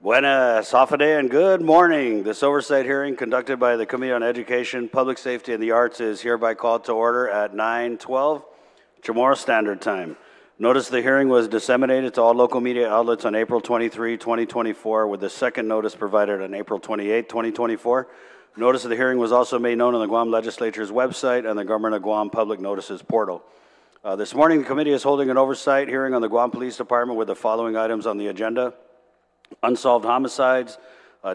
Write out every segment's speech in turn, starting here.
Buenas, Hafade, and good morning. This oversight hearing conducted by the Committee on Education, Public Safety, and the Arts is hereby called to order at 9:12 Chamorro Standard Time. Notice of the hearing was disseminated to all local media outlets on April 23, 2024, with the second notice provided on April 28, 2024. Notice of the hearing was also made known on the Guam Legislature's website and the Government of Guam Public Notices portal. This morning, the committee is holding an oversight hearing on the Guam Police Department with the following items on the agenda: unsolved homicides,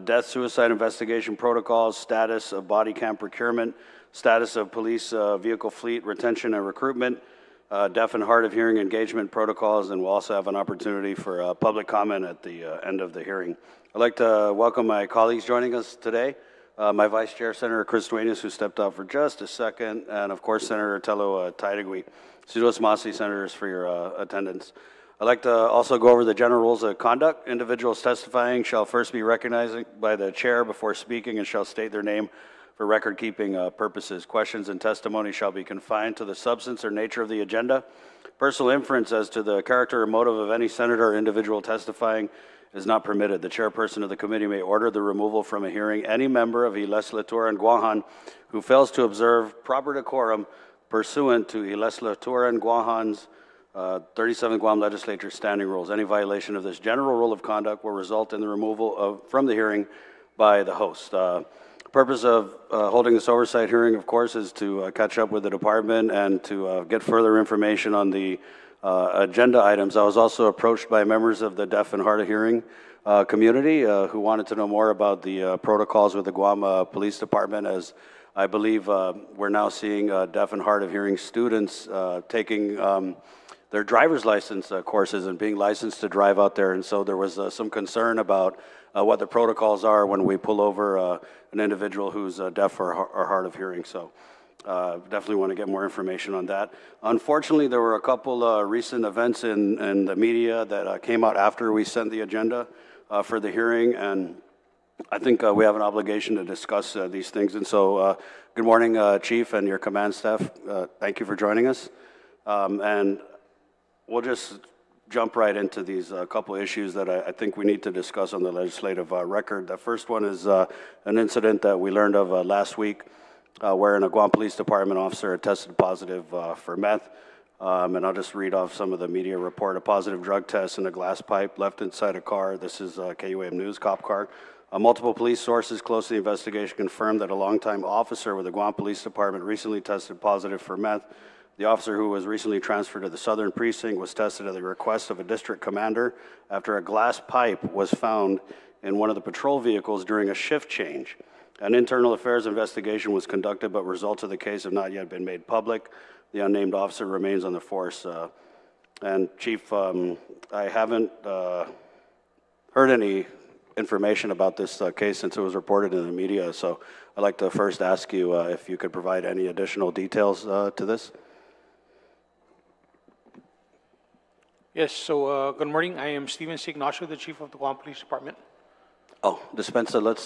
death, suicide investigation protocols, status of body cam procurement, status of police vehicle fleet retention and recruitment, deaf and hard of hearing engagement protocols, and we'll also have an opportunity for public comment at the end of the hearing. I'd like to welcome my colleagues joining us today. My Vice Chair, Senator Chris Duenas, who stepped out for just a second, and of course, Senator Tello Taidagui. Sidos Masi, Senators, for your attendance. I'd like to also go over the general rules of conduct. Individuals testifying shall first be recognized by the chair before speaking and shall state their name for record-keeping purposes. Questions and testimony shall be confined to the substance or nature of the agenda. Personal inference as to the character or motive of any senator or individual testifying is not permitted. The chairperson of the committee may order the removal from a hearing any member of Legislatura and Guahan who fails to observe proper decorum pursuant to Legislatura and Guahan's 37th Guam Legislature standing rules. Any violation of this general rule of conduct will result in the removal from the hearing by the host. Purpose of holding this oversight hearing, of course, is to catch up with the department and to get further information on the agenda items. I was also approached by members of the deaf and hard of hearing community who wanted to know more about the protocols with the Guam Police Department, as I believe we're now seeing deaf and hard of hearing students taking their driver's license courses and being licensed to drive out there. And so there was some concern about what the protocols are when we pull over an individual who's deaf or hard of hearing. So definitely want to get more information on that. Unfortunately, there were a couple recent events in the media that came out after we sent the agenda for the hearing, and I think we have an obligation to discuss these things. And so good morning, Chief and your command staff. Thank you for joining us. And we'll just jump right into these couple issues that I think we need to discuss on the legislative record. The first one is an incident that we learned of last week wherein a Guam Police Department officer had tested positive for meth. And I'll just read off some of the media report. A positive drug test in a glass pipe left inside a car. This is KUAM News cop car. Multiple police sources close to the investigation confirmed that a longtime officer with the Guam Police Department recently tested positive for meth. The officer, who was recently transferred to the Southern Precinct, was tested at the request of a district commander after a glass pipe was found in one of the patrol vehicles during a shift change. An internal affairs investigation was conducted, but results of the case have not yet been made public. The unnamed officer remains on the force. And Chief, I haven't heard any information about this case since it was reported in the media, so I'd like to first ask you if you could provide any additional details to this. Yes, so good morning. I am Steven Ignacio, the Chief of the Guam Police Department. Oh, Dispensa, let's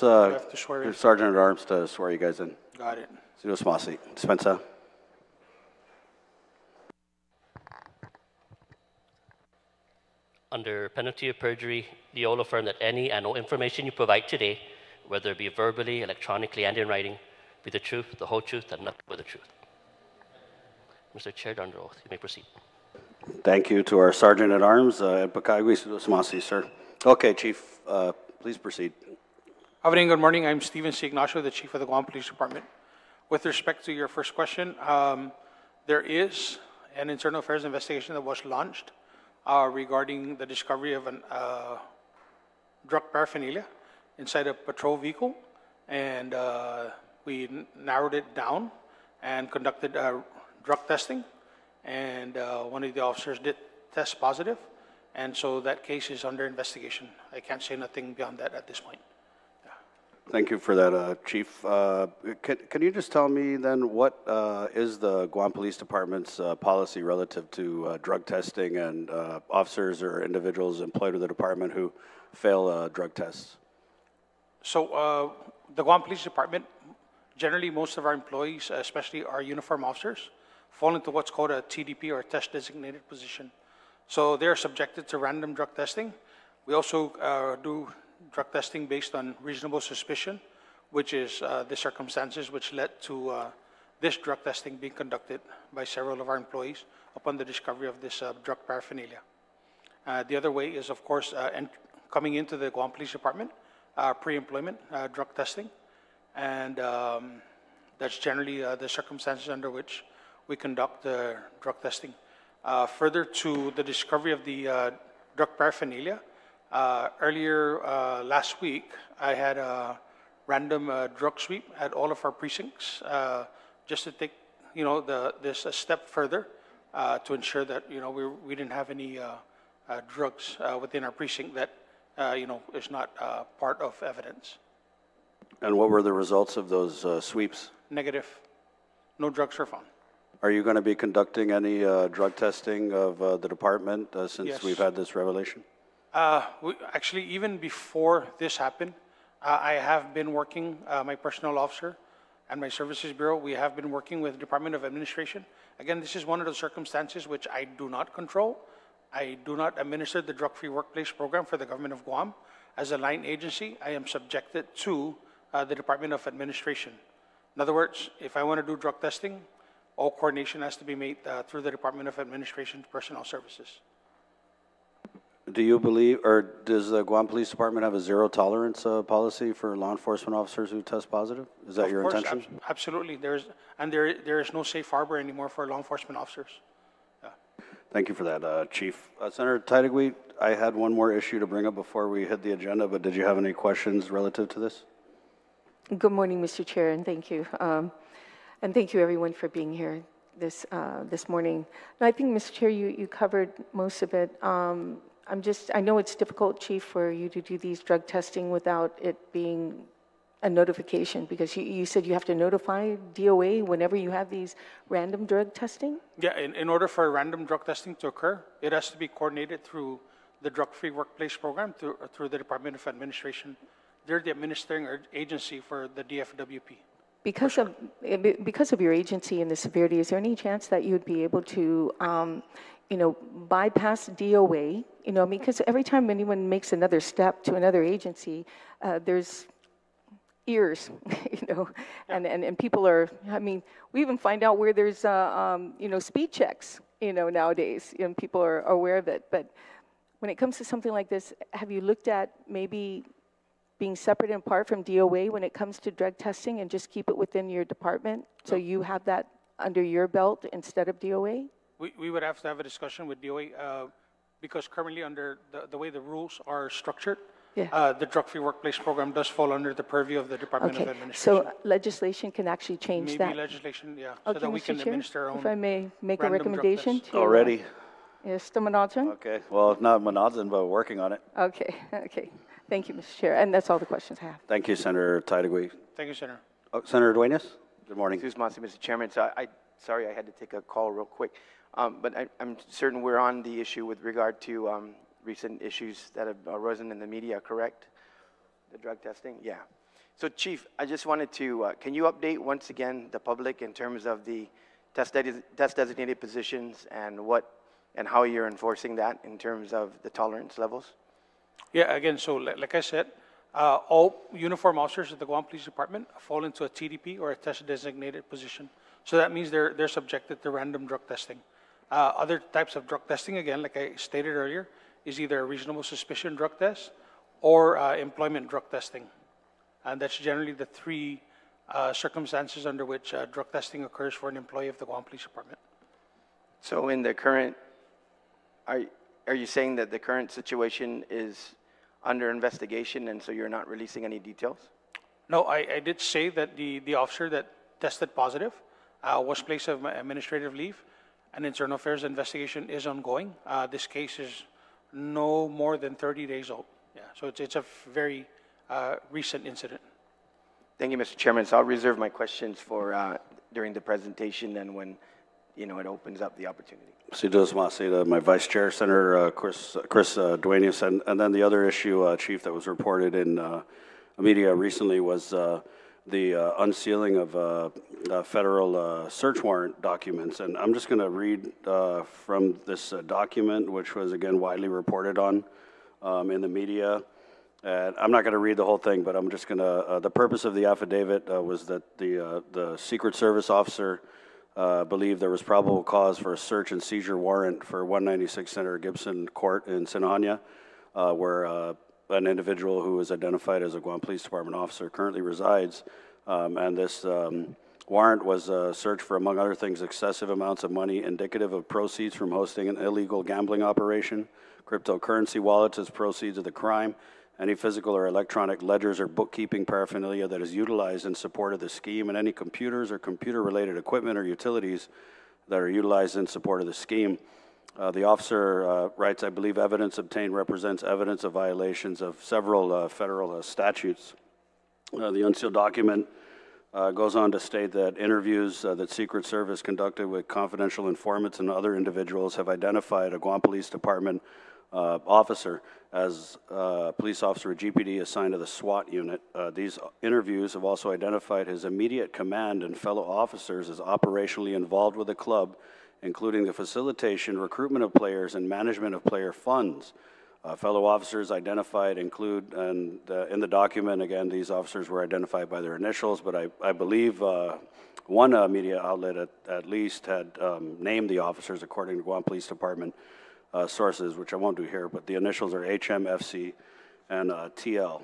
Sergeant at Arms to swear you guys in. Got it. Sidos Masi. Dispensa. Under penalty of perjury, do you all affirm that any and all information you provide today, whether it be verbally, electronically, and in writing, be the truth, the whole truth, and nothing but the truth? Mr. Chair, under oath, you may proceed. Thank you to our Sergeant at Arms, Ed Pacagui. Sidos Masi, sir. Okay, Chief, please proceed. Good morning. I'm Steven Ignacio, the Chief of the Guam Police Department. With respect to your first question, there is an internal affairs investigation that was launched regarding the discovery of an drug paraphernalia inside a patrol vehicle, and we narrowed it down and conducted drug testing, and one of the officers did test positive, and so that case is under investigation. I can't say nothing beyond that at this point. Yeah. Thank you for that, Chief. Can you just tell me then what is the Guam Police Department's policy relative to drug testing and officers or individuals employed with the department who fail drug tests? So the Guam Police Department, generally most of our employees, especially our uniform officers, fall into what's called a TDP, or test designated position. So they're subjected to random drug testing. We also do drug testing based on reasonable suspicion, which is the circumstances which led to this drug testing being conducted by several of our employees upon the discovery of this drug paraphernalia. The other way is, of course, coming into the Guam Police Department, pre-employment drug testing, and that's generally the circumstances under which we conduct drug testing. Further to the discovery of the drug paraphernalia, earlier last week, I had a random drug sweep at all of our precincts, just to take, this a step further to ensure that, we didn't have any drugs within our precinct that, is not part of evidence. And what were the results of those sweeps? Negative. No drugs were found. Are you going to be conducting any drug testing of the department since Yes. we've had this revelation? Actually, even before this happened, I have been working, my personnel officer and my services bureau, we have been working with the Department of Administration. Again, this is one of the circumstances which I do not control. I do not administer the drug-free workplace program for the government of Guam. As a line agency, I am subjected to the Department of Administration. In other words, if I want to do drug testing, all coordination has to be made through the Department of Administration's personnel services. Do you believe, or does the Guam Police Department have a zero tolerance policy for law enforcement officers who test positive? Is that your intention? Absolutely. There is no safe harbor anymore for law enforcement officers. Thank you for that, Chief. Senator Titleweed, I had one more issue to bring up before we hit the agenda, but did you have any questions relative to this? Good morning, Mr. Chair, and thank you. And thank you, everyone, for being here this morning. And I think, Mr. Chair, you covered most of it. I know it's difficult, Chief, for you to do these drug testing without it being a notification, because you said you have to notify DOA whenever you have these random drug testing? Yeah, in order for random drug testing to occur, it has to be coordinated through the drug-free workplace program, through the Department of Administration. They're the administering agency for the DFWP. Because of your agency and the severity, is there any chance that you'd be able to, bypass DOA? Because every time anyone makes another step to another agency, there's ears, and people are. We even find out where there's, speed checks, nowadays, and people are aware of it. But when it comes to something like this, have you looked at maybe being separate and apart from DOA when it comes to drug testing, and just keep it within your department so you have that under your belt instead of DOA? We would have to have a discussion with DOA because currently under the way the rules are structured, the drug-free workplace program does fall under the purview of the Department of Administration. So legislation can actually change that? Maybe legislation, so Okay, that we Mr. can Chair, administer our own. if I may make a random drug recommendation test. to... Already? Yes, Mr. Manadjan? Okay. Well, not Manadzan, but working on it. Okay. Thank you, Mr. Chair. And that's all the questions I have. Thank you, Senator Titleweed. Thank you, Senator. Senator Duenas? Good morning. Mr. Chairman. So sorry I had to take a call real quick. But I'm certain we're on the issue with regard to recent issues that have arisen in the media, correct? The drug testing? Yeah. So, Chief, I just wanted to, can you update once again the public in terms of the test designated positions and how you're enforcing that in terms of the tolerance levels? Yeah, again, so like I said, all uniform officers of the Guam Police Department fall into a TDP or a test designated position. So that means they're subjected to random drug testing. Other types of drug testing, again, like I stated earlier, is either a reasonable suspicion drug test or employment drug testing. And that's generally the three circumstances under which drug testing occurs for an employee of the Guam Police Department. So in the current, are you saying that the current situation is under investigation and so you're not releasing any details? No, I did say that the officer that tested positive was placed on administrative leave. An internal affairs investigation is ongoing. This case is no more than 30 days old. Yeah, so it's a very recent incident. Thank you, Mr. Chairman. So I'll reserve my questions for during the presentation and when it opens up the opportunity. My Vice Chair, Senator Chris Duenas, and then the other issue, Chief, that was reported in media recently was the unsealing of federal search warrant documents. And I'm just going to read from this document, which was, again, widely reported on in the media. And I'm not going to read the whole thing, but I'm just going to, the purpose of the affidavit was that the Secret Service officer believed there was probable cause for a search and seizure warrant for 196 Senator Gibson Court in Sinaja, where an individual who was identified as a Guam Police Department officer currently resides. And this warrant was a search for, among other things, excessive amounts of money indicative of proceeds from hosting an illegal gambling operation, cryptocurrency wallets as proceeds of the crime, any physical or electronic ledgers or bookkeeping paraphernalia that is utilized in support of the scheme, and any computers or computer-related equipment or utilities that are utilized in support of the scheme. The officer writes, I believe evidence obtained represents evidence of violations of several federal statutes. The unsealed document goes on to state that interviews that Secret Service conducted with confidential informants and other individuals have identified a Guam Police Department officer as a police officer with GPD assigned to the SWAT unit. These interviews have also identified his immediate command and fellow officers as operationally involved with the club, including the facilitation, recruitment of players, and management of player funds. Fellow officers identified include, and in the document, again, these officers were identified by their initials, but I believe one media outlet at least had named the officers according to Guam Police Department sources, which I won't do here, but the initials are HMFC and TL.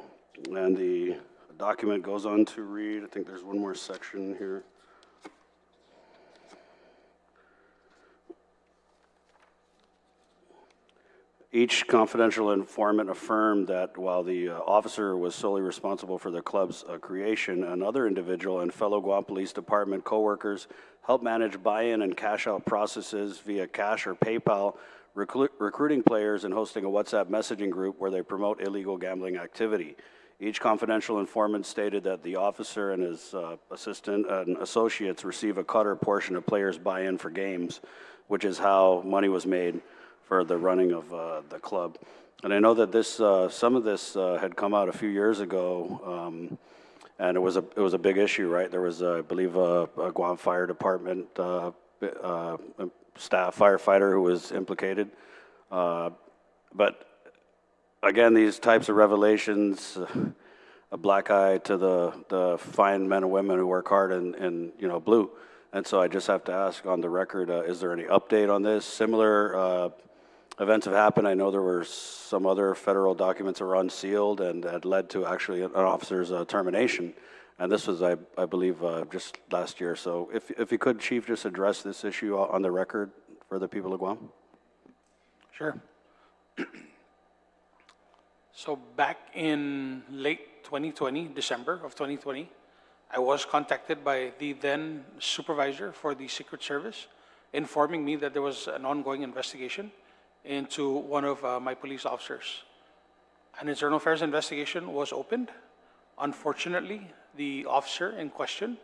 And the document goes on to read, I think there's one more section here. Each confidential informant affirmed that while the officer was solely responsible for the club's creation, another individual and fellow Guam Police Department coworkers helped manage buy-in and cash-out processes via cash or PayPal, recruiting players and hosting a WhatsApp messaging group where they promote illegal gambling activity. Each confidential informant stated that the officer and his assistant and associates receive a cut or portion of players' buy-in for games, which is how money was made for the running of the club. And I know that this, some of this had come out a few years ago, and it was a big issue, right? There was, I believe, a Guam Fire Department staff firefighter who was implicated. But again, these types of revelations, a black eye to the fine men and women who work hard in blue. And so I just have to ask on the record, is there any update on this? Similar events have happened. I know there were some other federal documents that were unsealed and had led to actually an officer's termination. And this was, I believe, just last year. So if you could, Chief, just address this issue on the record for the people of Guam. Sure. So back in late 2020, December of 2020, I was contacted by the then supervisor for the Secret Service, informing me that there was an ongoing investigation into one of my police officers. An internal affairs investigation was opened. Unfortunately, the officer in question,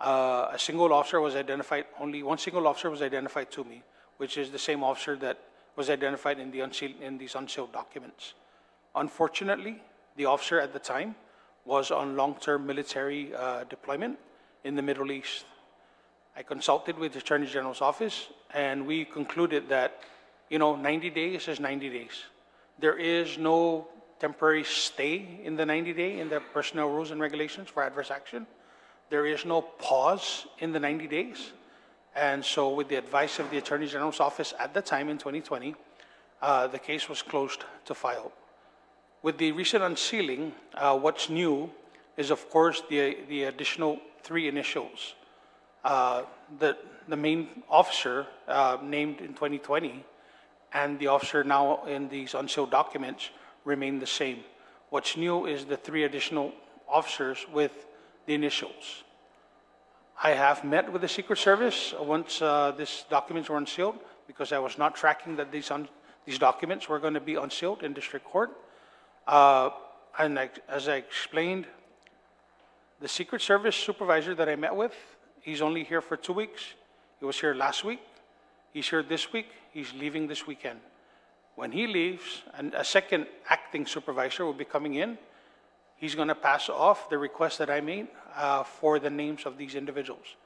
a single officer was identified, only one single officer was identified to me, which is the same officer that was identified in these unsealed documents. Unfortunately, the officer at the time was on long-term military deployment in the Middle East. I consulted with the Attorney General's office, and we concluded that 90 days is 90 days. There is no temporary stay in the 90-day in the personnel rules and regulations for adverse action. There is no pause in the 90 days. And so with the advice of the Attorney General's office at the time in 2020, the case was closed to file. With the recent unsealing, what's new is, of course, the additional 3 initials. The main officer named in 2020 and the officer now in these unsealed documents remain the same. What's new is the 3 additional officers with the initials. I have met with the Secret Service once these documents were unsealed, because I was not tracking that these documents were going to be unsealed in district court. And as I explained, the Secret Service supervisor that I met with, he's only here for 2 weeks. He was here last week. He's here this week. He's leaving this weekend. When he leaves, and a second acting supervisor will be coming in, he's going to pass off the request that I made for the names of these individuals.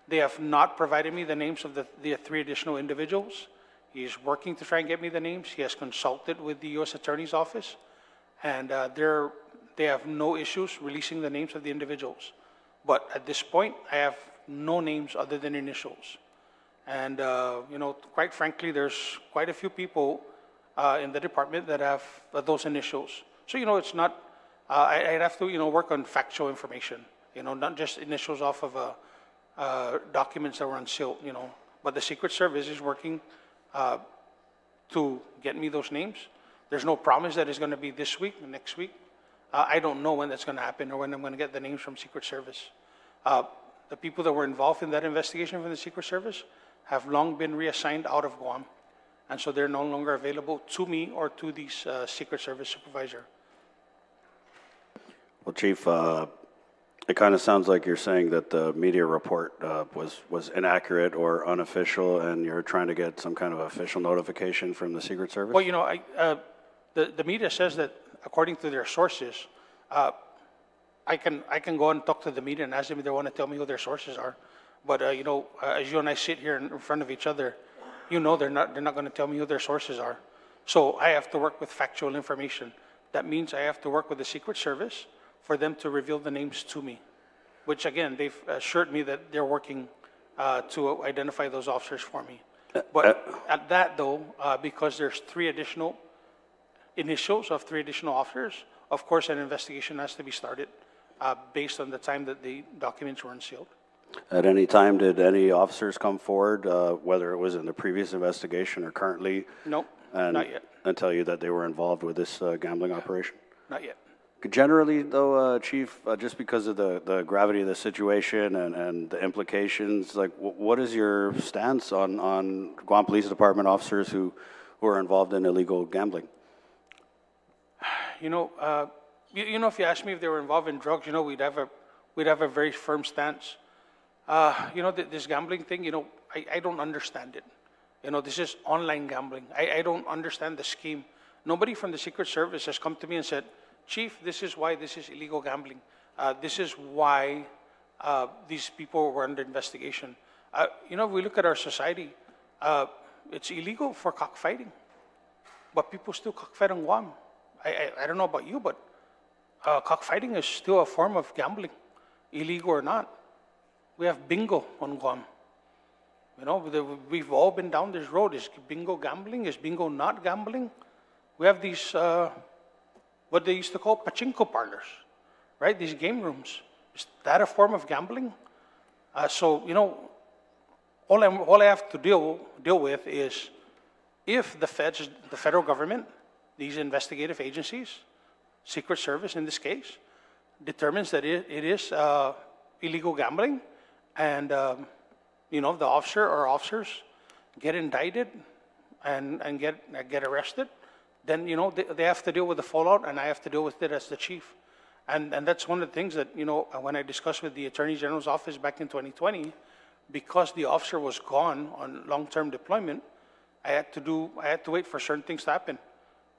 They have not provided me the names of the 3 additional individuals. He is working to try and get me the names. He has consulted with the U.S. Attorney's Office. and they have no issues releasing the names of the individuals. But at this point, I have no names other than initials. And, quite frankly, there's quite a few people in the department that have those initials. So, it's not, I'd have to, work on factual information, not just initials off of documents that were unsealed, But the Secret Service is working to get me those names. There's no promise that it's going to be this week or next week. I don't know when that's going to happen or when I'm going to get the names from Secret Service. The people that were involved in that investigation from the Secret Service have long been reassigned out of Guam. And so they're no longer available to me or to the Secret Service supervisor. Well, Chief, it kind of sounds like you're saying that the media report was inaccurate or unofficial, and you're trying to get some kind of official notification from the Secret Service? Well, the media says that according to their sources, I can go and talk to the media and ask them if they want to tell me who their sources are. But as you and I sit here in front of each other, they're not going to tell me who their sources are. So I have to work with factual information. That means I have to work with the Secret Service for them to reveal the names to me, which again, they've assured me that they're working to identify those officers for me. But at that though, because there's 3 additional initials of 3 additional officers, of course an investigation has to be started based on the time that the documents were unsealed. At any time, did any officers come forward, whether it was in the previous investigation or currently? Nope, not yet. And tell you that they were involved with this gambling operation? Not yet. Generally, though, Chief, just because of the gravity of the situation and the implications, like, what is your stance on Guam Police Department officers who are involved in illegal gambling? If you asked me if they were involved in drugs, we'd have a very firm stance. This gambling thing, I don't understand it. This is online gambling. I don't understand the scheme. Nobody from the Secret Service has come to me and said, Chief, this is why this is illegal gambling. This is why these people were under investigation. If we look at our society, it's illegal for cockfighting, but people still cockfight on Guam. I don't know about you, but cockfighting is still a form of gambling, illegal or not. We have bingo on Guam. We've all been down this road. Is bingo gambling? Is bingo not gambling? We have these, what they used to call pachinko parlors, right? These game rooms. Is that a form of gambling? All I have to deal with is if the federal government, these investigative agencies, Secret Service in this case, determines that it is illegal gambling, and the officer or officers get indicted and get arrested, then they have to deal with the fallout, and I have to deal with it as the chief. And that's one of the things that when I discussed with the Attorney General's office back in 2020, because the officer was gone on long-term deployment, I had to wait for certain things to happen.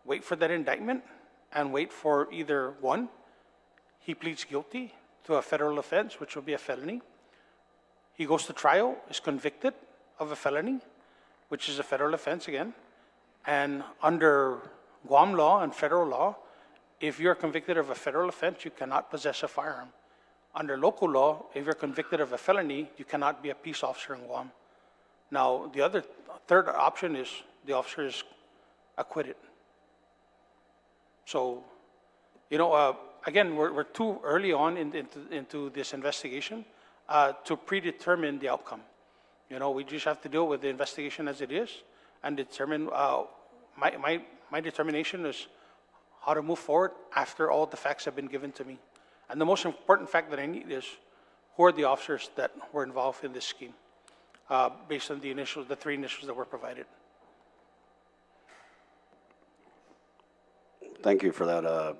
Wait for that indictment, and wait for either one, he pleads guilty to a federal offense, which will be a felony. He goes to trial, is convicted of a felony, which is a federal offense again. And under Guam law and federal law, if you're convicted of a federal offense, you cannot possess a firearm. Under local law, if you're convicted of a felony, you cannot be a peace officer in Guam. Now, the third option is the officer is acquitted. So, again, we're too early on into this investigation to predetermine the outcome. We just have to deal with the investigation as it is and determine. My determination is how to move forward after all the facts have been given to me. And the most important fact that I need is who are the officers that were involved in this scheme, based on the 3 initials that were provided. Thank you for that,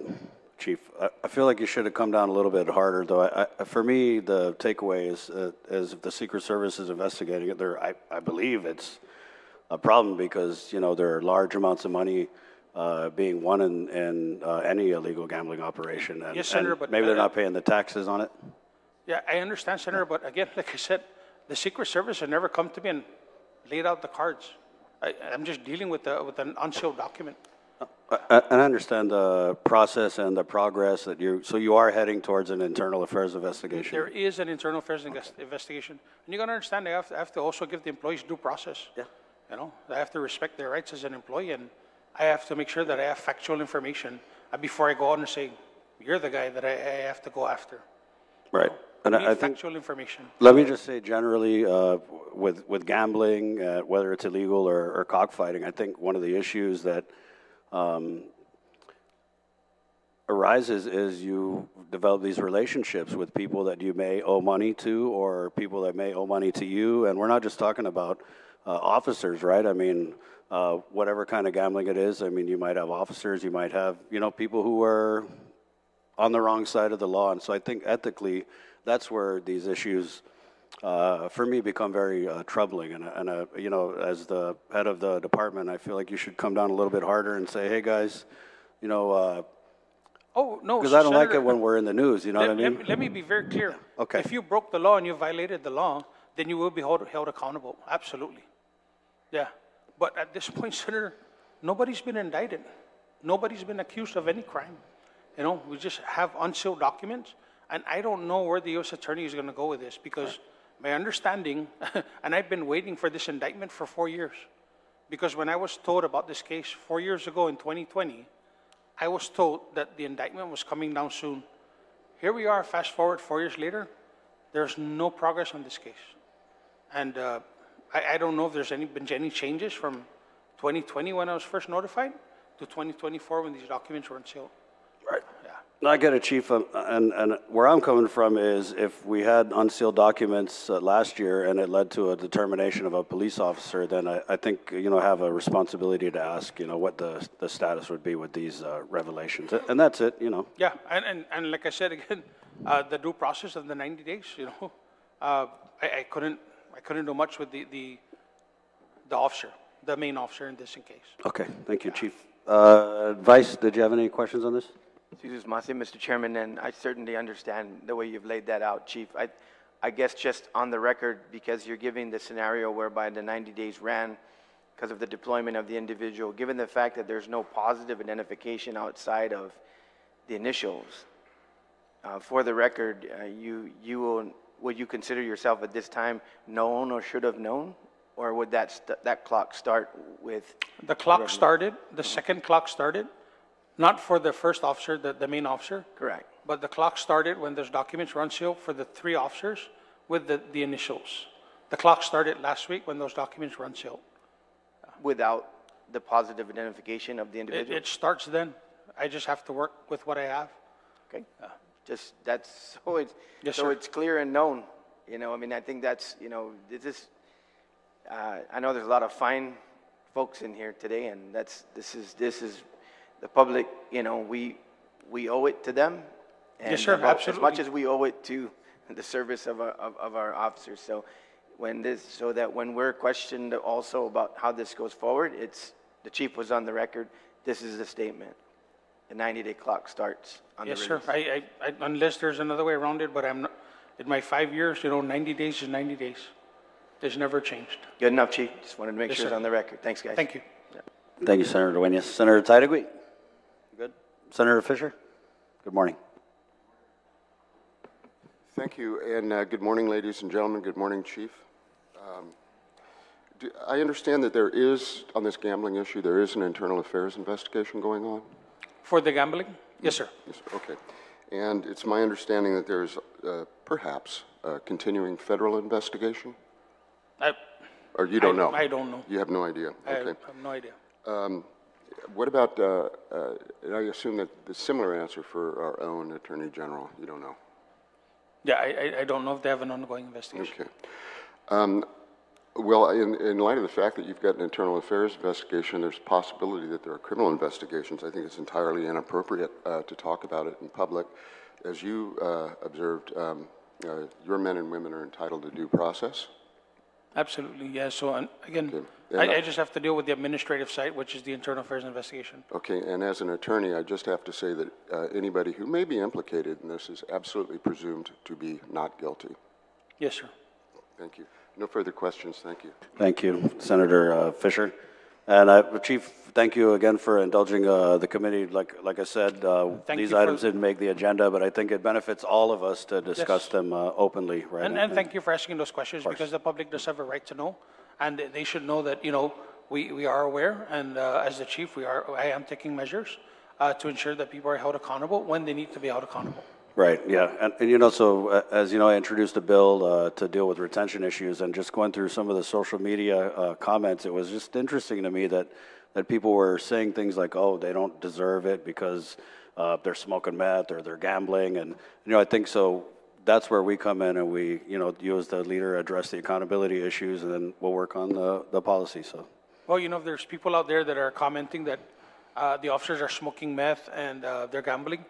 Chief. I feel like you should have come down a little bit harder, though. For me, the takeaway is if the Secret Service is investigating it, I believe it's a problem because there are large amounts of money being won in any illegal gambling operation. And, yes, Senator, but maybe they're not paying the taxes on it. Yeah, I understand, Senator, but again, like I said, the Secret Service has never come to me and laid out the cards. I'm just dealing with an unsealed document. And I understand the process and the progress that so you are heading towards an internal affairs investigation. There is an internal affairs investigation. And you got to understand, I have to also give the employees due process. Yeah. You know, I have to respect their rights as an employee, and I have to make sure that I have factual information before I go out and say, you're the guy that I have to go after. Right. And I need I think factual information. let me just say generally, with gambling, whether it's illegal or cockfighting, I think one of the issues that arises is you develop these relationships with people that you may owe money to, or people that may owe money to you. And we're not just talking about officers, right? I mean, whatever kind of gambling it is. I mean, you might have officers, you might have, people who are on the wrong side of the law. And so I think ethically, that's where these issues, for me, become very troubling. And as the head of the department, I feel like you should come down a little bit harder and say, hey, guys, Oh, no, because I don't like Senator, it when we're in the news, you know what I mean? Let me be very clear. Okay. If you broke the law and you violated the law, then you will be held accountable. Absolutely. Yeah. But at this point, Senator, nobody's been indicted. Nobody's been accused of any crime. We just have unsealed documents. And I don't know where the U.S. Attorney is going to go with this, because my understanding, and I've been waiting for this indictment for 4 years, because when I was told about this case 4 years ago in 2020, I was told that the indictment was coming down soon. Here we are, fast forward 4 years later, there's no progress on this case. And I don't know if there's been any changes from 2020 when I was first notified to 2024 when these documents were unsealed. Right. Yeah. No, I get it, Chief. And where I'm coming from is if we had unsealed documents last year and it led to a determination of a police officer, then I think, have a responsibility to ask, what the status would be with these revelations. And that's it, Yeah, and like I said again, the due process of the 90 days, I couldn't do much with the officer, the main officer in this case. Okay, thank you, Chief. Vice, did you have any questions on this? Jesus Masi, Mr. Chairman, and I certainly understand the way you've laid that out, Chief. I guess just on the record, because you're giving the scenario whereby the 90 days ran because of the deployment of the individual, given the fact that there's no positive identification outside of the initials, for the record, would you consider yourself at this time known or should have known? Or would that clock start with? The clock started, the second clock started, not for the first officer, the main officer. Correct. But the clock started when those documents were unsealed for the 3 officers with the initials. The clock started last week when those documents were unsealed. Without the positive identification of the individual? It starts then. I just have to work with what I have. Okay. Just that's so it's Yes, so sir. it's clear and known. I think that's this is. I know there's a lot of fine folks in here today, and this is the public. We owe it to them. And Yes, sir, as absolutely. much as we owe it to the service of our officers. So that when we're questioned also about how this goes forward, the chief was on the record. This is the statement. The 90-day clock starts on Yes, the sir. release. I unless there's another way around it, but I'm not. In my 5 years, 90 days is 90 days. It's never changed. Good enough, Chief. Just wanted to make Yes, sure it's sir. on the record. Thanks, guys. Thank you. Thank you, Senator Duenas. Senator Titagui? Good. Senator Fisher? Good morning. Thank you, and good morning, ladies and gentlemen. Good morning, Chief. I understand that there is, on this gambling issue, there is an internal affairs investigation going on? For the gambling? Yes, sir. Yes, okay. And it's my understanding that there's perhaps a continuing federal investigation? Or you don't know? I don't know. You have no idea? I Okay. have no idea. What about, and I assume that the similar answer for our own Attorney General, you don't know? Yeah, I don't know if they have an ongoing investigation. Okay. Well, in light of the fact that you've got an internal affairs investigation, there's a possibility that there are criminal investigations. I think it's entirely inappropriate to talk about it in public. As you observed, your men and women are entitled to due process. Absolutely, yeah. So again, Okay. I just have to deal with the administrative side, which is the internal affairs investigation. Okay, and as an attorney, I just have to say that anybody who may be implicated in this is absolutely presumed to be not guilty. Yes, sir. Thank you. No further questions. Thank you. Thank you, Senator Fisher. And Chief, thank you again for indulging the committee. Like I said, Thank these you for- items didn't make the agenda, but I think it benefits all of us to discuss Yes. them openly, right? And thank you for asking those questions course. because the public does have a right to know, and they should know that we are aware, and as the chief, I am taking measures to ensure that people are held accountable when they need to be held accountable. Right, yeah. And so as you know, I introduced a bill to deal with retention issues, and just going through some of the social media comments, it was just interesting to me that people were saying things like, oh, they don't deserve it because they're smoking meth or they're gambling. And, I think so that's where we come in, and we, you as the leader address the accountability issues, and then we'll work on the policy, so. Well, if there's people out there that are commenting that the officers are smoking meth and they're gambling,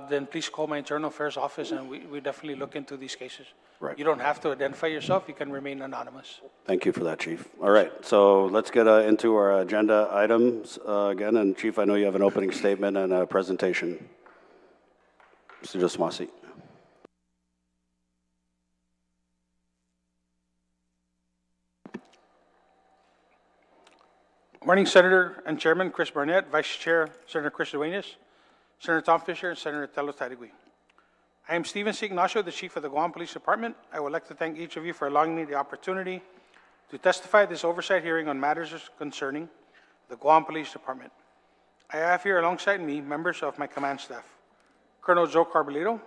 then please call my internal affairs office, and we definitely look into these cases. Right. You don't have to identify yourself. You can remain anonymous. Thank you for that, Chief. All right, so let's get into our agenda items again. And Chief, I know you have an opening statement and a presentation. Mr. Josmasi. Morning, Senator and Chairman Chris Barnett, Vice Chair Senator Chris Duenas, Senator Tom Fisher, and Senator Tello Tarigui. I am Stephen C. Ignacio, the Chief of the Guam Police Department. I would like to thank each of you for allowing me the opportunity to testify at this oversight hearing on matters concerning the Guam Police Department. I have here alongside me members of my command staff, Colonel Joe Carbolito,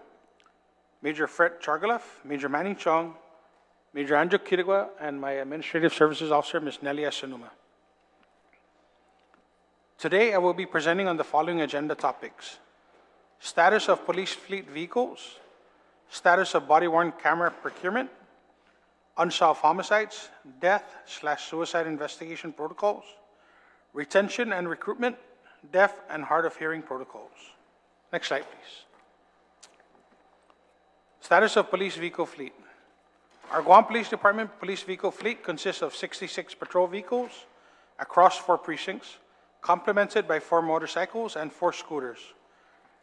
Major Fred Chargaleff, Major Manning Chong, Major Andrew Kirigua, and my Administrative Services Officer, Ms. Nelly Asanuma. Today, I will be presenting on the following agenda topics: status of police fleet vehicles, status of body-worn camera procurement, unsolved homicides, death/suicide investigation protocols, retention and recruitment, deaf and hard of hearing protocols. Next slide, please. Status of police vehicle fleet. Our Guam Police Department police vehicle fleet consists of 66 patrol vehicles across 4 precincts, complemented by 4 motorcycles and 4 scooters.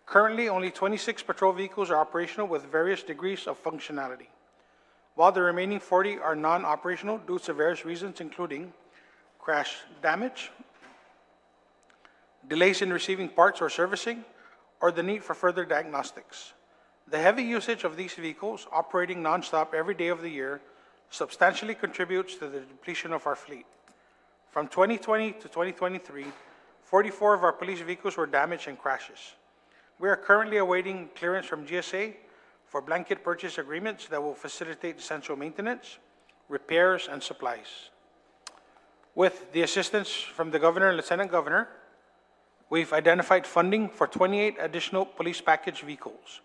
Currently, only 26 patrol vehicles are operational with various degrees of functionality, while the remaining 40 are non-operational due to various reasons, including crash damage, delays in receiving parts or servicing, or the need for further diagnostics. The heavy usage of these vehicles, operating nonstop every day of the year, substantially contributes to the depletion of our fleet. From 2020 to 2023, 44 of our police vehicles were damaged in crashes. We are currently awaiting clearance from GSA for blanket purchase agreements that will facilitate essential maintenance, repairs, and supplies. With the assistance from the Governor and Lieutenant Governor, we've identified funding for 28 additional police package vehicles.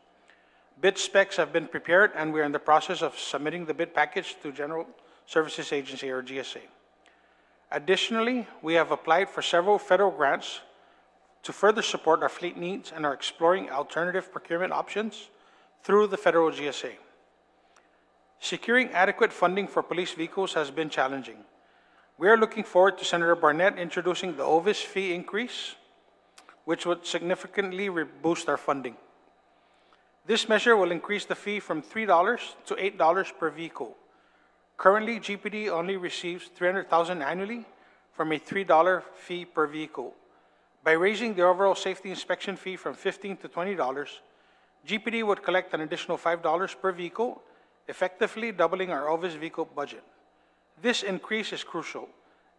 Bid specs have been prepared, and we are in the process of submitting the bid package to General Services Agency, or GSA. Additionally, we have applied for several federal grants to further support our fleet needs and are exploring alternative procurement options through the federal GSA. Securing adequate funding for police vehicles has been challenging. We are looking forward to Senator Barnett introducing the OVIS fee increase, which would significantly boost our funding. This measure will increase the fee from $3 to $8 per vehicle. Currently, GPD only receives $300,000 annually from a $3 fee per vehicle. By raising the overall safety inspection fee from $15 to $20, GPD would collect an additional $5 per vehicle, effectively doubling our OVIS vehicle budget. This increase is crucial,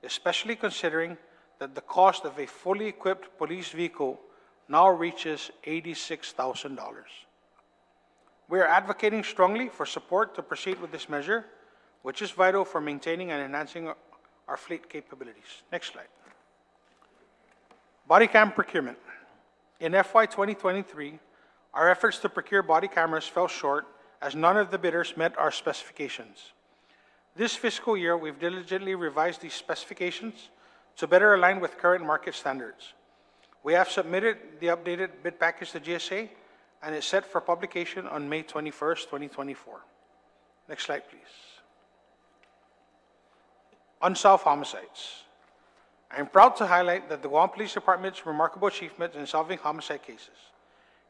especially considering that the cost of a fully equipped police vehicle now reaches $86,000. We are advocating strongly for support to proceed with this measure, which is vital for maintaining and enhancing our fleet capabilities. Next slide. Body cam procurement. In FY 2023, our efforts to procure body cameras fell short as none of the bidders met our specifications. This fiscal year, we've diligently revised these specifications to better align with current market standards. We have submitted the updated bid package to GSA, and it's set for publication on May 21st, 2024. Next slide, please. Unsolved homicides. I am proud to highlight that the Guam Police Department's remarkable achievements in solving homicide cases.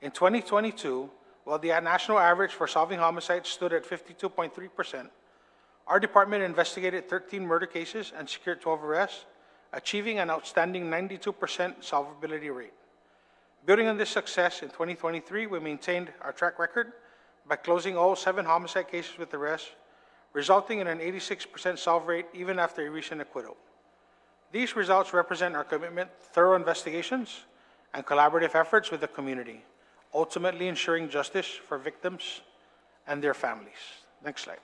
In 2022, while the national average for solving homicides stood at 52.3%, our department investigated 13 murder cases and secured 12 arrests achieving an outstanding 92% solvability rate. Building on this success, in 2023, we maintained our track record by closing all 7 homicide cases with arrest, resulting in an 86% solve rate even after a recent acquittal. These results represent our commitment to thorough investigations and collaborative efforts with the community, ultimately ensuring justice for victims and their families. Next slide.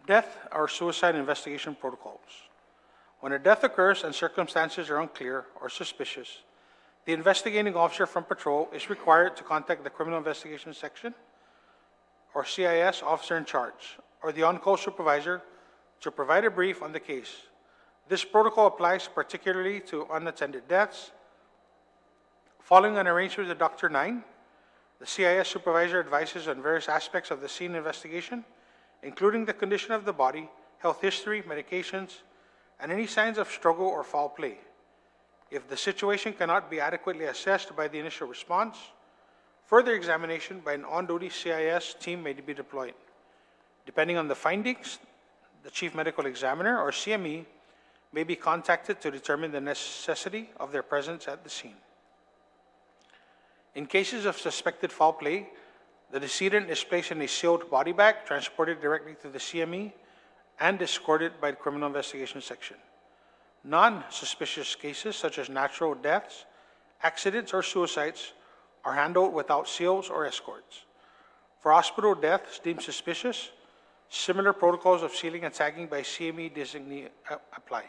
Death or suicide investigation protocols. When a death occurs and circumstances are unclear or suspicious, the investigating officer from patrol is required to contact the Criminal Investigation Section or CIS officer in charge or the on-call supervisor to provide a brief on the case. This protocol applies particularly to unattended deaths. Following an arrangement with Dr. 9, the CIS supervisor advises on various aspects of the scene investigation, including the condition of the body, health history, medications, and any signs of struggle or foul play. If the situation cannot be adequately assessed by the initial response, further examination by an on-duty CIS team may be deployed. Depending on the findings, the Chief Medical Examiner, or CME, may be contacted to determine the necessity of their presence at the scene. In cases of suspected foul play, the decedent is placed in a sealed body bag, transported directly to the CME, and escorted by the Criminal Investigation Section. Non-suspicious cases, such as natural deaths, accidents, or suicides, are handled without seals or escorts. For hospital deaths deemed suspicious, similar protocols of sealing and tagging by CME designee apply.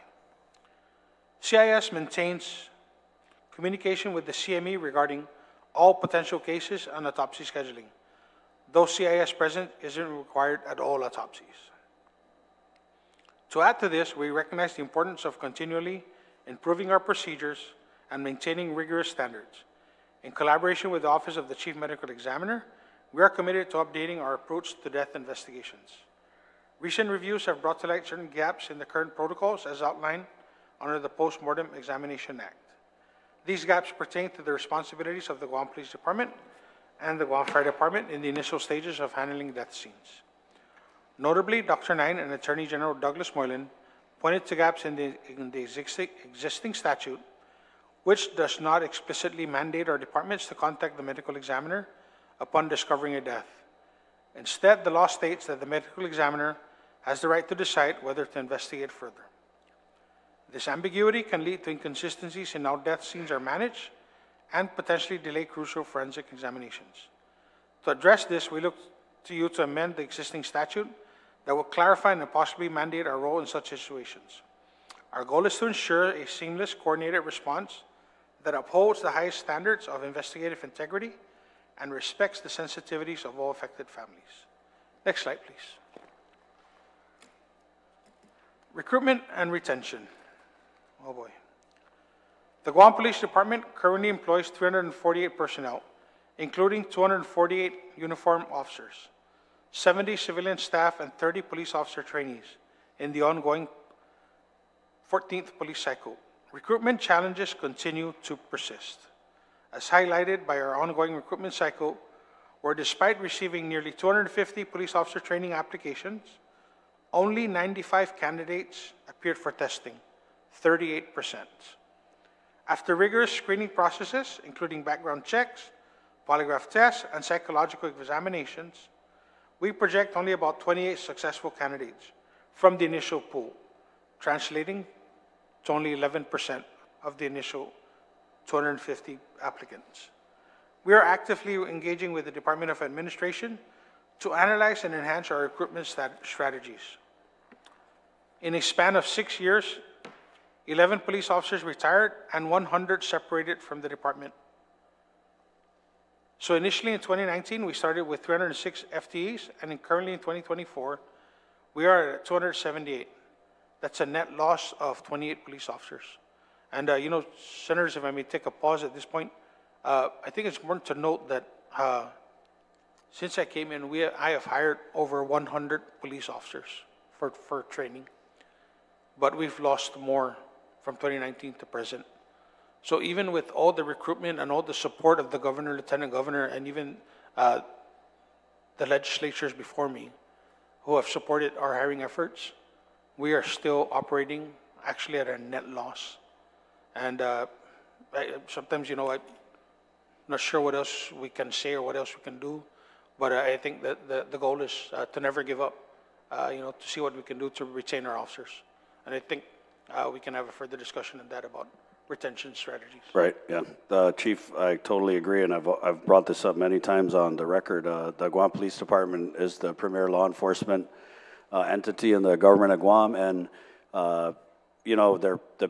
CIS maintains communication with the CME regarding all potential cases and autopsy scheduling. Though CIS present isn't required at all autopsies. To add to this, we recognize the importance of continually improving our procedures and maintaining rigorous standards. In collaboration with the Office of the Chief Medical Examiner, we are committed to updating our approach to death investigations. Recent reviews have brought to light certain gaps in the current protocols as outlined under the Post-Mortem Examination Act. These gaps pertain to the responsibilities of the Guam Police Department and the Guam Fire Department in the initial stages of handling death scenes. Notably, Dr. 9 and Attorney General Douglas Moylan pointed to gaps in the existing statute, which does not explicitly mandate our departments to contact the medical examiner upon discovering a death. Instead, the law states that the medical examiner has the right to decide whether to investigate further. This ambiguity can lead to inconsistencies in how death scenes are managed and potentially delay crucial forensic examinations. To address this, we look to you to amend the existing statute that will clarify and possibly mandate our role in such situations. Our goal is to ensure a seamless, coordinated response that upholds the highest standards of investigative integrity and respects the sensitivities of all affected families. Next slide, please. Recruitment and retention. Oh boy. The Guam Police Department currently employs 348 personnel, including 248 uniformed officers, 70 civilian staff, and 30 police officer trainees in the ongoing 14th police cycle. Recruitment challenges continue to persist, as highlighted by our ongoing recruitment cycle, where despite receiving nearly 250 police officer training applications, only 95 candidates appeared for testing, 38%. After rigorous screening processes, including background checks, polygraph tests, and psychological examinations, we project only about 28 successful candidates from the initial pool, translating to only 11% of the initial 250 applicants. We are actively engaging with the Department of Administration to analyze and enhance our recruitment strategies. In a span of 6 years, 11 police officers retired and 100 separated from the department. So initially in 2019, we started with 306 FTEs, and currently in 2024, we are at 278. That's a net loss of 28 police officers. And, Senators, if I may take a pause at this point, I think it's important to note that since I came in, I have hired over 100 police officers for training, but we've lost more from 2019 to present. So even with all the recruitment and all the support of the governor, lieutenant governor, and even the legislatures before me who have supported our hiring efforts, we are still operating actually at a net loss. And sometimes, I'm not sure what else we can say or what else we can do, but I think that the goal is to never give up, to see what we can do to retain our officers. And I think we can have a further discussion on that about retention strategies. Right, yeah. Chief, I totally agree, and I've brought this up many times on the record. The Guam Police Department is the premier law enforcement entity in the government of Guam, and the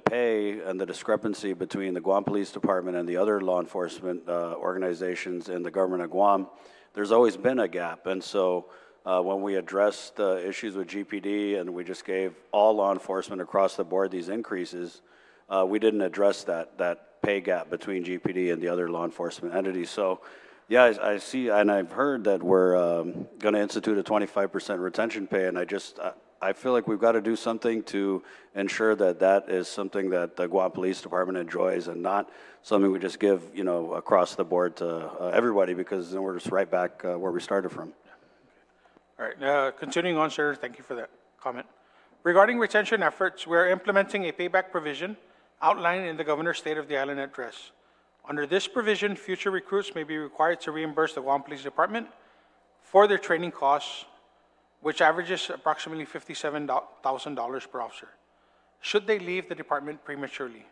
pay and the discrepancy between the Guam Police Department and the other law enforcement organizations in the government of Guam, there's always been a gap. And so when we addressed the issues with GPD and we just gave all law enforcement across the board these increases, we didn't address that pay gap between GPD and the other law enforcement entities. So yeah, I see, and I've heard that we're going to institute a 25% retention pay, and I feel like we've got to do something to ensure that that is something that the Guam Police Department enjoys and not something we just give, across the board to everybody, because then we're just right back where we started from. All right, continuing on, sir, thank you for that comment. Regarding retention efforts, we are implementing a payback provision outlined in the Governor's State of the Island Address. Under this provision, future recruits may be required to reimburse the Guam Police Department for their training costs, which averages approximately $57,000 per officer, should they leave the department prematurely.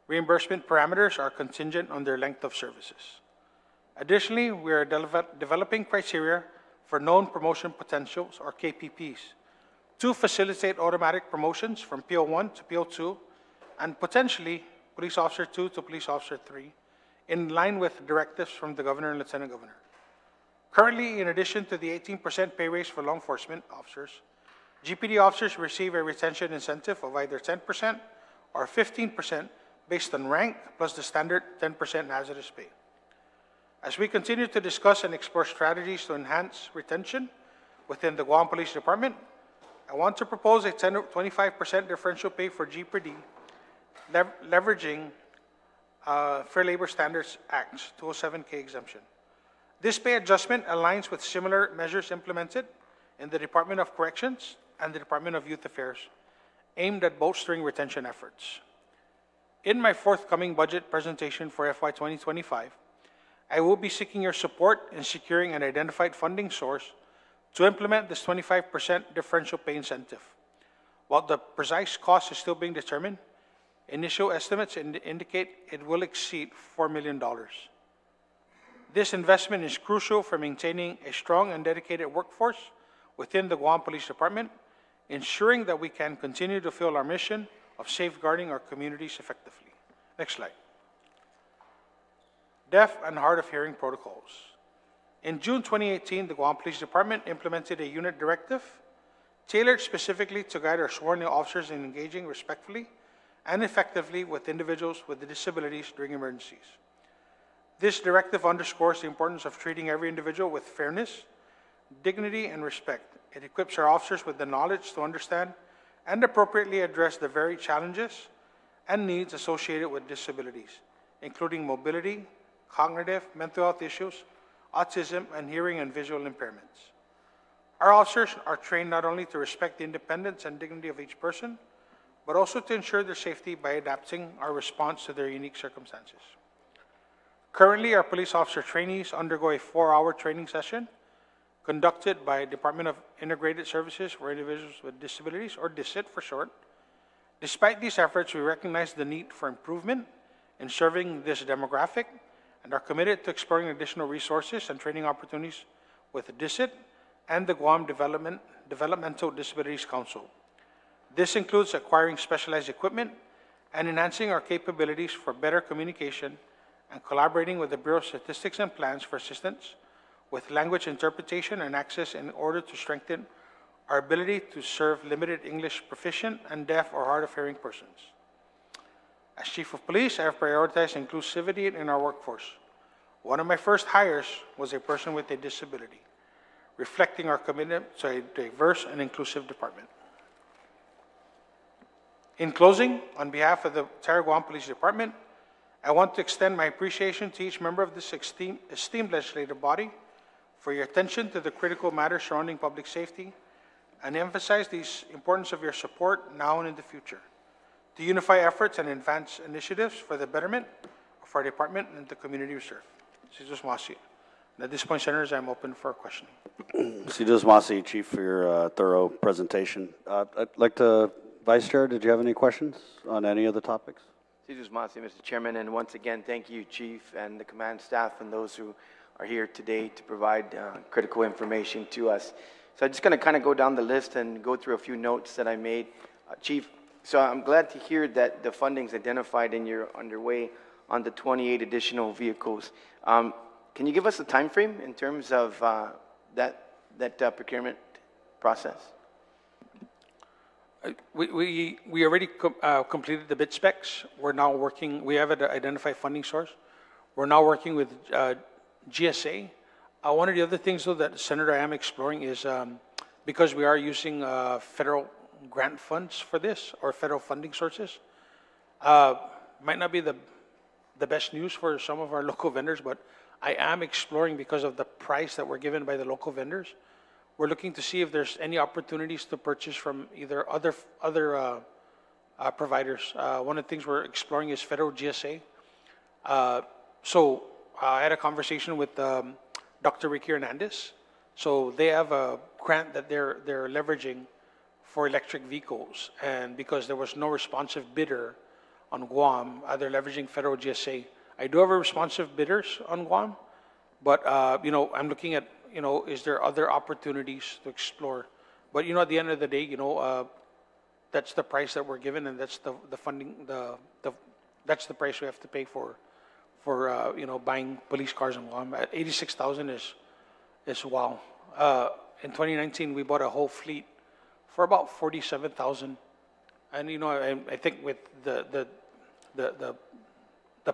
Reimbursement parameters are contingent on their length of services. Additionally, we are developing criteria for known promotion potentials, or KPPs, to facilitate automatic promotions from PO1 to PO2, and potentially Police Officer 2 to Police Officer 3, in line with directives from the Governor and Lieutenant Governor. Currently, in addition to the 18% pay raise for law enforcement officers, GPD officers receive a retention incentive of either 10% or 15% based on rank, plus the standard 10% hazardous pay. As we continue to discuss and explore strategies to enhance retention within the Guam Police Department, I want to propose a 25% differential pay for GPD, leveraging Fair Labor Standards Act 207K exemption. This pay adjustment aligns with similar measures implemented in the Department of Corrections and the Department of Youth Affairs, aimed at bolstering retention efforts. In my forthcoming budget presentation for FY 2025, I will be seeking your support in securing an identified funding source to implement this 25% differential pay incentive. While the precise cost is still being determined, initial estimates indicate it will exceed $4 million. This investment is crucial for maintaining a strong and dedicated workforce within the Guam Police Department, ensuring that we can continue to fulfill our mission of safeguarding our communities effectively. Next slide. Deaf and hard of hearing protocols. In June 2018, the Guam Police Department implemented a unit directive tailored specifically to guide our sworn officers in engaging respectfully and effectively with individuals with disabilities during emergencies. This directive underscores the importance of treating every individual with fairness, dignity, and respect. It equips our officers with the knowledge to understand and appropriately address the varied challenges and needs associated with disabilities, including mobility, cognitive, mental health issues, autism, and hearing and visual impairments. Our officers are trained not only to respect the independence and dignity of each person, but also to ensure their safety by adapting our response to their unique circumstances. Currently, our police officer trainees undergo a 4-hour training session conducted by Department of Integrated Services for Individuals with Disabilities, or DISIT for short. Despite these efforts, we recognize the need for improvement in serving this demographic and are committed to exploring additional resources and training opportunities with DISIT and the Guam Developmental Disabilities Council. This includes acquiring specialized equipment and enhancing our capabilities for better communication and collaborating with the Bureau of Statistics and Plans for assistance with language interpretation and access in order to strengthen our ability to serve limited English proficient and deaf or hard of hearing persons. As Chief of Police, I have prioritized inclusivity in our workforce. One of my first hires was a person with a disability, reflecting our commitment to a diverse and inclusive department. In closing, on behalf of the entire Guam Police Department, I want to extend my appreciation to each member of this esteemed legislative body for your attention to the critical matters surrounding public safety, and emphasize the importance of your support now and in the future to unify efforts and advance initiatives for the betterment of our department and the community we serve. Sidus Masi. At this point, Senators, I'm open for questioning. Sidus Masi, Chief, for your thorough presentation. I'd like to, Vice Chair, did you have any questions on any of the topics? Sidus Masi, Mr. Chairman, and once again, thank you, Chief, and the command staff and those who are here today to provide critical information to us. So I'm just going to kind of go down the list and go through a few notes that I made. Chief, so I'm glad to hear that the funding's identified and you're underway on the 28 additional vehicles. Can you give us a time frame in terms of that procurement process? We already completed the bid specs. We're now working, we have an identified funding source. We're now working with GSA. One of the other things, though, that, Senator, I am exploring is because we are using federal grant funds for this, or federal funding sources, might not be the best news for some of our local vendors, but I am exploring, because of the price that we're given by the local vendors, we're looking to see if there's any opportunities to purchase from either other providers. One of the things we're exploring is federal GSA. So I had a conversation with Dr. Ricky Hernandez. So they have a grant that they're leveraging for electric vehicles, and because there was no responsive bidder on Guam, they're leveraging federal GSA. I do have a responsive bidders on Guam, but I'm looking at, is there other opportunities to explore? But at the end of the day, that's the price that we're given, and that's the funding, that's the price we have to pay for buying police cars in Guam. At 86,000 is wow. In 2019, we bought a whole fleet for about 47,000, and I think with the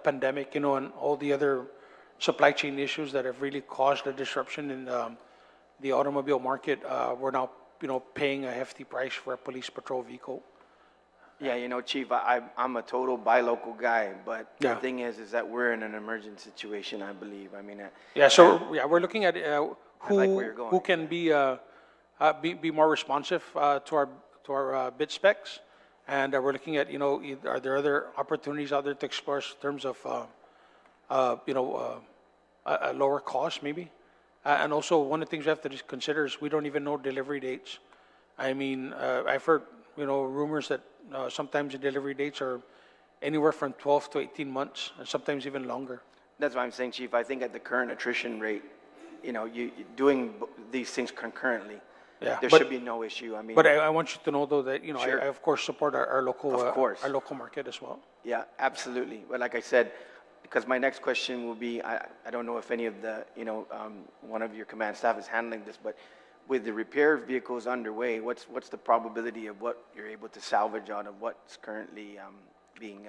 pandemic, and all the other supply chain issues that have really caused a disruption in the automobile market, we're now paying a hefty price for a police patrol vehicle. Yeah, Chief, I'm a total buy local guy, but Yeah. the thing is that we're in an emergent situation, I believe. I mean, We're looking at like where you're going. who can be more responsive to our bid specs, and we're looking at are there other opportunities out there to explore in terms of a lower cost maybe, and also one of the things we have to consider is we don't even know delivery dates. I mean, I've heard rumors that sometimes the delivery dates are anywhere from 12 to 18 months, and sometimes even longer. That's what I'm saying, Chief. I think at the current attrition rate, you doing these things concurrently, there should be no issue. I mean, but I want you to know, though, that Sure. I of course support our local, Of course. our local market as well. Yeah, absolutely. But like I said, because my next question will be, I don't know if any of the, one of your command staff is handling this, but with the repair vehicles underway, what's the probability of what you're able to salvage out of what's currently being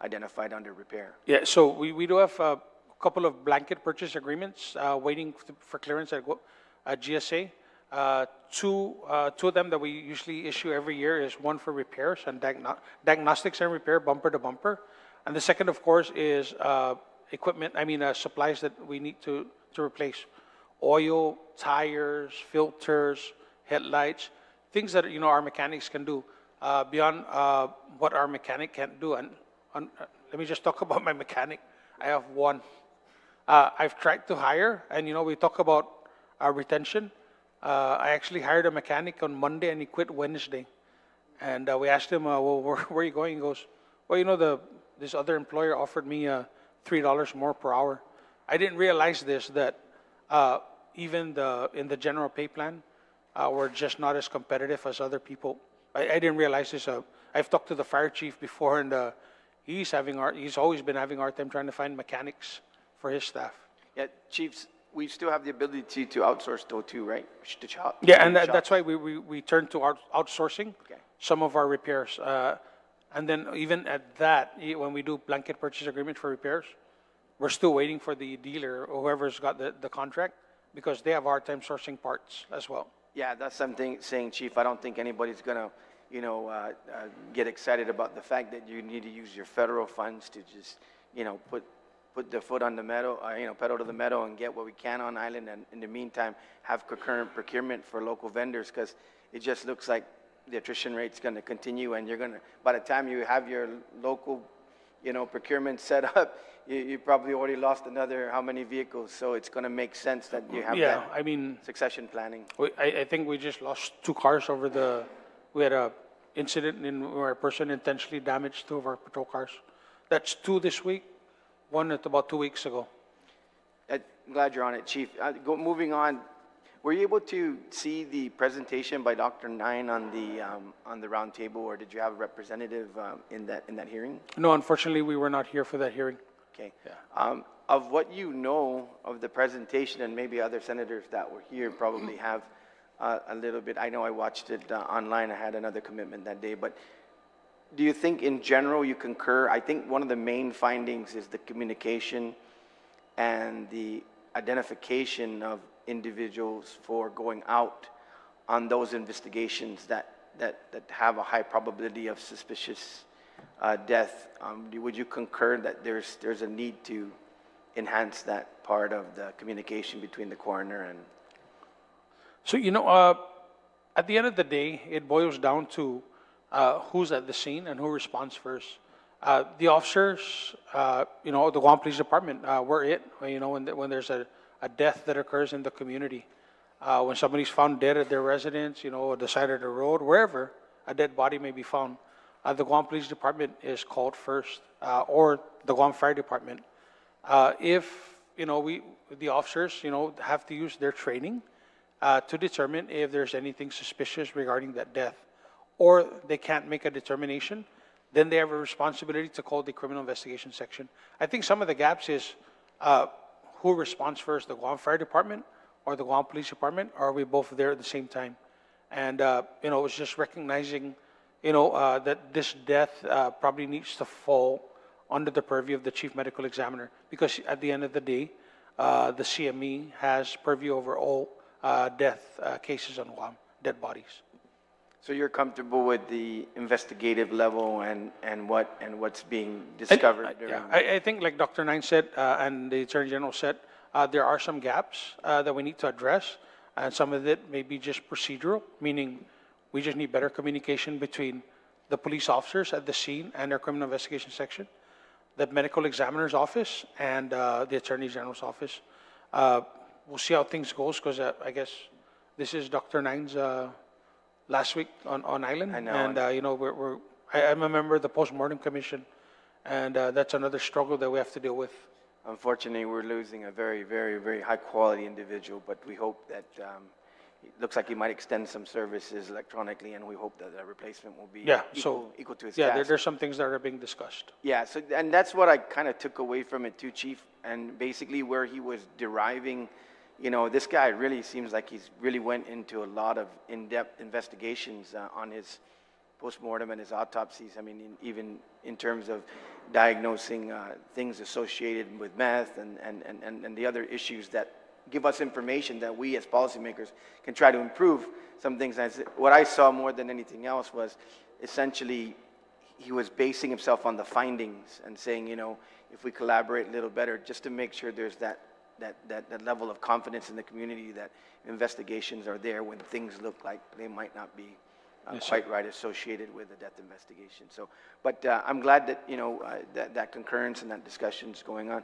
identified under repair? Yeah, so we do have a couple of blanket purchase agreements waiting for clearance at GSA. Two of them that we usually issue every year is one for repairs and diagnostics and repair, bumper to bumper. And the second, of course, is supplies that we need to replace. Oil, tires, filters, headlights, things that our mechanics can do beyond what our mechanic can't do. And let me just talk about my mechanic. I have one. I've tried to hire, and we talk about retention. I actually hired a mechanic on Monday, and he quit Wednesday. And we asked him, "Well, where are you going?" He goes, "Well, this other employer offered me $3 more per hour." I didn't realize that even in the general pay plan, we're just not as competitive as other people. I didn't realize this. I've talked to the fire chief before, and he's always been having a hard time trying to find mechanics for his staff. Yeah, Chiefs, we still have the ability to outsource though too, right? Yeah, and that's why we turn to outsourcing some of our repairs. And then even at that, when we do blanket purchase agreement for repairs, we're still waiting for the dealer or whoever's got the contract, because they have a hard time sourcing parts as well. Yeah, that's something saying, Chief. I don't think anybody's gonna, get excited about the fact that you need to use your federal funds to just, put the foot on the metal, pedal to the metal and get what we can on island, and in the meantime, have concurrent procurement for local vendors, because it just looks like the attrition rate's going to continue, and you're going to, by the time you have your local, procurement set up, you probably already lost another how many vehicles, so it's going to make sense that you have Yeah, that I mean, succession planning. I think we just lost 2 cars we had a incident where a person intentionally damaged 2 of our patrol cars. That's 2 this week, 1 at about 2 weeks ago. I'm glad you're on it, Chief. Moving on, were you able to see the presentation by Dr. Nine on the round table, or did you have a representative in that hearing? No, unfortunately, we were not here for that hearing. Okay. Yeah. Of what you know of the presentation, and maybe other senators that were here probably have a little bit. I know I watched it online. I had another commitment that day, but do you think in general you concur? I think one of the main findings is the communication and the identification of individuals for going out on those investigations that have a high probability of suspicious death. Would you concur that there's a need to enhance that part of the communication between the coroner and... So, at the end of the day, it boils down to who's at the scene and who responds first. The officers, the Guam Police Department, we're it. When there's a death that occurs in the community, when somebody's found dead at their residence, the side of the road, wherever a dead body may be found, the Guam Police Department is called first, or the Guam Fire Department. If the officers, have to use their training to determine if there's anything suspicious regarding that death, or they can't make a determination, then they have a responsibility to call the criminal investigation section. I think some of the gaps is who responds first, the Guam Fire Department or the Guam Police Department, or are we both there at the same time? And, it's just recognizing, that this death probably needs to fall under the purview of the Chief Medical Examiner, because at the end of the day, the CME has purview over all death cases on Guam, dead bodies. So you're comfortable with the investigative level and what's being discovered? I think, like Dr. Nine said, and the Attorney General said, there are some gaps that we need to address, and some of it may be just procedural, meaning we just need better communication between the police officers at the scene and their criminal investigation section, the medical examiner's office, and the Attorney General's office. We'll see how things goes, because I guess this is Dr. Nine's last week on island. I know. And, I'm a member of the Postmortem Commission, and that's another struggle that we have to deal with. Unfortunately, we're losing a very, very, very high-quality individual, but we hope that it looks like he might extend some services electronically, and we hope that a replacement will be equal to his task. There's some things that are being discussed. Yeah, and that's what I kind of took away from it too, Chief, and basically where he was deriving, this guy really seems like he's really went into a lot of in-depth investigations on his postmortem and his autopsies. I mean, even in terms of diagnosing things associated with meth and the other issues that give us information that we as policymakers can try to improve some things. What I saw more than anything else was essentially he was basing himself on the findings and saying, if we collaborate a little better, just to make sure there's that level of confidence in the community that investigations are there when things look like they might not be quite right associated with a death investigation. So, but I'm glad that that concurrence and that discussion is going on.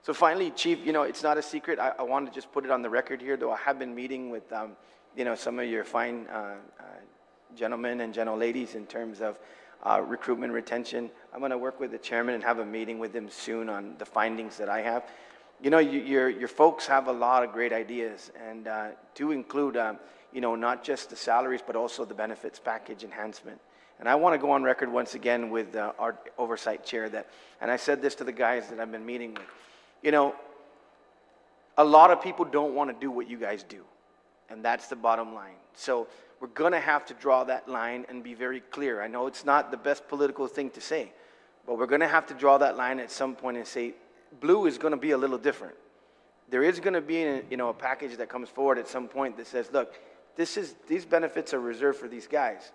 So finally, Chief, it's not a secret. I want to just put it on the record here, though I have been meeting with some of your fine gentlemen and gentleladies in terms of recruitment retention. I'm going to work with the chairman and have a meeting with him soon on the findings that I have. Your folks have a lot of great ideas, and to include not just the salaries, but also the benefits package enhancement. And I want to go on record once again with our Oversight chair and I said this to the guys that I've been meeting with, a lot of people don't want to do what you guys do, and that's the bottom line. So we're going to have to draw that line and be very clear. I know it's not the best political thing to say, but we're going to have to draw that line at some point and say, blue is going to be a little different. There is going to be a package that comes forward at some point that says, look, these benefits are reserved for these guys,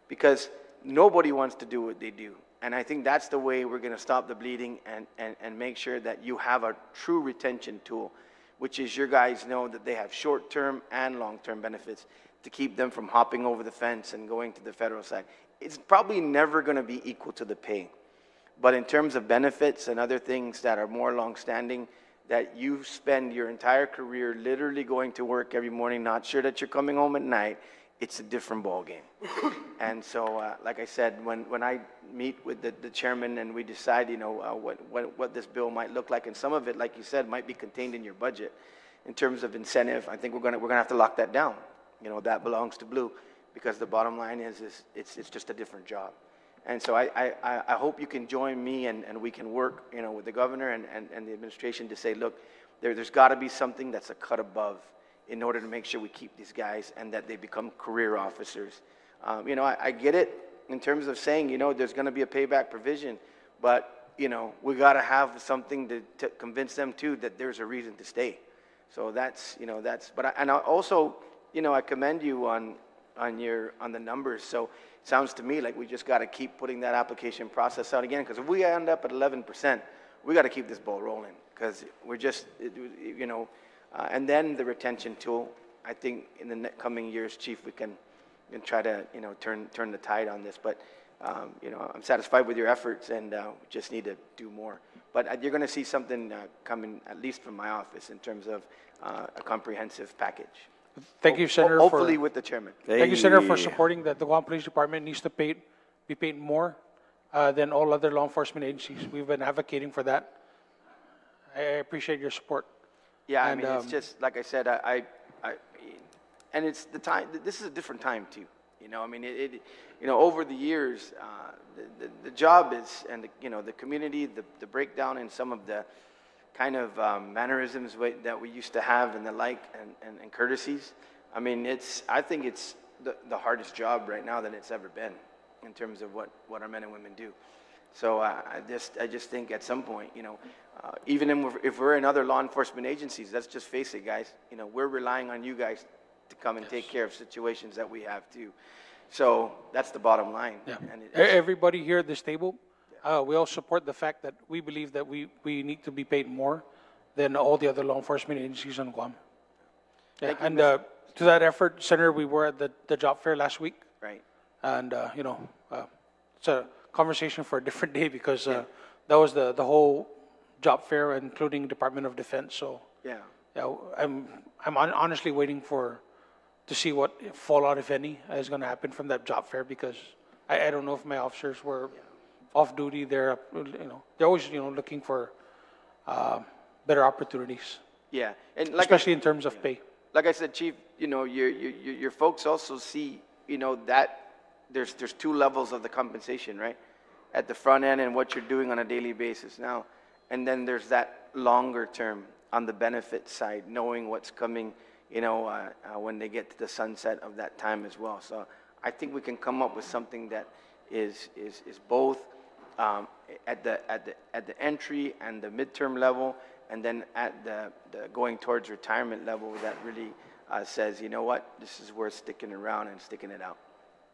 because nobody wants to do what they do. And I think that's the way we're going to stop the bleeding and make sure that you have a true retention tool, which is your guys know that they have short-term and long-term benefits to keep them from hopping over the fence and going to the federal side. It's probably never going to be equal to the pay. But in terms of benefits and other things that are more long-standing, that you spend your entire career literally going to work every morning, not sure that you're coming home at night, it's a different ballgame. And so, like I said, when I meet with the chairman and we decide, you know, what this bill might look like, and some of it, like you said, might be contained in your budget in terms of incentive, I think we're gonna have to lock that down. You know, that belongs to Blue, because the bottom line is it's just a different job. And so I hope you can join me and we can work, you know, with the governor and the administration to say, look, there's got to be something that's a cut above in order to make sure we keep these guys and that they become career officers. You know, I get it in terms of saying, you know, there's going to be a payback provision, but, you know, we got to have something to convince them too that there's a reason to stay. So that's, you know, and I also, you know, I commend you on the numbers. So it sounds to me like we just got to keep putting that application process out again, because if we end up at 11%, we got to keep this ball rolling, because we're just, you know, and then the retention tool. I think in the coming years, Chief, we can try to, you know, turn the tide on this. But you know, I'm satisfied with your efforts, and we just need to do more. But you're going to see something coming, at least from my office, in terms of a comprehensive package. Thank you, Senator. Hopefully with the chairman. Thank you, Senator, for supporting that the Guam Police Department needs to be paid more than all other law enforcement agencies. We've been advocating for that. I appreciate your support. Yeah, I mean, it's just, like I said, and it's the time, this is a different time too. You know, I mean, you know, over the years, the job is, and you know, the community, the breakdown in some of the kind of mannerisms that we used to have and the like, and courtesies. I mean, I think it's the hardest job right now that it's ever been in terms of what our men and women do. So I just think at some point, you know, even if we're in other law enforcement agencies, let's just face it, guys. You know, we're relying on you guys to come and take care of situations that we have too. So that's the bottom line. Yeah. And everybody here at this table, we all support the fact that we believe that we need to be paid more than all the other law enforcement agencies in Guam. Yeah. And to that effort, Senator, we were at the job fair last week. Right. And you know, it's a conversation for a different day, because that was the whole job fair, including Department of Defense. So yeah, I'm honestly waiting to see what fallout, if any, is going to happen from that job fair, because I don't know if my officers were off duty. They're always, you know, looking for better opportunities. Yeah, and especially in terms of pay. Like I said, Chief, you know, your folks also see, you know, that there's two levels of the compensation, right? At the front end and what you're doing on a daily basis now, and then there's that longer term on the benefit side, knowing what's coming, you know, when they get to the sunset of that time as well. So I think we can come up with something that is both at the entry and the midterm level, and then at the going towards retirement level, that really says, you know what, this is worth sticking around and sticking it out.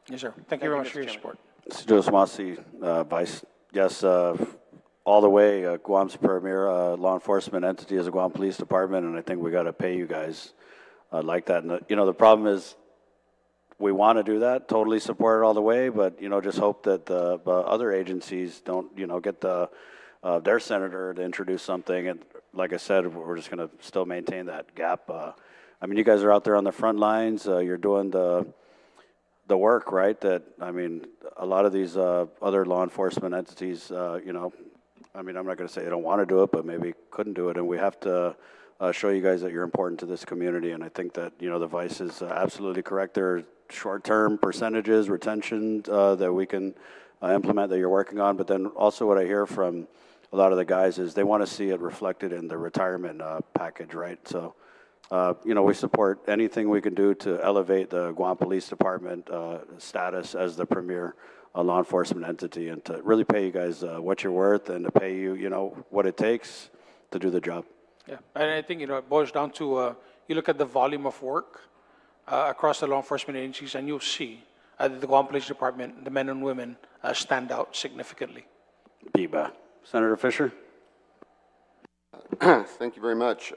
Yes, sir. Thank you very much for your support. Mr. Joseph Masi, Vice. Yes, all the way, Guam's premier law enforcement entity is a Guam Police Department, and I think we got to pay you guys like that. And you know, the problem is, we want to do that, totally support it all the way, but you know, just hope that the other agencies don't, you know, get their senator to introduce something. And like I said, we're just going to still maintain that gap. I mean, you guys are out there on the front lines. You're doing the work, right? That, I mean, a lot of these other law enforcement entities, you know, I mean, I'm not going to say they don't want to do it, but maybe couldn't do it. And we have to show you guys that you're important to this community. And I think that, you know, the Vice is absolutely correct. There are short-term percentages, retention that we can implement that you're working on. But then also what I hear from a lot of the guys is they want to see it reflected in the retirement package, right? So, you know, we support anything we can do to elevate the Guam Police Department status as the premier law enforcement entity, and to really pay you guys what you're worth, and to pay you, you know, what it takes to do the job. Yeah, and I think, you know, it boils down to you look at the volume of work across the law enforcement agencies, and you'll see that the Guam Police Department, the men and women, stand out significantly. Biba. Senator Fisher? Thank you very much.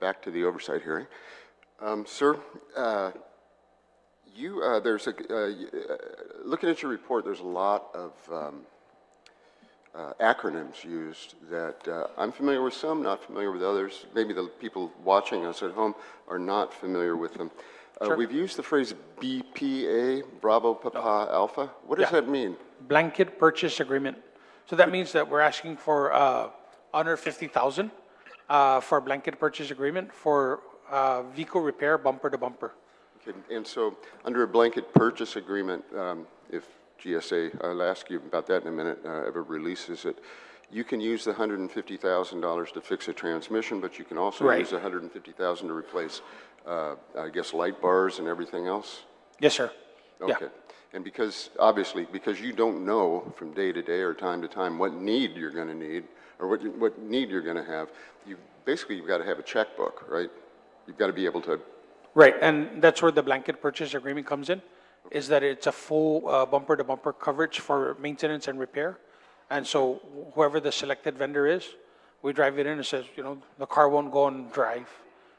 Back to the oversight hearing. Sir, looking at your report, there's a lot of acronyms used that I'm familiar with some, not familiar with others. Maybe the people watching us at home are not familiar with them. Sure. We've used the phrase BPA, Bravo Papa Alpha. What does that mean? Blanket purchase agreement. So that means that we're asking for under $50,000 for a blanket purchase agreement for vehicle repair, bumper to bumper. Okay, and so under a blanket purchase agreement, if GSA, I'll ask you about that in a minute, ever releases it, you can use the $150,000 to fix a transmission, but you can also use the $150,000 to replace, I guess, light bars and everything else? Yes, sir. Okay. Yeah. And obviously, because you don't know from day to day or time to time what need you're going to need or what need you're going to have, you've got to have a checkbook, right? You've got to be able to... Right, and that's where the blanket purchase agreement comes in, is that it's a full bumper-to-bumper coverage for maintenance and repair. And so whoever the selected vendor is, we drive it in and says, the car won't go on drive.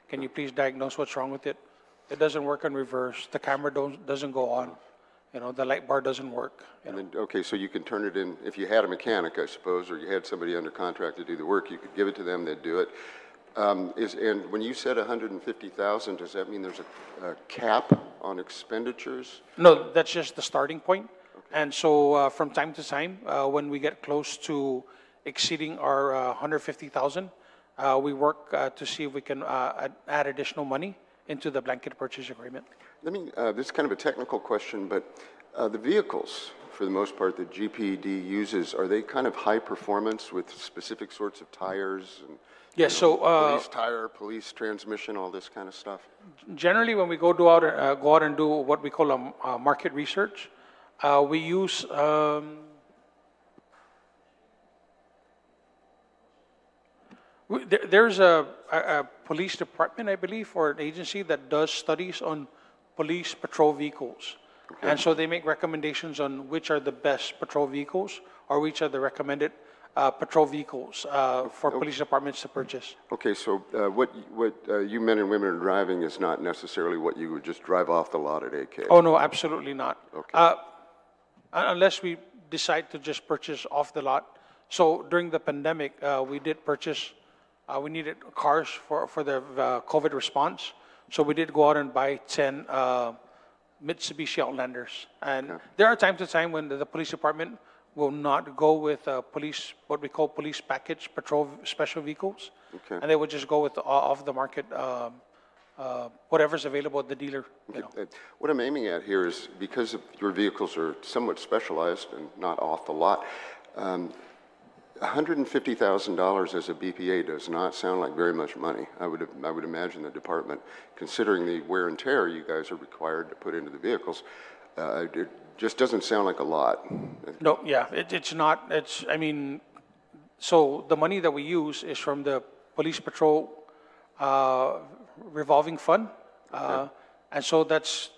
Can you please diagnose what's wrong with it? It doesn't work in reverse. The camera doesn't go on. The light bar doesn't work. And then, okay, so you can turn it in, if you had a mechanic, I suppose, or you had somebody under contract to do the work, you could give it to them, they'd do it. And when you said $150,000, does that mean there's a cap on expenditures? No, that's just the starting point. Okay. And so from time to time, when we get close to exceeding our $150,000, we work to see if we can add additional money into the blanket purchase agreement. This is kind of a technical question, but the vehicles, for the most part, that GPD uses, are they kind of high performance with specific sorts of tires and police tire, police transmission, all this kind of stuff? Generally, when we go out and do what we call a market research, we use there's a police department, I believe, or an agency that does studies on police patrol vehicles. Okay. And so they make recommendations on which are the best patrol vehicles or which are the recommended patrol vehicles for police departments to purchase. Okay, so what you men and women are driving is not necessarily what you would just drive off the lot at AK? Oh, no, absolutely not. Okay. Unless we decide to just purchase off the lot. So during the pandemic, we did purchase, we needed cars for the COVID response. So we did go out and buy 10 Mitsubishi Outlanders. And there are time to time when the police department will not go with what we call police package patrol special vehicles. Okay. And they would just go with off the market, whatever's available at the dealer. Okay. What I'm aiming at here is because your vehicles are somewhat specialized and not off the lot, $150,000 as a BPA does not sound like very much money. I would imagine the department, considering the wear and tear you guys are required to put into the vehicles, it just doesn't sound like a lot. No, yeah, it's not. So the money that we use is from the police patrol revolving fund, and so that's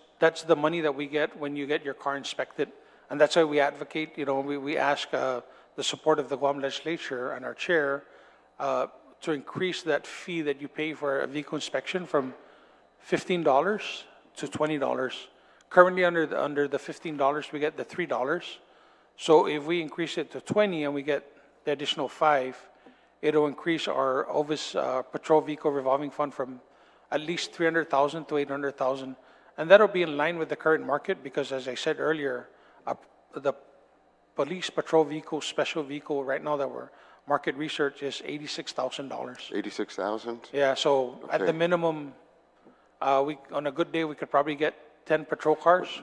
the money that we get when you get your car inspected, and that's why we advocate. We ask the support of the Guam legislature and our chair to increase that fee that you pay for a vehicle inspection from $15 to $20. Currently, under the $15, we get the $3. So if we increase it to 20 and we get the additional 5, it'll increase our OVIS patrol vehicle revolving fund from at least $300,000 to $800,000, and that'll be in line with the current market because, as I said earlier, the police patrol vehicle, special vehicle, right now that we're market research is $86,000. $86,000? Yeah. So at the minimum, on a good day we could probably get 10 patrol cars.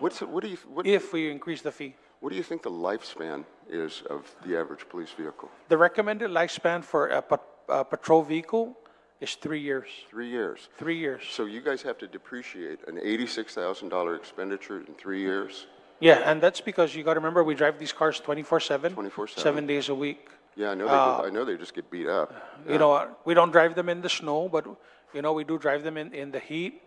If we increase the fee. What do you think the lifespan is of the average police vehicle? The recommended lifespan for a patrol vehicle is 3 years. 3 years? 3 years. So you guys have to depreciate an $86,000 expenditure in 3 years? Yeah, and that's because you got to remember we drive these cars 24/7, 24/7, 7 days a week. Yeah, I know they just get beat up. Yeah. We don't drive them in the snow, but we do drive them in the heat.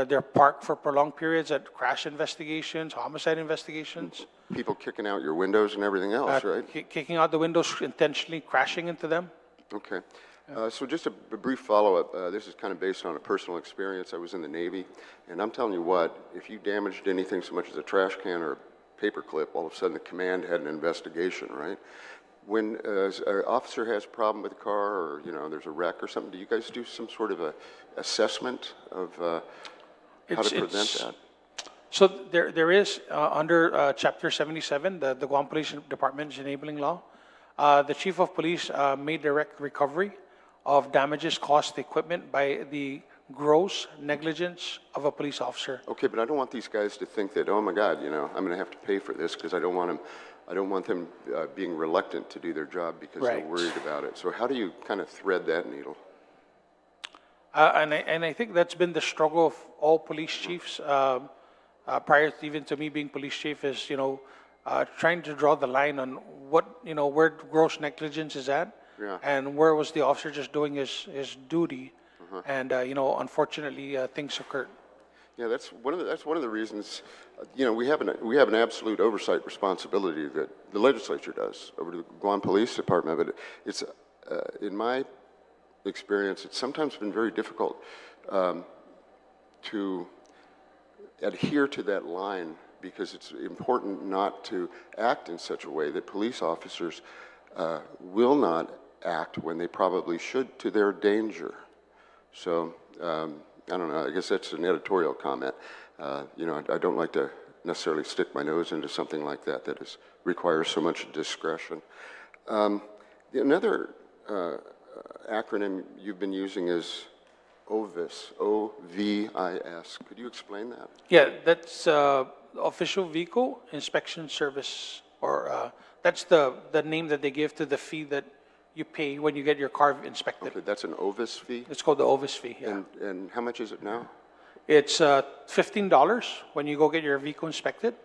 They're parked for prolonged periods at crash investigations, homicide investigations, People kicking out your windows and everything else, right? kicking out the windows intentionally, crashing into them. Okay. So just a brief follow-up. This is kind of based on a personal experience. I was in the Navy, and I'm telling you what, if you damaged anything so much as a trash can or a paper clip, all of a sudden the command had an investigation, right? When an officer has a problem with a car or, there's a wreck or something, do you guys do some sort of a assessment of how to prevent that? So there is, under Chapter 77, the Guam Police Department's enabling law, the Chief of Police made direct recovery of damages caused to equipment by the gross negligence of a police officer. Okay, but I don't want these guys to think that, oh my God, I'm going to have to pay for this because I don't want them being reluctant to do their job because they're worried about it. So how do you kind of thread that needle? And I think that's been the struggle of all police chiefs, prior to even to me being police chief, is, trying to draw the line on what, where gross negligence is at, and where was the officer just doing his duty, and, unfortunately, things occurred. Yeah, that's one of the reasons, we have an absolute oversight responsibility that the legislature does over to the Guam Police Department, but it's, in my experience, it's sometimes been very difficult to adhere to that line because it's important not to act in such a way that police officers will not act when they probably should to their danger. So, I don't know, I guess that's an editorial comment. I don't like to necessarily stick my nose into something like that requires so much discretion. Another acronym you've been using is OVIS, O-V-I-S. Could you explain that? Yeah, that's Official Vehicle Inspection Service, or that's the name that they give to the fee that you pay when you get your car inspected. Okay, that's an OVIS fee? It's called the OVIS fee, yeah. And how much is it now? It's $15 when you go get your vehicle inspected.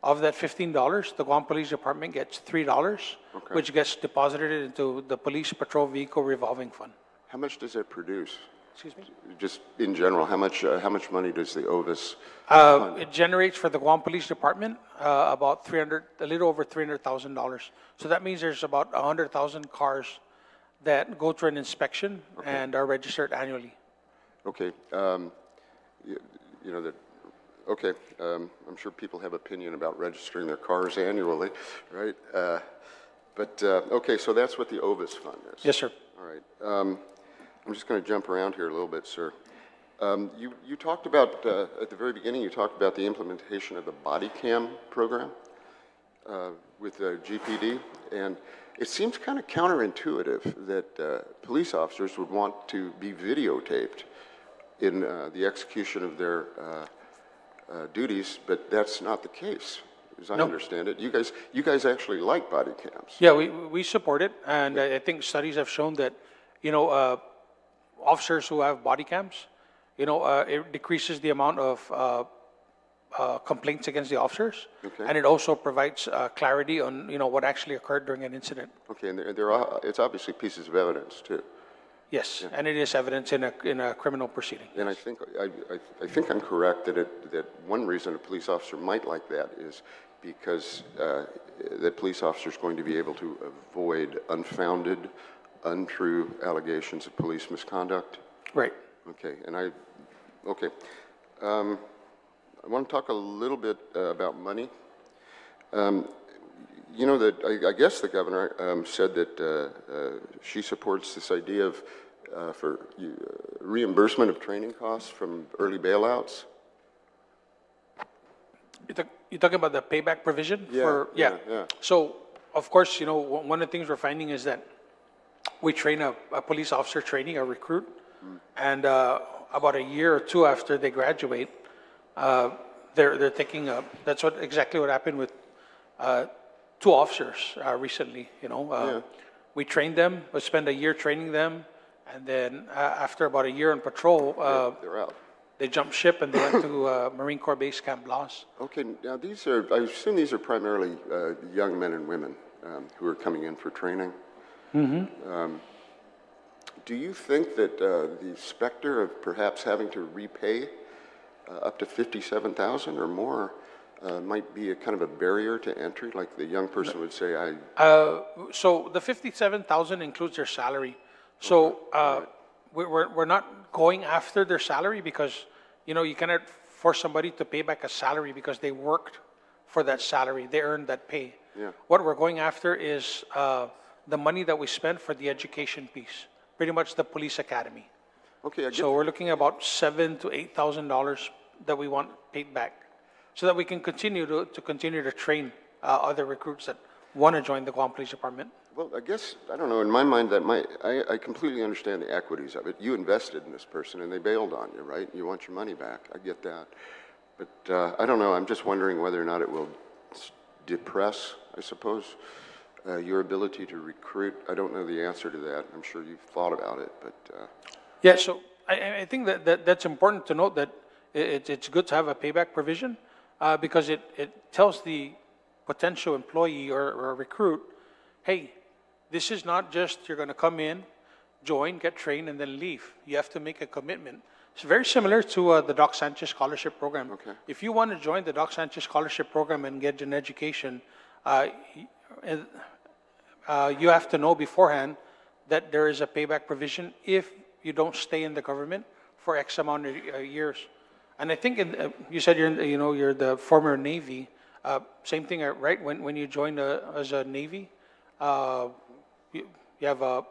Of that $15, the Guam Police Department gets $3, which gets deposited into the Police Patrol Vehicle Revolving Fund. How much does it produce? Excuse me? Just in general, how much money does the OVIS fund? It generates for the Guam Police Department about a little over $300,000. So that means there's about 100,000 cars that go through an inspection and are registered annually. Okay. I'm sure people have opinion about registering their cars annually, right? Okay, so that's what the OVIS fund is. Yes, sir. All right. I'm just going to jump around here a little bit, sir. You talked about, at the very beginning, you talked about the implementation of the body cam program with GPD, and it seems kind of counterintuitive that police officers would want to be videotaped in the execution of their duties, but that's not the case, as I understand it. You guys actually like body cams. Yeah, we support it, and I think studies have shown that, officers who have body cams, it decreases the amount of complaints against the officers, and it also provides clarity on, what actually occurred during an incident. Okay, and it's obviously pieces of evidence too. Yes, and it is evidence in a criminal proceeding. And I think I'm correct that one reason a police officer might like that is because the police officer is going to be able to avoid unfounded, untrue allegations of police misconduct. Right. Okay, and I want to talk a little bit about money. I guess the governor said that she supports this idea of for reimbursement of training costs from early bailouts. You're talking about the payback provision? Yeah. So, of course, one of the things we're finding is that we train a police officer training, a recruit, and about a year or two after they graduate, they're taking that's exactly what happened with two officers recently. We trained them, we spent a year training them, and then after about a year on patrol, they're out. They jumped ship and they went to Marine Corps Base Camp Laws. Okay, now I assume these are primarily young men and women who are coming in for training. Mm-hmm. Do you think that the specter of perhaps having to repay up to 57,000 or more might be a kind of a barrier to entry? Like the young person would say, So the 57,000 includes their salary. So we're not going after their salary because, you know, you cannot force somebody to pay back a salary because they worked for that salary. They earned that pay. Yeah. What we're going after is the money that we spent for the education piece, pretty much the police academy. okay, I get So we're looking at about $7,000 to $8,000 that we want paid back, so that we can continue to train other recruits that want to join the Guam Police Department. Well, I guess, I don't know, in my mind, I completely understand the equities of it. You invested in this person and they bailed on you, right? You want your money back. I get that. But I don't know, I'm just wondering whether or not it will depress, I suppose, your ability to recruit. I don't know the answer to that. I'm sure you've thought about it, but... Yeah, so I think that's important to note, that it's good to have a payback provision because it tells the potential employee or recruit, hey, this is not just you're going to come in, join, get trained, and then leave. You have to make a commitment. It's very similar to the Doc Sanchez Scholarship Program. Okay. If you want to join the Doc Sanchez Scholarship Program and get an education, you have to know beforehand that there is a payback provision if you don't stay in the government for X amount of years. And I think you said you're the former Navy. Same thing, right? When you join as a Navy, you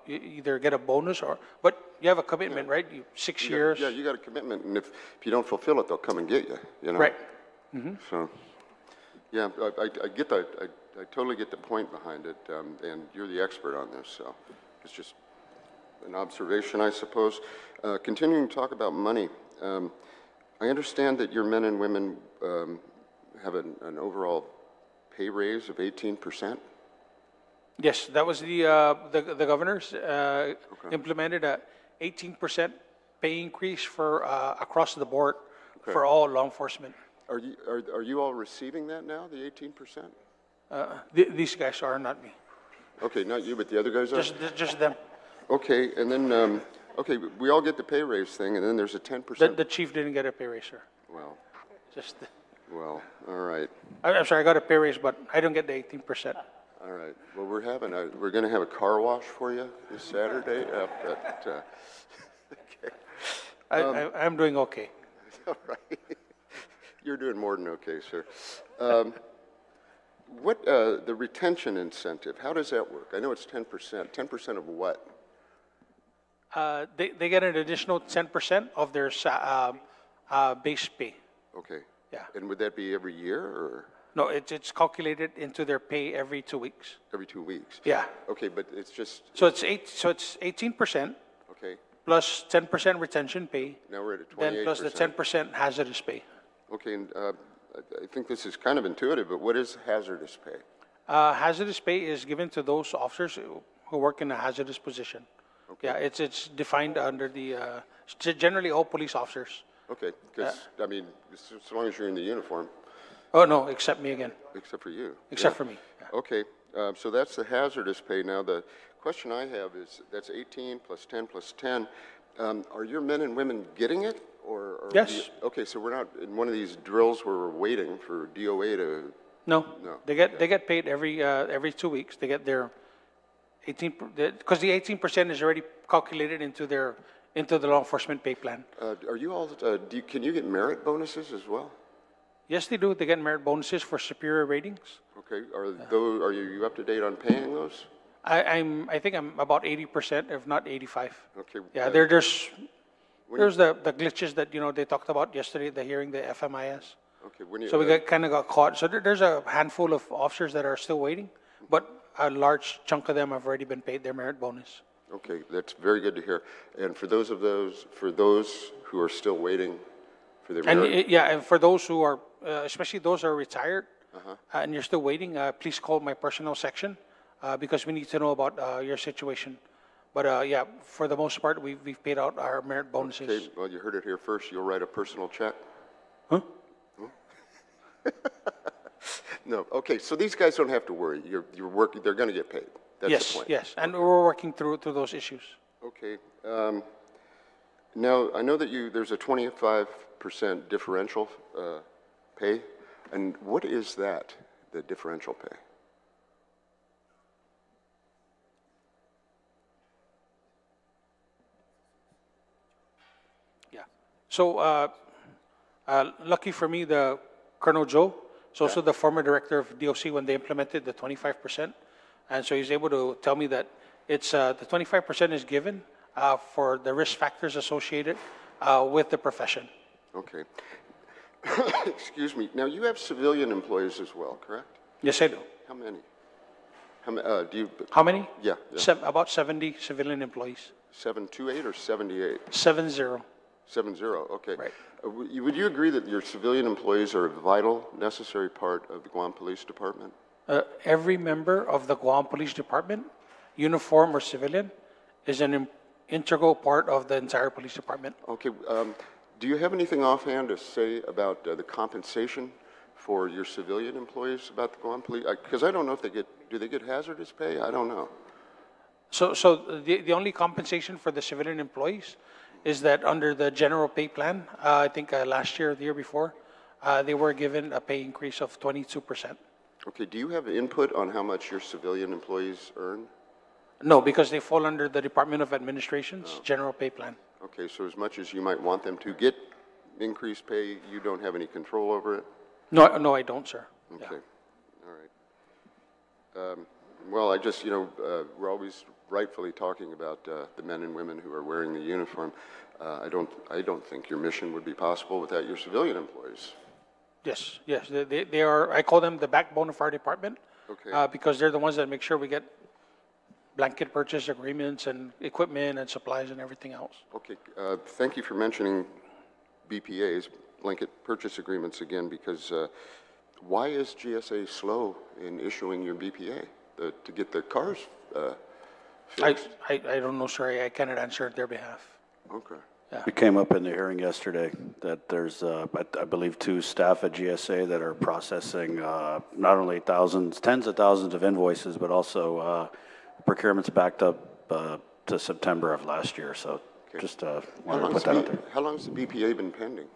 either get a bonus but you have a commitment, right? 6 years. Yeah, you got a commitment, and if you don't fulfill it, they'll come and get you, you know? Right. So, yeah, I get that. I totally get the point behind it, and you're the expert on this, so it's just an observation, I suppose. Continuing to talk about money, I understand that your men and women have an overall pay raise of 18%. Yes, that was the governors implemented a 18% pay increase for across the board for all law enforcement. Are you all receiving that now, the 18%? These guys are, not me. Okay, not you, but the other guys are? Just them. Okay, and then, okay, we all get the pay raise thing, and then there's a 10%. The chief didn't get a pay raise, sir. Well, Just. well, all right. I'm sorry, I got a pay raise, but I don't get the 18%. All right. Well, we're going to have a car wash for you this Saturday. Okay. I'm doing okay. All right. You're doing more than okay, sir. What the retention incentive? How does that work? I know it's 10%. 10% of what? They get an additional 10% of their base pay. Okay. Yeah. And would that be every year or? No, it's calculated into their pay every 2 weeks. Every 2 weeks. Yeah. Okay, but it's just. So it's 18%. Okay. Plus 10% retention pay. Now we're at a 28%. Then plus the 10% hazardous pay. Okay, and I think this is kind of intuitive, but what is hazardous pay? Hazardous pay is given to those officers who work in a hazardous position. Okay. Yeah, it's defined under the generally all police officers. Okay, because I mean, as long as you're in the uniform. Oh no, except me again. Except for you. Except for me. Yeah. Okay, so that's the hazardous pay. Now the question I have is, that's 18 plus 10 plus 10. Are your men and women getting it, or yes? Okay, so we're not in one of these drills where we're waiting for DOA to. No. They get paid every 2 weeks. They get their 18 because the 18% is already calculated into the law enforcement pay plan. Are you all? Can you get merit bonuses as well? Yes, they do. They get merit bonuses for superior ratings. Okay. Are you up to date on paying those? I think I'm about 80%, if not 85. Okay. Yeah, there's the glitches that they talked about yesterday, the hearing, the FMIS. Okay. So we got caught. So there's a handful of officers that are still waiting, but a large chunk of them have already been paid their merit bonus. Okay, that's very good to hear. And for those who are still waiting for their merit, and for those who are, especially those who are retired, and you're still waiting, please call my personnel section because we need to know about your situation. But for the most part, we've paid out our merit bonuses. Okay, well, you heard it here first. You'll write a personal check. Huh? No. Okay, so these guys don't have to worry. You're working. They're going to get paid. That's the point. Yes, and we're working through those issues. Okay. Now I know that there's a 25% differential pay. And what is that, the differential pay? Yeah. So lucky for me, the Colonel Joe is also the former director of DOC when they implemented the 25%. And so he's able to tell me that it's the 25% is given for the risk factors associated with the profession. Okay. Excuse me. Now, you have civilian employees as well, correct? Yes, I do. How many? Do you? How many? Yeah. About 70 civilian employees. 728 or 78? 70. 70, okay. Right. Would you agree that your civilian employees are a vital, necessary part of the Guam Police Department? Every member of the Guam Police Department, uniform or civilian, is an integral part of the entire police department. Okay. Do you have anything offhand to say about the compensation for your civilian employees about the Guam Police? Because I don't know if do they get hazardous pay? I don't know. So the only compensation for the civilian employees is that under the general pay plan, I think last year or the year before, they were given a pay increase of 22%. Okay. Do you have input on how much your civilian employees earn? No, because they fall under the Department of Administration's general pay plan. Okay, so as much as you might want them to get increased pay, you don't have any control over it? No, I don't, sir. Okay, Yeah. all right. Well, I just, we're always rightfully talking about the men and women who are wearing the uniform. I don't think your mission would be possible without your civilian employees. Yes, they are, I call them the backbone of our department. Okay. Because they're the ones that make sure we get blanket purchase agreements and equipment and supplies and everything else. Okay, thank you for mentioning BPAs, blanket purchase agreements again, because why is GSA slow in issuing your BPA to get the cars fixed? I don't know, sir. I cannot answer on their behalf. Okay. Yeah. It came up in the hearing yesterday that there's, I believe, 2 staff at GSA that are processing not only tens of thousands of invoices, but also procurement's backed up to September of last year. So just wanted to put that out there. How long has the BPA been pending?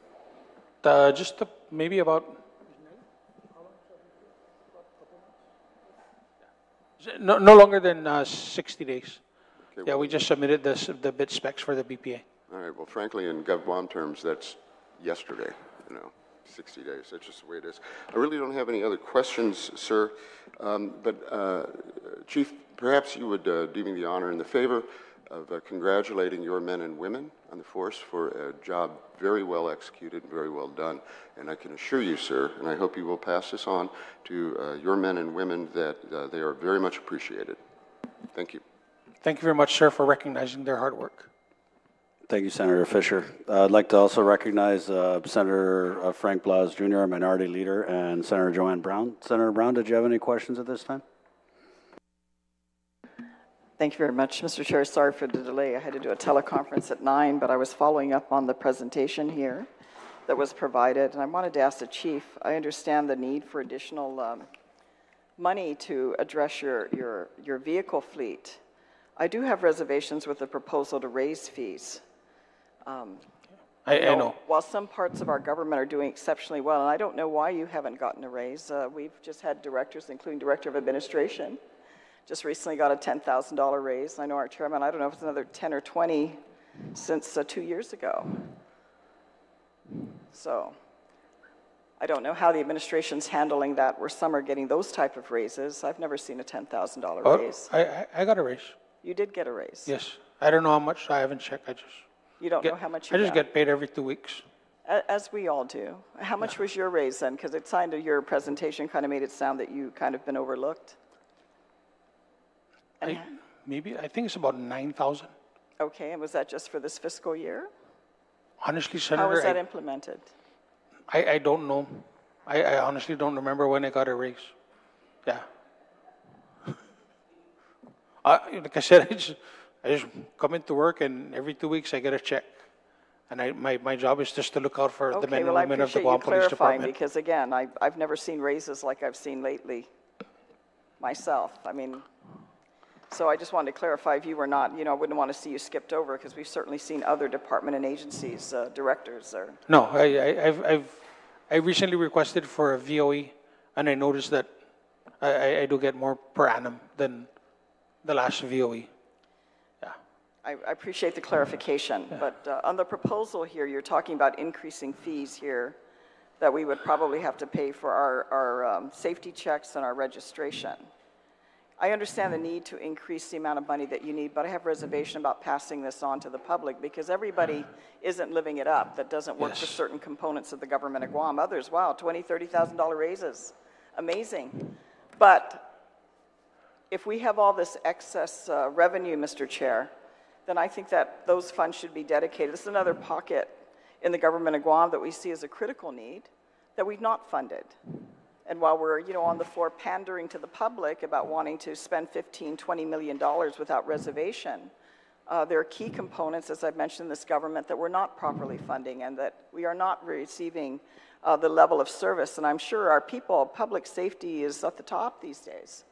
Maybe about no longer than 60 days. Okay, Yeah, we just submitted the bid specs for the BPA. All right, well, frankly, in GovGuam terms, that's yesterday, 60 days. That's just the way it is. I really don't have any other questions, sir. But Chief, perhaps you would do me the honor and the favor of congratulating your men and women on the force for a job very well executed, very well done. And I can assure you, sir, and I hope you will pass this on to your men and women, that they are very much appreciated. Thank you. Thank you very much, sir, for recognizing their hard work. Thank you, Senator Fisher. I'd like to also recognize Senator Frank Blas Jr., our minority leader, and Senator Joanne Brown. Senator Brown, did you have any questions at this time? Thank you very much, Mr. Chair. Sorry for the delay. I had to do a teleconference at 9, but I was following up on the presentation here that was provided, and I wanted to ask the Chief, I understand the need for additional money to address your vehicle fleet. I do have reservations with the proposal to raise fees. I know. While some parts of our government are doing exceptionally well, and I don't know why you haven't gotten a raise. We've just had directors, including Director of Administration, just recently got a $10,000 raise. I know our chairman, I don't know if it's another 10 or 20 since 2 years ago. So I don't know how the administration's handling that, where some are getting those type of raises. I've never seen a $10,000 raise. I got a raise. You did get a raise? Yes. I don't know how much. I haven't checked. You don't know how much you I just got? get paid every 2 weeks. As we all do. How much was your raise then? Because it signed to your presentation kind of made it sound that you kind of been overlooked. I think it's about 9,000. Okay, and was that just for this fiscal year? Honestly, Senator, How was that implemented? I don't know. I honestly don't remember when I got a raise. Yeah. Like I said, I just come into work, and every 2 weeks I get a check. And my job is just to look out for the men and women of the Guam Police Department. Because again, I've never seen raises like I've seen lately myself. I mean, So I just wanted to clarify if you were not, I wouldn't want to see you skipped over because we've certainly seen other department and agencies, directors or. No, I recently requested for a VOE, and I noticed that I do get more per annum than the last VOE. Yeah. I appreciate the clarification, but on the proposal here, you're talking about increasing fees here that we would probably have to pay for our safety checks and our registration. I understand the need to increase the amount of money that you need, but I have reservation about passing this on to the public because everybody isn't living it up that doesn't work for certain components of the government of Guam. Others, wow, $20,000, $30,000 raises, amazing. But if we have all this excess revenue, Mr. Chair, then I think that those funds should be dedicated. This is another pocket in the government of Guam that we see as a critical need that we've not funded. And while we're, on the floor pandering to the public about wanting to spend $15, $20 million without reservation, there are key components, as I've mentioned in this government, that we're not properly funding and that we are not receiving the level of service. And I'm sure our people, public safety is at the top these days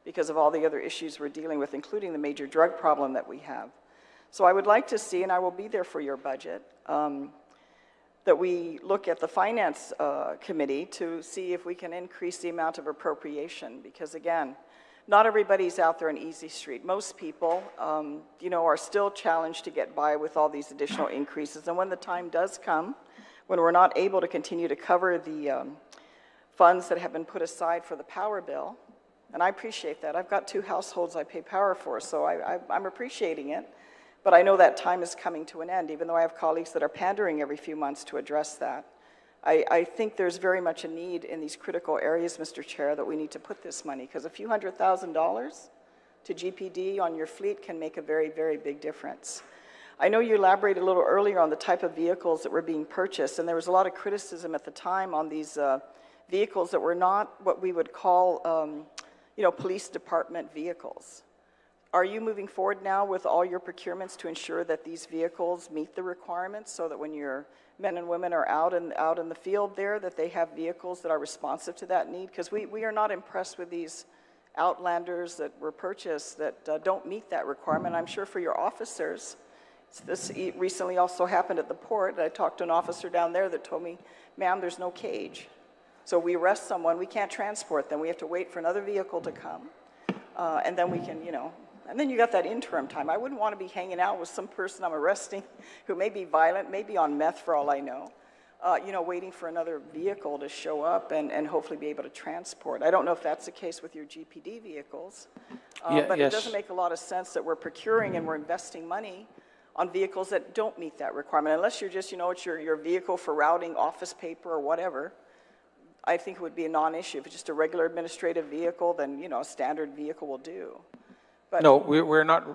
because of all the other issues we're dealing with, including the major drug problem that we have. So I would like to see, and I will be there for your budget, that we look at the Finance Committee to see if we can increase the amount of appropriation because, again, not everybody's out there on easy street. Most people, are still challenged to get by with all these additional increases. And when the time does come, when we're not able to continue to cover the funds that have been put aside for the power bill, and I appreciate that. I've got 2 households I pay power for, so I'm appreciating it. But I know that time is coming to an end, even though I have colleagues that are pandering every few months to address that. I think there's very much a need in these critical areas, Mr. Chair, that we need to put this money, because a few $100,000 to GPD on your fleet can make a very, very big difference. I know you elaborated a little earlier on the type of vehicles that were being purchased, and there was a lot of criticism at the time on these vehicles that were not what we would call, police department vehicles. Are you moving forward now with all your procurements to ensure that these vehicles meet the requirements so that when your men and women are out in the field there, that they have vehicles that are responsive to that need? Because we are not impressed with these Outlanders that were purchased that don't meet that requirement. I'm sure for your officers, this recently also happened at the port. I talked to an officer down there that told me, ma'am, there's no cage. So we arrest someone, we can't transport them. We have to wait for another vehicle to come. And then we can, and then you got that interim time. I wouldn't want to be hanging out with some person I'm arresting who may be violent, maybe on meth for all I know, waiting for another vehicle to show up and hopefully be able to transport. I don't know if that's the case with your GPD vehicles, but It doesn't make a lot of sense that we're procuring and we're investing money on vehicles that don't meet that requirement. Unless you're just, it's your vehicle for routing office paper or whatever, I think it would be a non-issue. If it's just a regular administrative vehicle, then, a standard vehicle will do. But no, we're not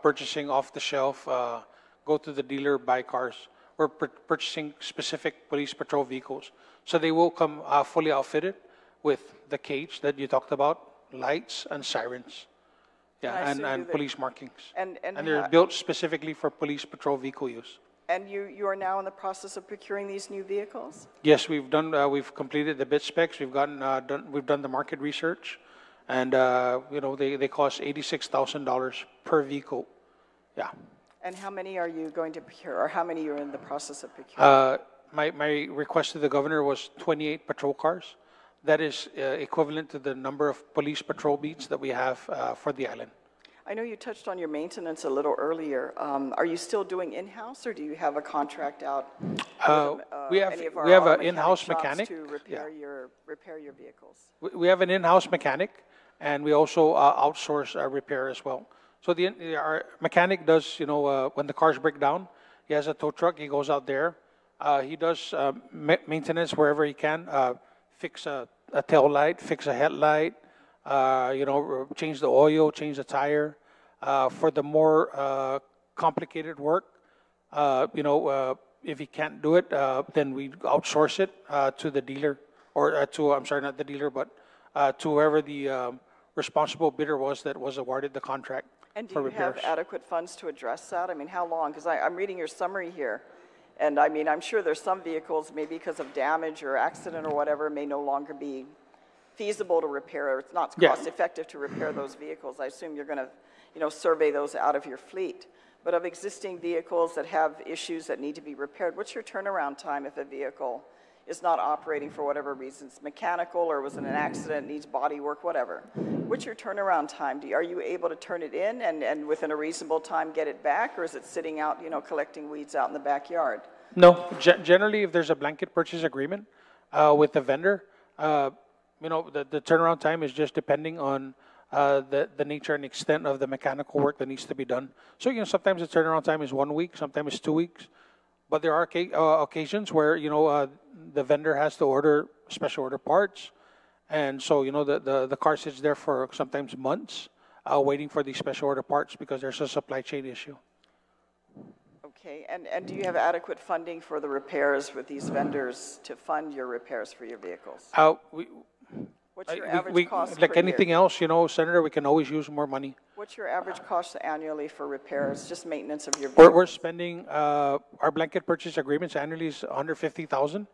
purchasing off the shelf, go to the dealer, buy cars. We're purchasing specific police patrol vehicles. So they will come fully outfitted with the cage that you talked about, lights and sirens. Yeah, and police markings. And they're built specifically for police patrol vehicle use. And you are now in the process of procuring these new vehicles? Yes, we've completed the bid specs. We've done the market research. And, they cost $86,000 per vehicle. Yeah. And how many are you going to procure, or how many you're in the process of procuring? My request to the governor was 28 patrol cars. That is equivalent to the number of police patrol beats that we have for the island. I know you touched on your maintenance a little earlier. Are you still doing in-house, or do you have a contract out? We have an in-house mechanic to repair your vehicles. We have an in-house mechanic, and we also outsource repair as well. So our mechanic does, when the cars break down, he has a tow truck. He goes out there. He does maintenance wherever he can. Fix a tail light, fix a headlight. Change the oil, change the tire. For the more complicated work, if he can't do it, then we outsource it to the dealer, or not the dealer, but to whoever the responsible bidder was that was awarded the contract. And do you have adequate funds to address that? I mean, how long? Because I'm reading your summary here, and I'm sure there's some vehicles, maybe because of damage or accident or whatever, may no longer be feasible to repair, or it's not Yeah. cost effective to repair those vehicles, I assume you're going to, survey those out of your fleet. But of existing vehicles that have issues that need to be repaired, what's your turnaround time if a vehicle is not operating for whatever reasons, mechanical or was in an accident, needs body work, whatever? What's your turnaround time? Are you able to turn it in and within a reasonable time get it back, or is it sitting out, collecting weeds out in the backyard? No, generally, if there's a blanket purchase agreement with the vendor, the turnaround time is just depending on the nature and extent of the mechanical work that needs to be done. So, sometimes the turnaround time is 1 week, sometimes it's 2 weeks. But there are occasions where, the vendor has to order special order parts. And so, the car sits there for sometimes months waiting for these special order parts because there's a supply chain issue. Okay, and do you have adequate funding for the repairs with these vendors to fund your repairs for your vehicles? What's your average cost like per anything year? else, Senator, we can always use more money. What's your average cost annually for repairs, just maintenance of your vehicles? We're spending, our blanket purchase agreements annually is $150,000,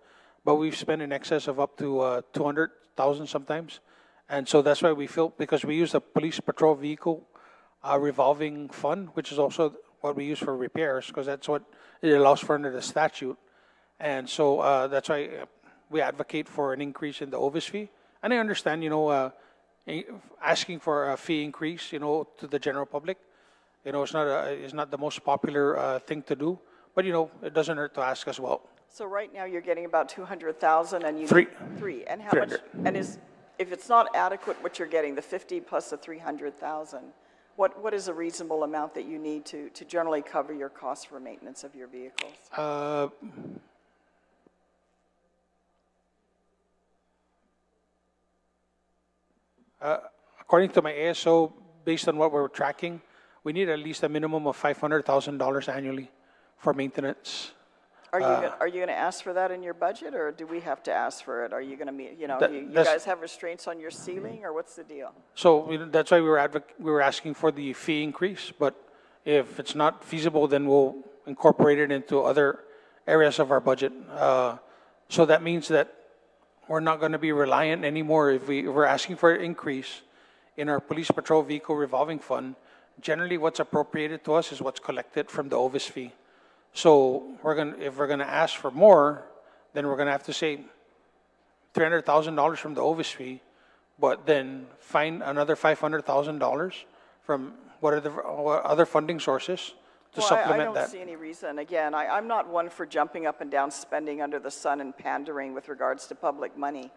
but we've spent in excess of up to $200,000 sometimes. And so that's why we feel, because we use the police patrol vehicle revolving fund, which is also what we use for repairs, because that's what it allows for under the statute. And so that's why we advocate for an increase in the OVIS fee. And I understand, asking for a fee increase, to the general public, it's not the most popular thing to do, but it doesn't hurt to ask as well. So right now you're getting about 200,000, and you Three. need three. And how much? 300. And if it's not adequate, what you're getting, the 50 plus the 300,000, what is a reasonable amount that you need to generally cover your costs for maintenance of your vehicles? According to my ASO, based on what we're tracking, we need at least a minimum of $500,000 annually for maintenance. Are you going to ask for that in your budget, or do we have to ask for it? Are you going to meet, you guys have restraints on your ceiling, or what's the deal? So that's why we were asking for the fee increase, but if it's not feasible, then we'll incorporate it into other areas of our budget. So that means that we're not going to be reliant anymore if we're asking for an increase in our police patrol vehicle revolving fund. Generally, what's appropriated to us is what's collected from the OVIS fee. So if we're gonna ask for more, then we're gonna have to say $300,000 from the OVIS fee, but then find another $500,000 from what other funding sources to supplement that. I don't see any reason. Again, I'm not one for jumping up and down spending under the sun and pandering with regards to public money.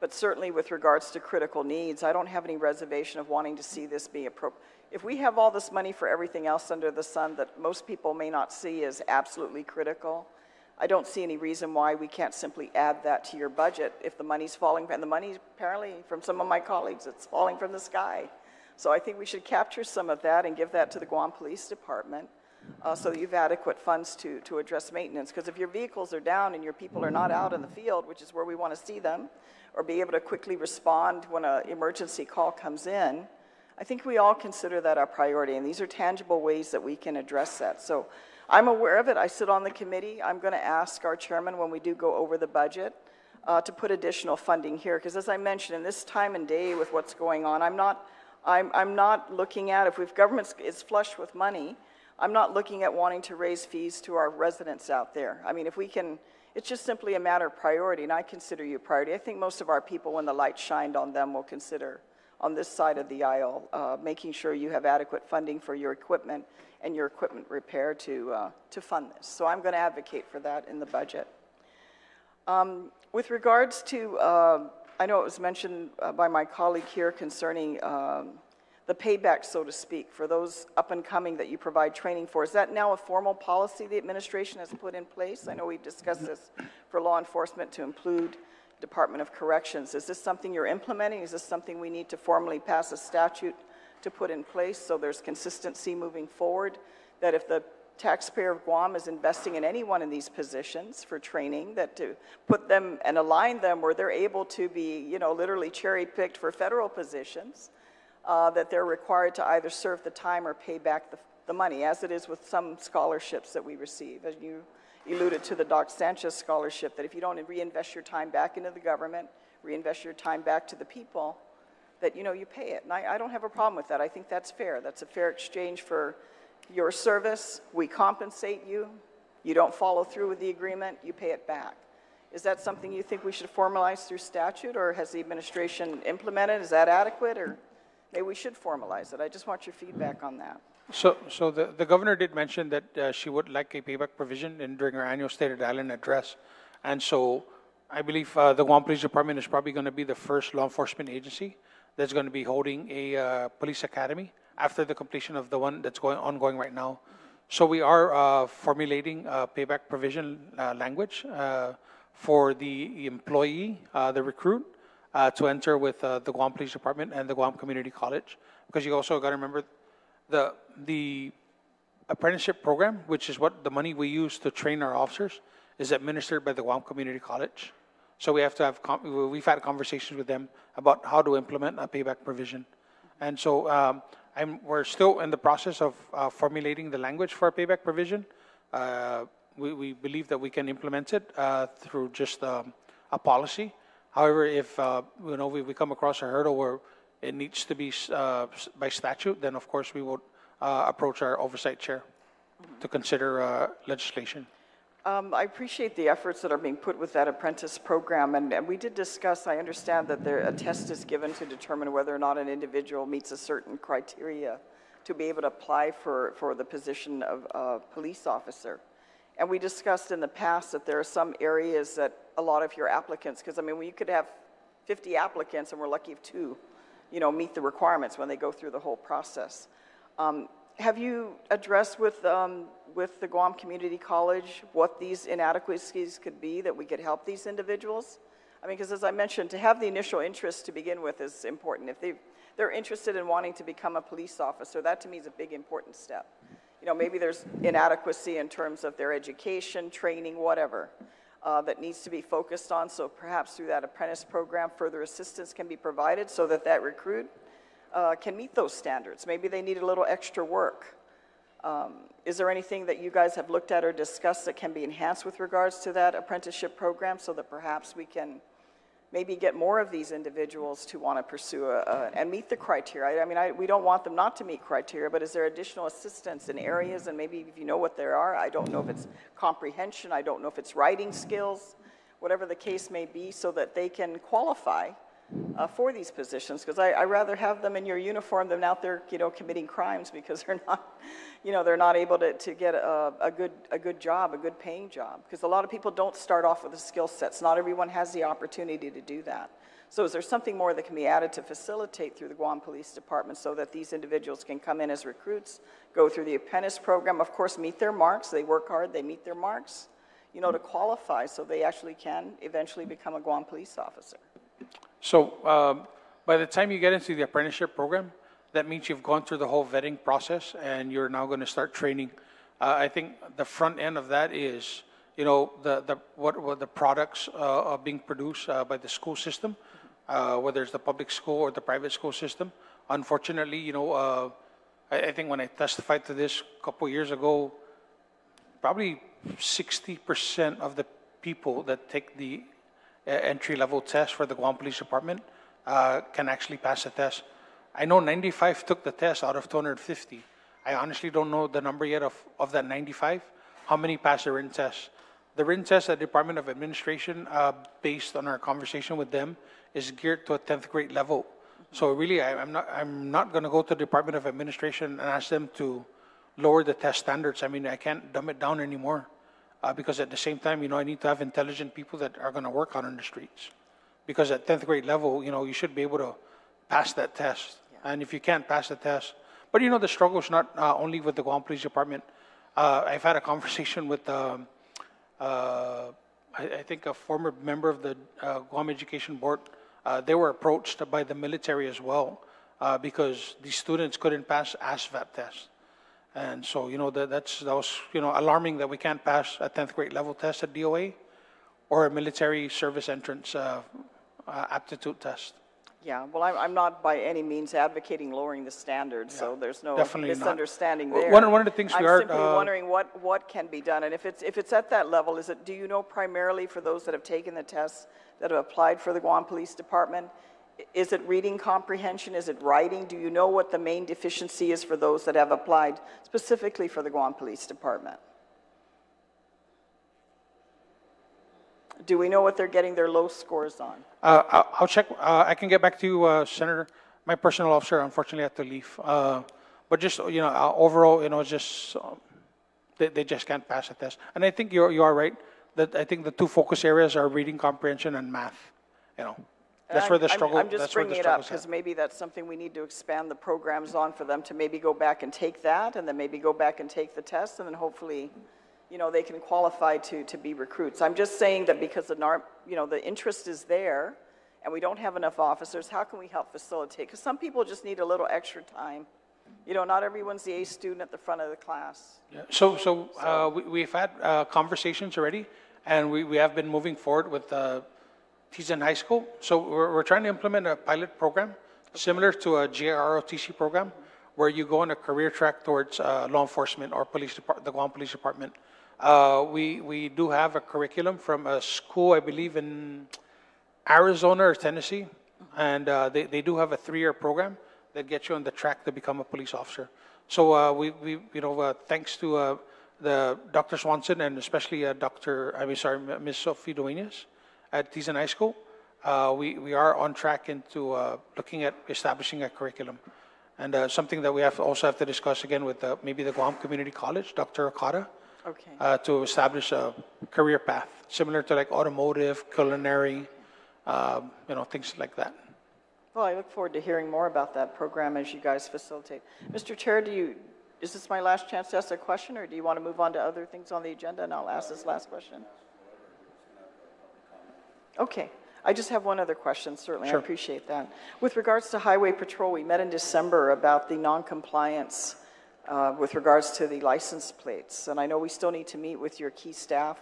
But certainly with regards to critical needs, I don't have any reservation of wanting to see this be appropriate. If we have all this money for everything else under the sun that most people may not see as absolutely critical, I don't see any reason why we can't simply add that to your budget if the money's falling, and the money apparently from some of my colleagues, it's falling from the sky. So I think we should capture some of that and give that to the Guam Police Department so that you have adequate funds to address maintenance. Because if your vehicles are down and your people are not out in the field, which is where we want to see them, or be able to quickly respond when an emergency call comes in, I think we all consider that our priority, and these are tangible ways that we can address that. So I'm aware of it. I sit on the committee. I'm going to ask our chairman when we do go over the budget to put additional funding here, because as I mentioned, in this time and day with what's going on, I'm not looking at, if government is flush with money, I'm not looking at wanting to raise fees to our residents out there. I mean, if we can, it's just simply a matter of priority, and I consider you a priority. I think most of our people, when the light shined on them, will consider on this side of the aisle, making sure you have adequate funding for your equipment and your equipment repair to fund this. So I'm going to advocate for that in the budget. With regards to, I know it was mentioned by my colleague here concerning the payback, so to speak, for those up and coming that you provide training for. Is that now a formal policy the administration has put in place? I know we've discussed this for law enforcement to include Department of Corrections. Is this something you're implementing? Is this something we need to formally pass a statute to put in place so there's consistency moving forward, that if the taxpayer of Guam is investing in any one of these positions for training, that to put them and align them where they're able to be, literally cherry-picked for federal positions, that they're required to either serve the time or pay back the money, as it is with some scholarships that we receive. As you alluded to the Doc Sanchez scholarship, that if you don't reinvest your time back into the government, reinvest your time back to the people, that, you know, you pay it. And I don't have a problem with that. I think that's fair. That's a fair exchange for your service. We compensate you. You don't follow through with the agreement, you pay it back. Is that something you think we should formalize through statute, or has the administration implemented? Is that adequate, or maybe we should formalize it? I just want your feedback on that. So the governor did mention that she would like a payback provision during her annual State of the Island address. And so I believe the Guam Police Department is probably going to be the first law enforcement agency that's going to be holding a police academy after the completion of the one that's ongoing right now. So we are formulating a payback provision language for the employee, the recruit, to enter with the Guam Police Department and the Guam Community College. Because you also got to remember the apprenticeship program, which is what the money we use to train our officers, is administered by the Guam Community College. So we have to have, we've had conversations with them about how to implement a payback provision. And so we're still in the process of formulating the language for a payback provision. We believe that we can implement it through just a policy. However, if we come across a hurdle where it needs to be by statute, then of course we will approach our oversight chair to consider legislation. I appreciate the efforts that are being put with that apprentice program, and we did discuss, I understand that a test is given to determine whether or not an individual meets a certain criteria to be able to apply for the position of police officer. And we discussed in the past that there are some areas that a lot of your applicants, because I mean, you could have 50 applicants and we're lucky if 2, meet the requirements when they go through the whole process. Have you addressed with the Guam Community College what these inadequacies could be that we could help these individuals? I mean, because as I mentioned, to have the initial interest to begin with is important. If they're interested in wanting to become a police officer, that to me is a big important step. Maybe there's inadequacy in terms of their education, training, whatever, that needs to be focused on. So perhaps through that apprentice program, further assistance can be provided so that that recruit can meet those standards. Maybe they need a little extra work. Is there anything that you guys have looked at or discussed that can be enhanced with regards to that apprenticeship program so that perhaps we can maybe get more of these individuals to want to pursue and meet the criteria? I mean, we don't want them not to meet criteria, but is there additional assistance in areas, and maybe if you know what there are, I don't know if it's comprehension, I don't know if it's writing skills, whatever the case may be, so that they can qualify for these positions, because I rather have them in your uniform than out there, committing crimes because they're not able to get a good job, a good paying job. Because a lot of people don't start off with the skill sets. Not everyone has the opportunity to do that. So is there something more that can be added to facilitate through the Guam Police Department so that these individuals can come in as recruits, go through the apprentice program, of course, meet their marks, they work hard, they meet their marks, to qualify so they actually can eventually become a Guam police officer? So by the time you get into the apprenticeship program, that means you've gone through the whole vetting process and you're now going to start training. I think the front end of that is, what the products are being produced by the school system, whether it's the public school or the private school system. Unfortunately, I think when I testified to this a couple years ago, probably 60% of the people that take the entry-level test for the Guam Police Department can actually pass the test. I know 95 took the test out of 250. I honestly don't know the number yet of that 95, how many passed the written test. The written test at the Department of Administration, based on our conversation with them, is geared to a 10th grade level. So really, I'm not going to go to the Department of Administration and ask them to lower the test standards. I mean, I can't dumb it down anymore. Because at the same time, I need to have intelligent people that are going to work out on the streets. Because at 10th grade level, you should be able to pass that test. Yeah. And if you can't pass the test, but the struggle is not only with the Guam Police Department. I've had a conversation with, I think, a former member of the Guam Education Board. They were approached by the military as well because the students couldn't pass ASVAB tests. And so, that was alarming that we can't pass a 10th grade level test at DOA or a military service entrance aptitude test. Yeah, well, I'm not by any means advocating lowering the standards, so there's no misunderstanding there. One of the things I'm simply wondering what can be done, and if it's at that level, do you know primarily for those that have taken the test that have applied for the Guam Police Department. Is it reading comprehension? Is it writing? Do you know what the main deficiency is for those that have applied specifically for the Guam Police Department? Do we know what they're getting their low scores on? I'll check. I can get back to you, Senator. My personal officer, unfortunately, had to leave. But just, overall, just they just can't pass the test. And I think you are right that I think the two focus areas are reading comprehension and math. That's where the struggle. I'm just bringing it up because maybe that's something we need to expand the programs on for them to maybe go back and take that, and then maybe go back and take the test, and then hopefully, they can qualify to be recruits. I'm just saying that because the interest is there, and we don't have enough officers, how can we help facilitate? Because some people just need a little extra time. Not everyone's the A student at the front of the class. Yeah. So we've had conversations already, and we have been moving forward with Tizen High School. So we're trying to implement a pilot program similar to a GROTC program, where you go on a career track towards law enforcement or the Guam Police Department. We do have a curriculum from a school, I believe, in Arizona or Tennessee, and they do have a 3-year program that gets you on the track to become a police officer. So thanks to the Dr. Swanson and especially Ms. Sophie Duenas at Tizen High School, we are on track into looking at establishing a curriculum. And something that we also have to discuss again with maybe the Guam Community College, Dr. Okada, to establish a career path similar to like automotive, culinary, things like that. Well, I look forward to hearing more about that program as you guys facilitate. Mr. Chair, is this my last chance to ask a question, or do you want to move on to other things on the agenda, and I'll ask this last question? Okay. I just have one other question, certainly. Sure. I appreciate that. With regards to Highway Patrol, we met in December about the non-compliance with regards to the license plates. And I know we still need to meet with your key staff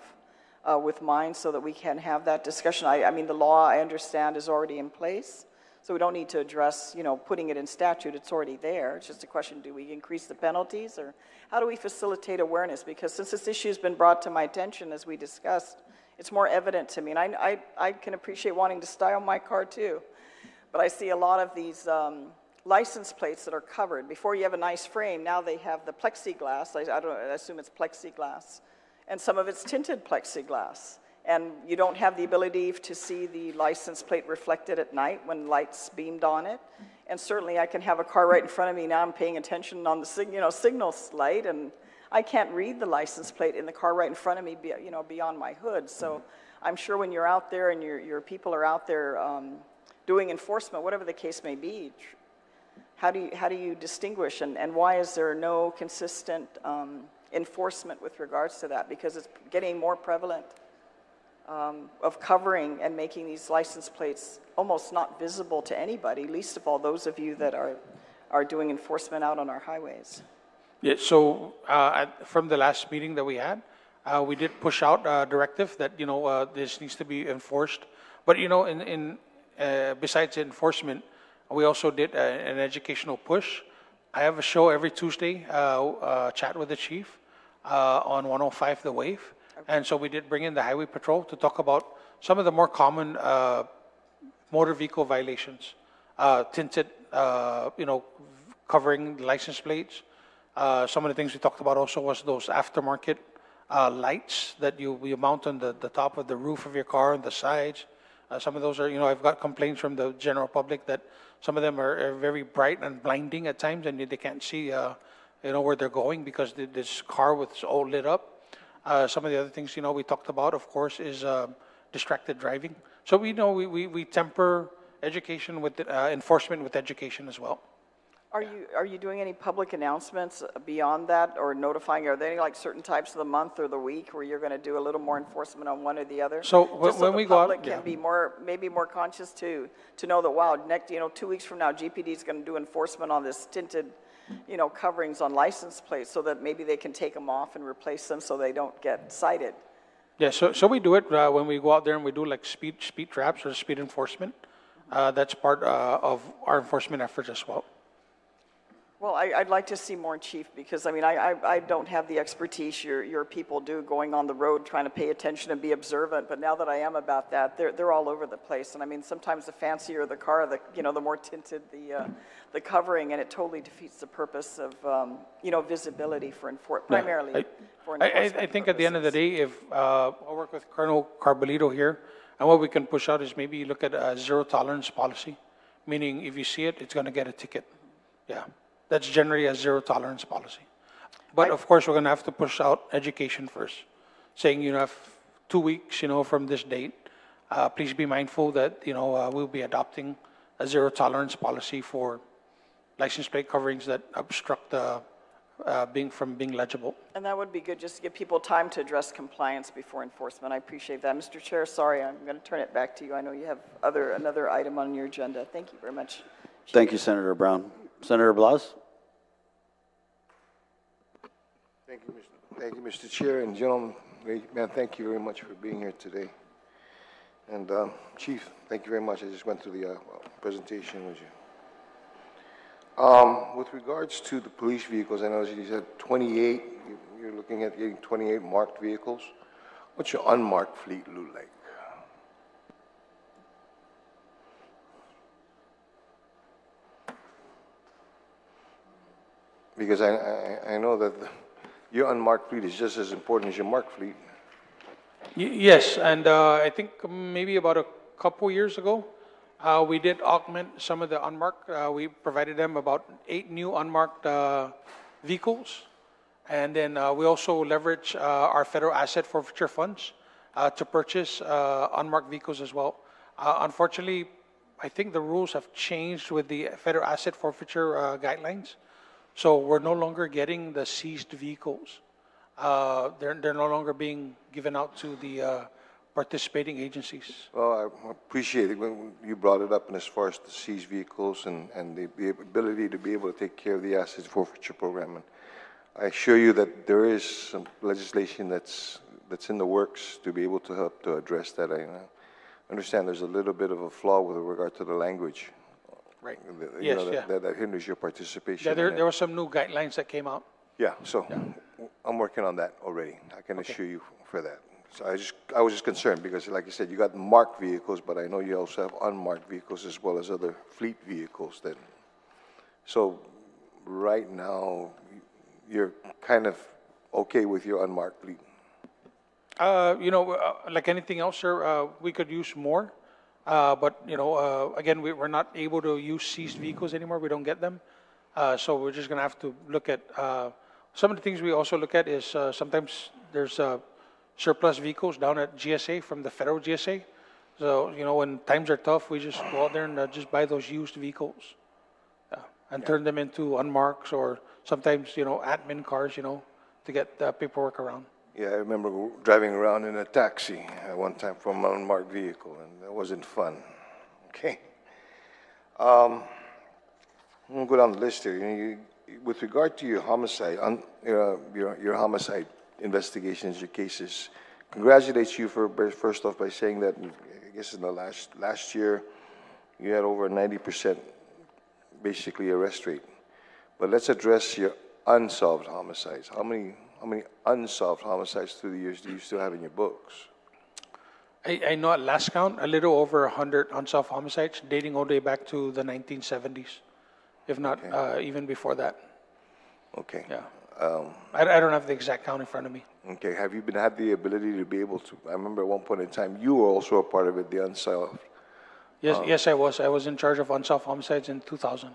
with mine so that we can have that discussion. I mean, the law, I understand, is already in place. So we don't need to address, putting it in statute. It's already there. It's just a question, do we increase the penalties? Or how do we facilitate awareness? Because since this issue has been brought to my attention, as we discussed, it's more evident to me. And I can appreciate wanting to style my car too. But I see a lot of these license plates that are covered. Before you have a nice frame, now they have the plexiglass. I assume it's plexiglass. And some of it's tinted plexiglass. And you don't have the ability to see the license plate reflected at night when lights beamed on it. And certainly I can have a car right in front of me now. I'm paying attention on the signal light, and I can't read the license plate in the car right in front of me, beyond my hood. So I'm sure when you're out there and your people are out there doing enforcement, whatever the case may be, how do you distinguish, and why is there no consistent enforcement with regards to that? Because it's getting more prevalent of covering and making these license plates almost not visible to anybody, least of all those of you that are doing enforcement out on our highways. Yeah, so from the last meeting that we had, we did push out a directive that, this needs to be enforced. But, besides enforcement, we also did an educational push. I have a show every Tuesday, Chat with the Chief, on 105 The Wave. Okay. And so we did bring in the Highway Patrol to talk about some of the more common motor vehicle violations, tinted, covering license plates. Some of the things we talked about also was those aftermarket lights that you mount on the top of the roof of your car and the sides. Some of those are, I've got complaints from the general public that some of them are very bright and blinding at times, and they can't see, where they're going because this car was all lit up. Some of the other things, we talked about, of course, is distracted driving. So we temper education with enforcement with education as well. Are you doing any public announcements beyond that, or notifying? Are there any like certain types of the month or the week where you're going to do a little more enforcement on one or the other? So when we go out, the public can be maybe more conscious to know that, wow, next 2 weeks from now, GPD is going to do enforcement on this tinted, coverings on license plates, so that maybe they can take them off and replace them so they don't get cited. Yeah, so we do it when we go out there and we do like speed traps or speed enforcement. That's part of our enforcement efforts as well. Well, I'd like to see more, Chief, because, I mean, I don't have the expertise your people do going on the road trying to pay attention and be observant, but now that I am about that, they're all over the place. And I mean, sometimes the fancier the car, the more tinted the covering, and it totally defeats the purpose of, visibility for primarily for enforcement I think at the end of the day, if I'll work with Colonel Carbolito here, and what we can push out is maybe look at a zero tolerance policy, meaning if you see it, it's going to get a ticket. Yeah. That's generally a zero tolerance policy. But of course, we're going to have to push out education first, saying, you have 2 weeks, from this date. Please be mindful that, we'll be adopting a zero tolerance policy for license plate coverings that obstruct from being legible. And that would be good, just to give people time to address compliance before enforcement. I appreciate that. Mr. Chair, sorry, I'm going to turn it back to you. I know you have another item on your agenda. Thank you very much. Thank you, Senator Brown. Senator Blas? Thank you, Mr. Chair, and gentlemen, man, thank you very much for being here today. And Chief, thank you very much. I just went through the presentation with you. With regards to the police vehicles, I know you said 28, you're looking at getting 28 marked vehicles. What's your unmarked fleet look like? Because I know that your unmarked fleet is just as important as your marked fleet. Yes, and I think maybe about a couple years ago, we did augment some of the unmarked. We provided them about 8 new unmarked vehicles. And then we also leverage our federal asset forfeiture funds to purchase unmarked vehicles as well. Unfortunately, I think the rules have changed with the federal asset forfeiture guidelines. So we're no longer getting the seized vehicles. They're no longer being given out to the participating agencies. Well, I appreciate it when you brought it up, and as far as the seized vehicles and the ability to be able to take care of the asset forfeiture program. And I assure you that there is some legislation that's in the works to be able to help to address that. I understand there's a little bit of a flaw with regard to the language. Right. Yes, yeah. That hinders your participation. Yeah, there were some new guidelines that came out. Yeah, so I'm working on that already. I can assure you for that. So I was just concerned because, like I said, you got marked vehicles, but I know you also have unmarked vehicles as well as other fleet vehicles. So right now, you're kind of okay with your unmarked fleet. Like anything else, sir, we could use more. But, again, we're not able to use seized vehicles anymore. We don't get them. So we're just going to have to look at some of the things we also look at is sometimes there's surplus vehicles down at GSA from the federal GSA. So, when times are tough, we just go out there and just buy those used vehicles and turn them into unmarked or sometimes, admin cars, to get the paperwork around. Yeah, I remember driving around in a taxi at one time from an unmarked vehicle, and that wasn't fun. Okay. I'm going to go down the list here. With regard to your homicide, your homicide investigations, your cases, congratulate you first off by saying that, I guess in the last year, you had over 90% basically arrest rate. But let's address your unsolved homicides. How many unsolved homicides through the years do you still have in your books? I know at last count, a little over 100 unsolved homicides dating all the way back to the 1970s, if not even before that. Okay. Yeah. I don't have the exact count in front of me. Okay. Have you had the ability to be able to? I remember at one point in time you were also a part of it, the unsolved. Yes, I was. I was in charge of unsolved homicides in 2000.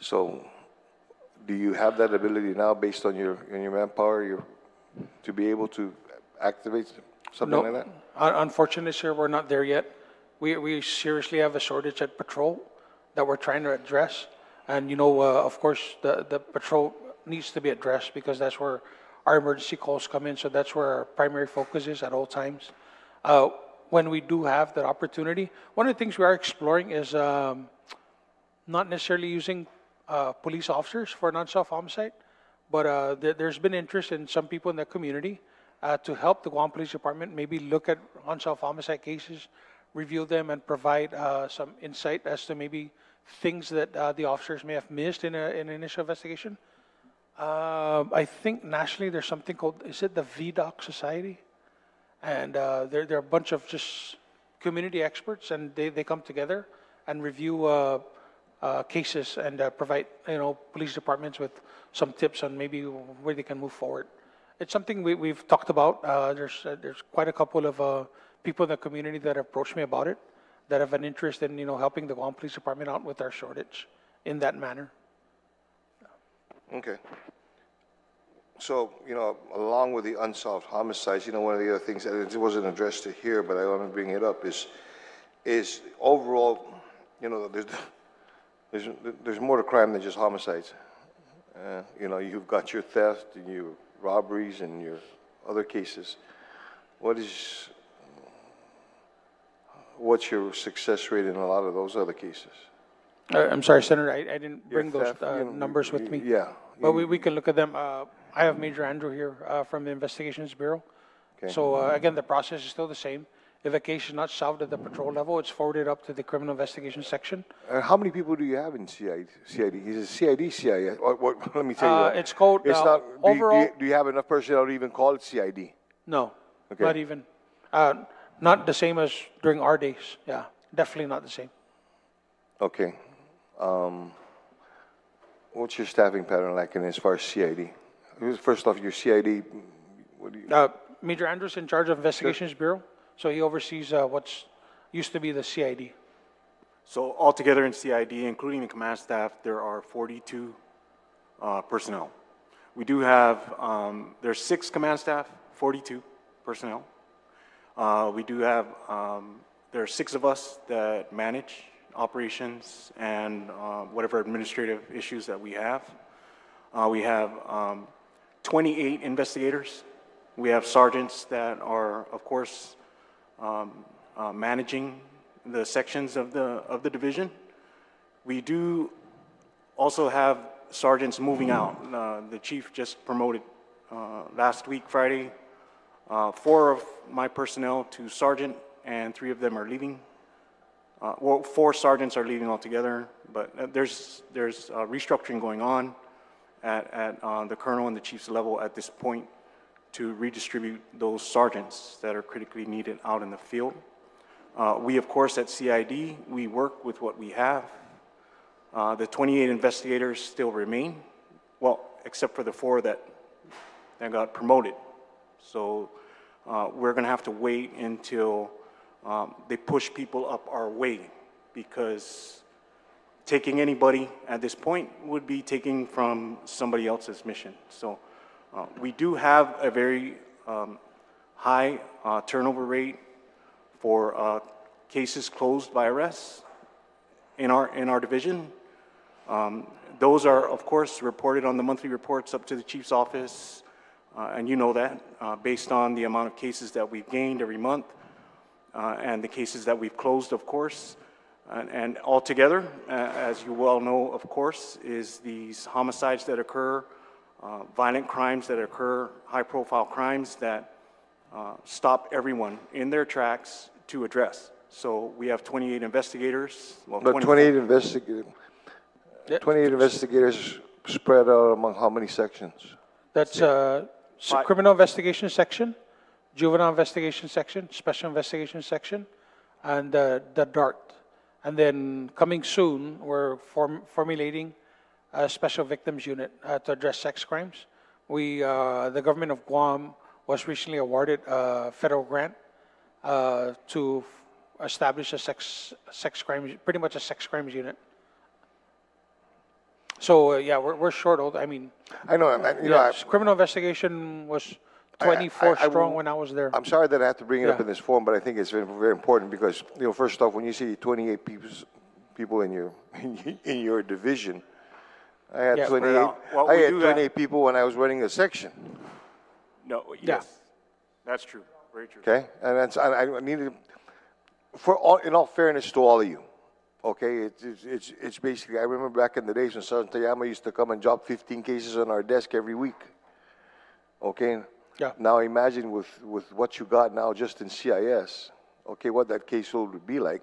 So, do you have that ability now, based on your manpower, to be able to activate something like that? Unfortunately, sir, we're not there yet. We seriously have a shortage at patrol that we're trying to address, and of course, the patrol needs to be addressed because that's where our emergency calls come in. So that's where our primary focus is at all times. When we do have that opportunity, one of the things we are exploring is not necessarily using police officers for an unsolved homicide, but there's been interest in some people in the community to help the Guam Police Department maybe look at unsolved homicide cases, review them, and provide some insight as to maybe things that the officers may have missed in an initial investigation. I think nationally there's something called, is it the VDOC Society? And they're a bunch of just community experts, and they come together and review cases and provide police departments with some tips on maybe where they can move forward. It's something we've talked about. There's quite a couple of people in the community that approached me about it, that have an interest in helping the Guam Police Department out with our shortage in that manner. Okay. So, along with the unsolved homicides, one of the other things that it wasn't addressed to here, but I want to bring it up is overall, there's more to crime than just homicides. You've got your theft and your robberies and your other cases. What's your success rate in a lot of those other cases? I'm sorry, Senator, I didn't bring those numbers with me. Yeah. But we can look at them. I have Major Andrew here from the Investigations Bureau. Okay. So again, the process is still the same. If a case is not solved at the patrol level, it's forwarded up to the criminal investigation section. How many people do you have in CID? Is it CID, CIS? Let me tell you. It's called overall. Do you have enough personnel to even call it CID? No, Okay. not even. Not the same as during our days. Yeah, definitely not the same. Okay. What's your staffing pattern like as far as CID? First off, your CID, what do you... Major Andrews in charge of Investigations Bureau, so he oversees what's used to be the CID. So altogether in CID, including the command staff, there are 42 personnel. We do have, there's 6 command staff, 42 personnel. We do have, there are 6 of us that manage operations and whatever administrative issues that we have. We have 28 investigators. We have sergeants that are, of course, managing the sections of the division. We do also have sergeants moving out. The chief just promoted last week, Friday, 4 of my personnel to sergeant, and 3 of them are leaving. Well, 4 sergeants are leaving altogether, but there's restructuring going on at the colonel and the chief's level at this point to redistribute those sergeants that are critically needed out in the field. We, of course, at CID, we work with what we have. The 28 investigators still remain, well, except for the 4 that got promoted. So we're going to have to wait until they push people up our way, because taking anybody at this point would be taking from somebody else's mission. So we do have a very high turnover rate for cases closed by arrests in our division. Those are, of course, reported on the monthly reports up to the chief's office, and you know that, based on the amount of cases that we've gained every month, and the cases that we've closed, of course. And altogether, as you well know, of course, is these homicides that occur, violent crimes that occur, high-profile crimes that stop everyone in their tracks to address. So we have 28 investigators. Well, 28 investigators spread out among how many sections? That's criminal investigation section, juvenile investigation section, special investigation section, and the DART. And then coming soon, we're formulating a special victims unit to address sex crimes. The government of Guam was recently awarded a federal grant to establish a sex crimes, pretty much a sex crimes unit. So yeah, we're short. I mean, I know. Criminal investigation was 24 strong when I was there. I'm sorry that I have to bring it up in this form, but I think it's very, very important because, first off, when you see 28 people in your division, I had 28 people when I was running a section. No, yes, that's true, very true. Okay, and I needed, in all fairness to all of you, okay, it's basically, I remember back in the days when Sergeant Tayama used to come and drop 15 cases on our desk every week. Okay. Yeah. Now imagine with what you got now just in CIS, okay, what that caseload would be like.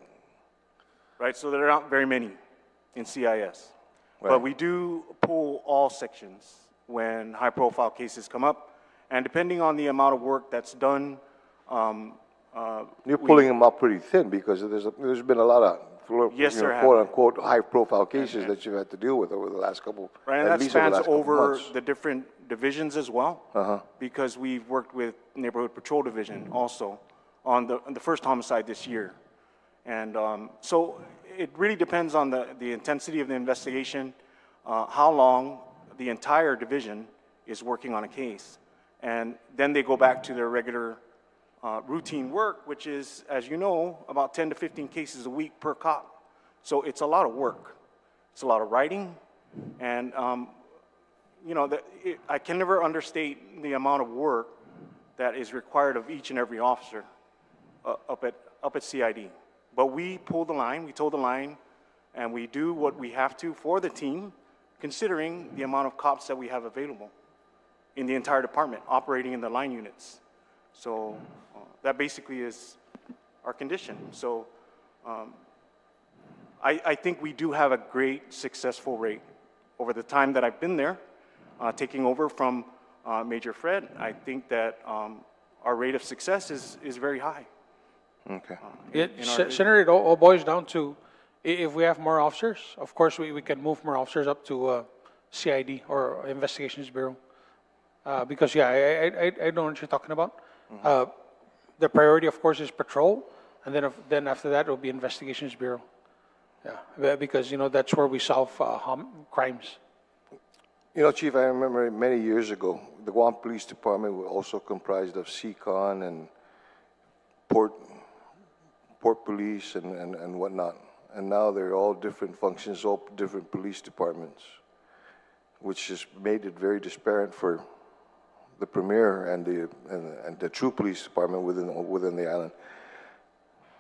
Right, so there are not very many in CIS. Right. But we do pull all sections when high-profile cases come up, and depending on the amount of work that's done, You're pulling them up pretty thin because there's been a lot of Yes, there have quote-unquote high-profile cases that you've had to deal with over the last couple, right, and at that least over the spans last couple over months. the different divisions as well, Uh-huh. because we've worked with Neighborhood Patrol Division also on the first homicide this year. And so it really depends on the intensity of the investigation, how long the entire division is working on a case. And then they go back to their regular routine work, which is, as you know, about 10 to 15 cases a week per cop. So it's a lot of work. It's a lot of writing. And, you know, I can never understate the amount of work that is required of each and every officer up at CID. But we pull the line, we toe the line, and we do what we have to for the team, considering the amount of cops that we have available in the entire department, operating in the line units. So that basically is our condition. So I think we do have a great successful rate. Over the time that I've been there, taking over from Major Fred, I think that our rate of success is very high. Okay. Senator, it all boils down to if we have more officers, of course we can move more officers up to CID or Investigations Bureau. Because, yeah, I know what you're talking about. Mm-hmm. The priority, of course, is patrol, and then after that, it will be Investigations Bureau. Yeah, because, you know, that's where we solve crimes. You know, Chief, I remember many years ago, the Guam Police Department was also comprised of CCON and Port Police and whatnot. And now they're all different functions, all different police departments, which has made it very disparate for the Premier and the true police department within the island.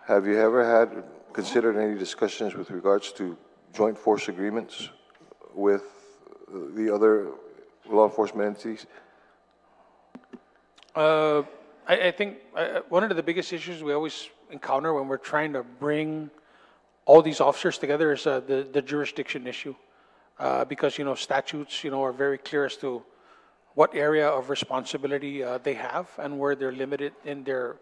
Have you ever considered any discussions with regards to joint force agreements with the other law enforcement entities? I think one of the biggest issues we always encounter when we're trying to bring all these officers together is the jurisdiction issue, because, you know, statutes, you know, are very clear as to what area of responsibility they have and where they're limited in their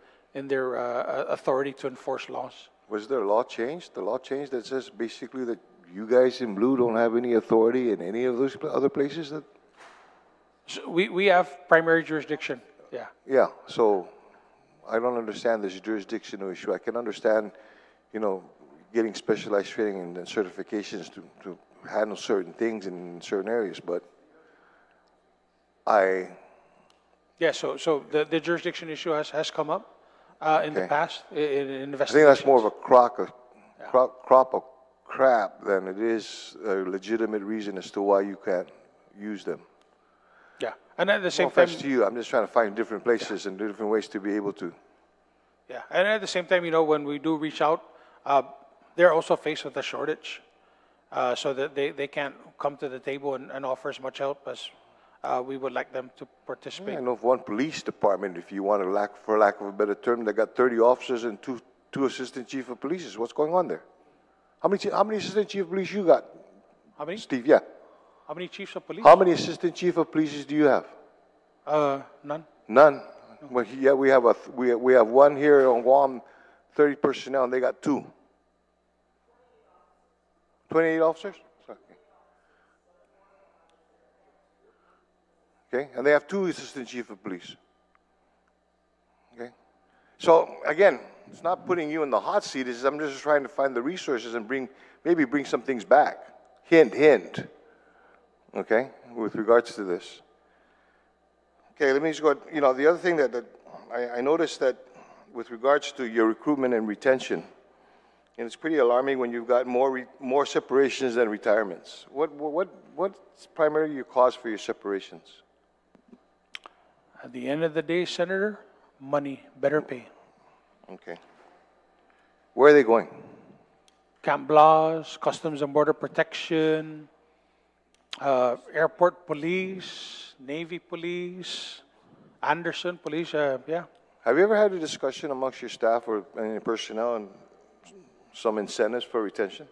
authority to enforce laws. Was there a law change? The law change that says basically that you guys in blue don't have any authority in any of those other places? That So we have primary jurisdiction. Yeah. Yeah. So I don't understand this jurisdictional issue. I can understand, you know, getting specialized training and certifications to handle certain things in certain areas, but Yeah, so the jurisdiction issue has come up in the past in investigations. I think that's more of a crop of crap than it is a legitimate reason as to why you can't use them. Yeah, and at the same No time, offense to you, I'm just trying to find different places and different ways to be able to. Yeah, and at the same time, you know, when we do reach out, they're also faced with a shortage, so that they can't come to the table and offer as much help as we would like them to participate. Yeah, I know of one police department, if you want to for lack of a better term, they got 30 officers and two assistant chief of police. What's going on there? How many assistant chief of police you got? How many? Steve, yeah. How many chiefs of police? How many assistant chief of police do you have? None. None. Well, yeah, we have one here on Guam, 30 personnel, and they got 2. 28 officers? Okay, and they have 2 assistant chief of police. Okay, so again, it's not putting you in the hot seat. I'm just trying to find the resources and maybe bring some things back. Hint, hint. Okay, with regards to this. Okay, let me just go. You know, the other thing that I noticed that with regards to your recruitment and retention, and it's pretty alarming when you've got more separations than retirements. What's primarily your cause for your separations? At the end of the day, Senator, money, better pay. Okay. Where are they going? Camp Blas, Customs and Border Protection, Airport Police, Navy Police, Anderson Police, yeah. Have you ever had a discussion amongst your staff or any personnel and some incentives for retention?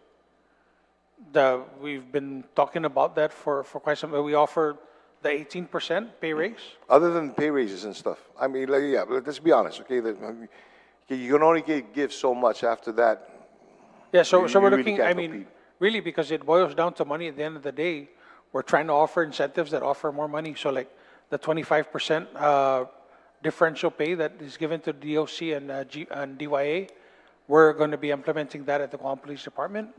We've been talking about that for quite some time. We offer the 18% pay raise. Other than pay raises and stuff. I mean, like, yeah, but let's be honest, okay? You can only give so much after that. Yeah, so You we're really looking, can't I mean, compete. really, because it boils down to money at the end of the day, we're trying to offer incentives that offer more money. So like the 25% differential pay that is given to DOC and DYA, we're going to be implementing that at the Guam Police Department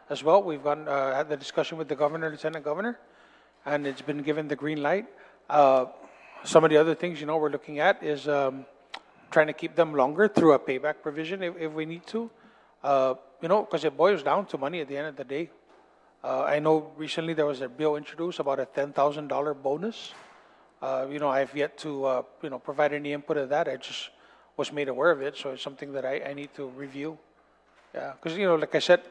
as well. We've had the discussion with the governor, lieutenant governor, and it's been given the green light. Some of the other things, we're looking at is trying to keep them longer through a payback provision if we need to. Because it boils down to money at the end of the day. I know recently there was a bill introduced about a $10,000 bonus. I've yet to, provide any input of that. I just was made aware of it, so it's something that I need to review. Yeah, because, like I said,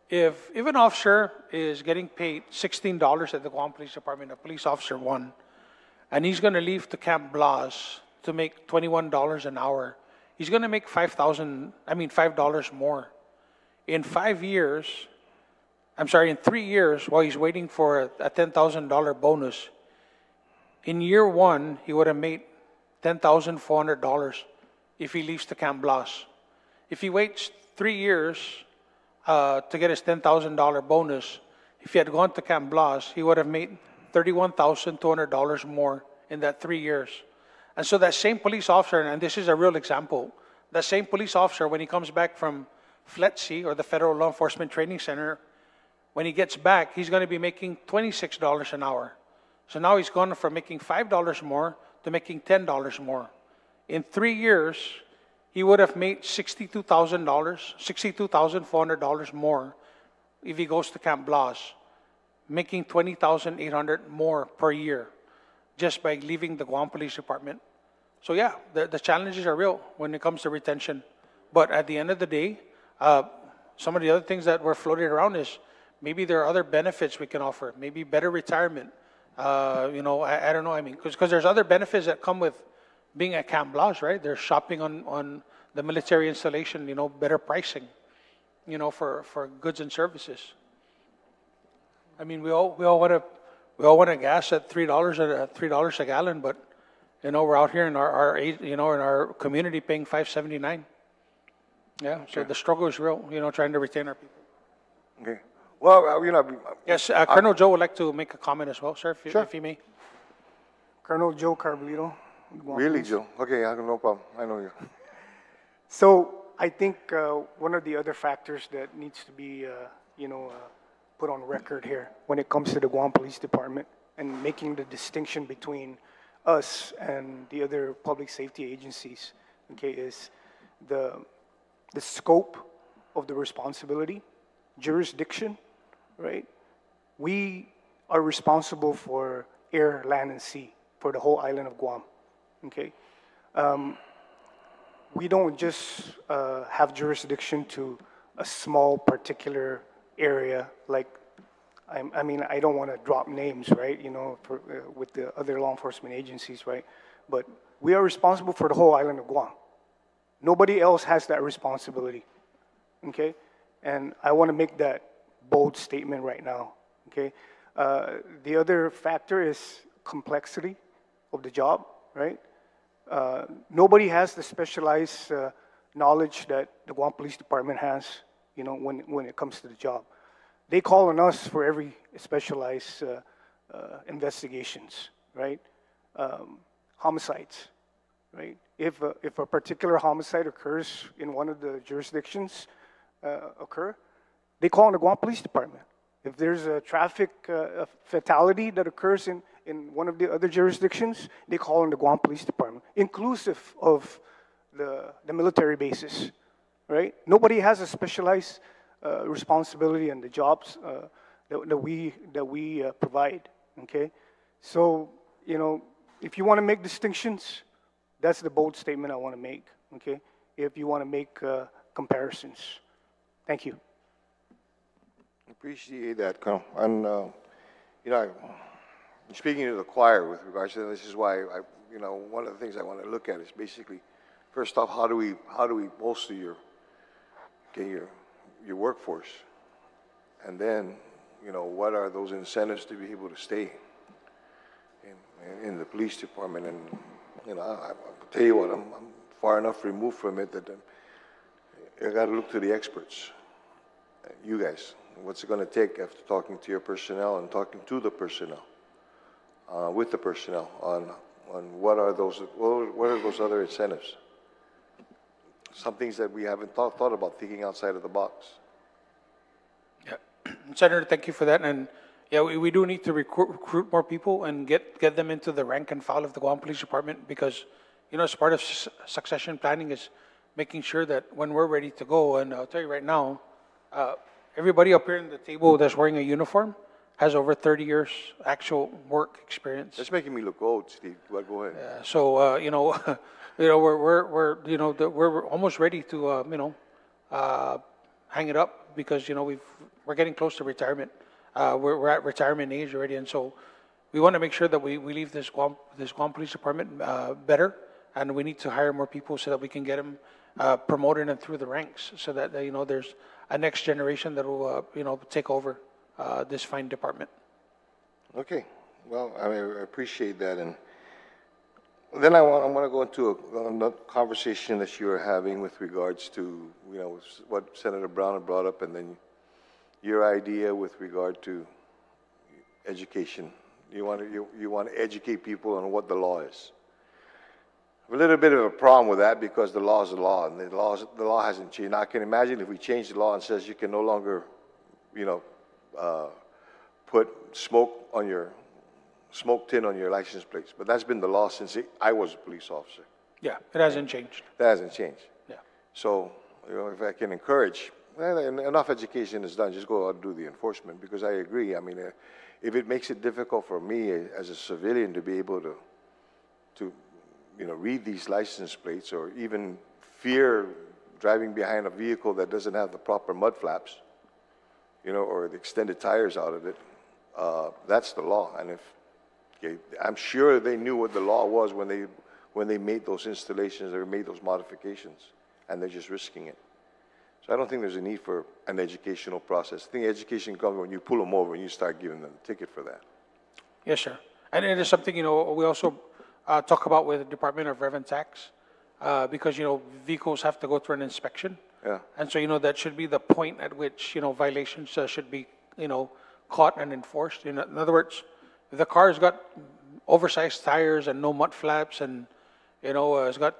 if an officer is getting paid $16 at the Guam Police Department, a police officer one, and he's going to leave to Camp Blas to make $21 an hour, he's going to make $5 more. In 3 years, while he's waiting for a $10,000 bonus, in year one, he would have made $10,400 if he leaves to Camp Blas. If he waits 3 years to get his $10,000 bonus, if he had gone to Camp Blas, he would have made $31,200 more in that 3 years. And so that same police officer, and this is a real example, that same police officer, when he comes back from FLETC, or the Federal Law Enforcement Training Center, when he gets back, he's going to be making $26 an hour. So now he's gone from making $5 more to making $10 more. In 3 years, he would have made $62,400 more if he goes to Camp Blas, making $20,800 more per year just by leaving the Guam Police Department. So yeah, the challenges are real when it comes to retention. But at the end of the day, some of the other things that were floated around is maybe there are other benefits we can offer, maybe better retirement. I don't know. I mean, because there's other benefits that come with being at Camp Blas, right? There's shopping on the military installation, better pricing, for goods and services. I mean, we all want to gas at $3 a gallon, but we're out here in our community paying $5.79. Yeah, so the struggle is real. Trying to retain our people. Okay. Well, Yes, Colonel Joe would like to make a comment as well, sir, if he may. Colonel Joe Carbolito. Really, Joe? Okay, no problem. I know you. So I think one of the other factors that needs to be, put on record here when it comes to the Guam Police Department and making the distinction between us and the other public safety agencies, okay, is the scope of the responsibility, jurisdiction, right? We are responsible for air, land, and sea for the whole island of Guam, okay? We don't just have jurisdiction to a small particular area, like, I don't want to drop names, right, with the other law enforcement agencies, right? But we are responsible for the whole island of Guam. Nobody else has that responsibility, okay? And I want to make that bold statement right now, okay? The other factor is complexity of the job, right? Nobody has the specialized knowledge that the Guam Police Department has, when it comes to the job. They call on us for every specialized investigations, right? Homicides, right? If a particular homicide occurs in one of the jurisdictions they call on the Guam Police Department. If there's a traffic fatality that occurs in one of the other jurisdictions, they call on the Guam Police Department, inclusive of the military bases, right? Nobody has a specialized responsibility in the jobs that we provide, okay? So, if you want to make distinctions, that's the bold statement I want to make, okay? If you want to make comparisons. Thank you. Appreciate that, Colonel. And, I'm speaking to the choir with regards to this is why one of the things I want to look at is basically, first off, how do we bolster your workforce? And then, what are those incentives to be able to stay in the police department? And, I'll tell you what, I'm far enough removed from it that I got to look to the experts, you guys. What's it going to take after talking to your personnel and talking to the personnel, with the personnel on what are those other incentives? Some things that we haven't thought about thinking outside of the box. Yeah, Senator, thank you for that. And yeah, we do need to recruit more people and get them into the rank and file of the Guam Police Department because, as part of succession planning is making sure that when we're ready to go, and I'll tell you right now, everybody up here in the table that's wearing a uniform has over 30 years actual work experience. That's making me look old, Steve. Well, go ahead. So we're almost ready to hang it up because we're getting close to retirement. We're at retirement age already, and so we want to make sure that we leave this Guam Police Department better, and we need to hire more people so that we can get them promoted and through the ranks, so that there's a next generation that will take over this fine department. Okay, well, I appreciate that, and then I want to go into a conversation that you were having with regards to what Senator Brown had brought up, and then your idea with regard to education. You want to educate people on what the law is. A little bit of a problem with that because the law is the law, and the law hasn't changed. Now, I can imagine if we change the law and says you can no longer, put smoke tin on your license plates, but that's been the law since I was a police officer. Yeah, it hasn't changed. That hasn't changed. Yeah. So, if I can encourage, enough education is done. Just go out and do the enforcement because I agree. I mean, if it makes it difficult for me as a civilian to be able to read these license plates or even fear driving behind a vehicle that doesn't have the proper mud flaps, or the extended tires out of it, that's the law. And I'm sure they knew what the law was when they made those installations or made those modifications, and they're just risking it. So I don't think there's a need for an educational process. I think education comes when you pull them over and you start giving them a ticket for that. Yes, sir. And it is something, we also talk about with the Department of Revenue Tax, because, vehicles have to go through an inspection. Yeah. And so, that should be the point at which, violations should be, caught and enforced. In other words, if the car's got oversized tires and no mud flaps and, it's got,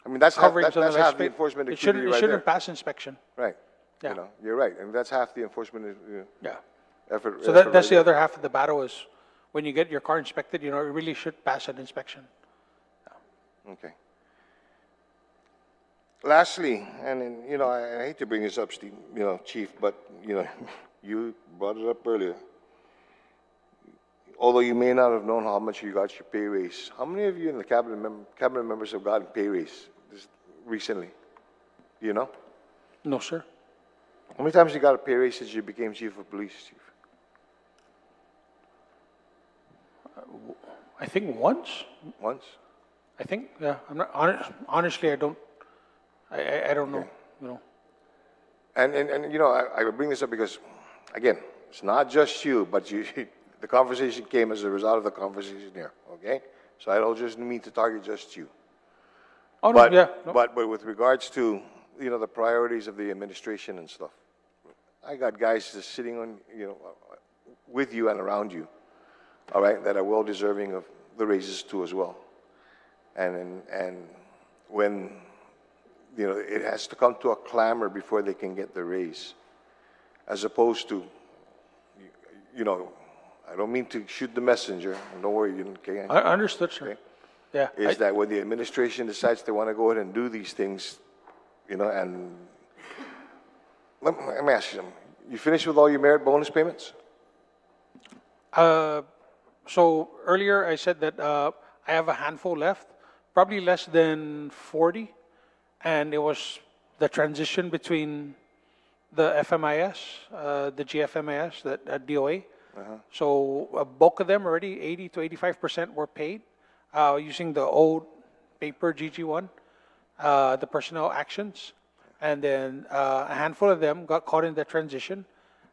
I mean, that's half the enforcement. It shouldn't pass inspection. Right. Yeah. You're right. And that's half the enforcement effort. So that's the other half of the battle is when you get your car inspected, it really should pass an inspection. Yeah. Okay. Lastly, and I hate to bring this up, Steve, Chief, but you brought it up earlier. Although you may not have known how much you got your pay raise, how many of you in the cabinet members have gotten pay raise recently? Do you know? No, sir. How many times you got a pay raise since you became chief of police, Chief? I think once. Once? I think, yeah. I'm not honestly. I don't know. And I bring this up because, again, it's not just you, but the conversation came as a result of the conversation here. Okay, so I don't just mean to target just you. Oh but, no, yeah. No. But with regards to the priorities of the administration and stuff, I got guys just sitting on with you and around you. All right, that are well deserving of the raises too as well. And when it has to come to a clamor before they can get the raise, as opposed to I don't mean to shoot the messenger. Don't worry, okay? I understood, sir. Okay? Yeah. Is that when the administration decides they want to go ahead and do these things, and let me ask you, you finished with all your merit bonus payments? So earlier I said that I have a handful left, probably less than 40, and it was the transition between the FMIS, the GFMIS, that DOA. So a bulk of them already, 80 to 85% were paid using the old paper GG1, the personnel actions. and then a handful of them got caught in the transition,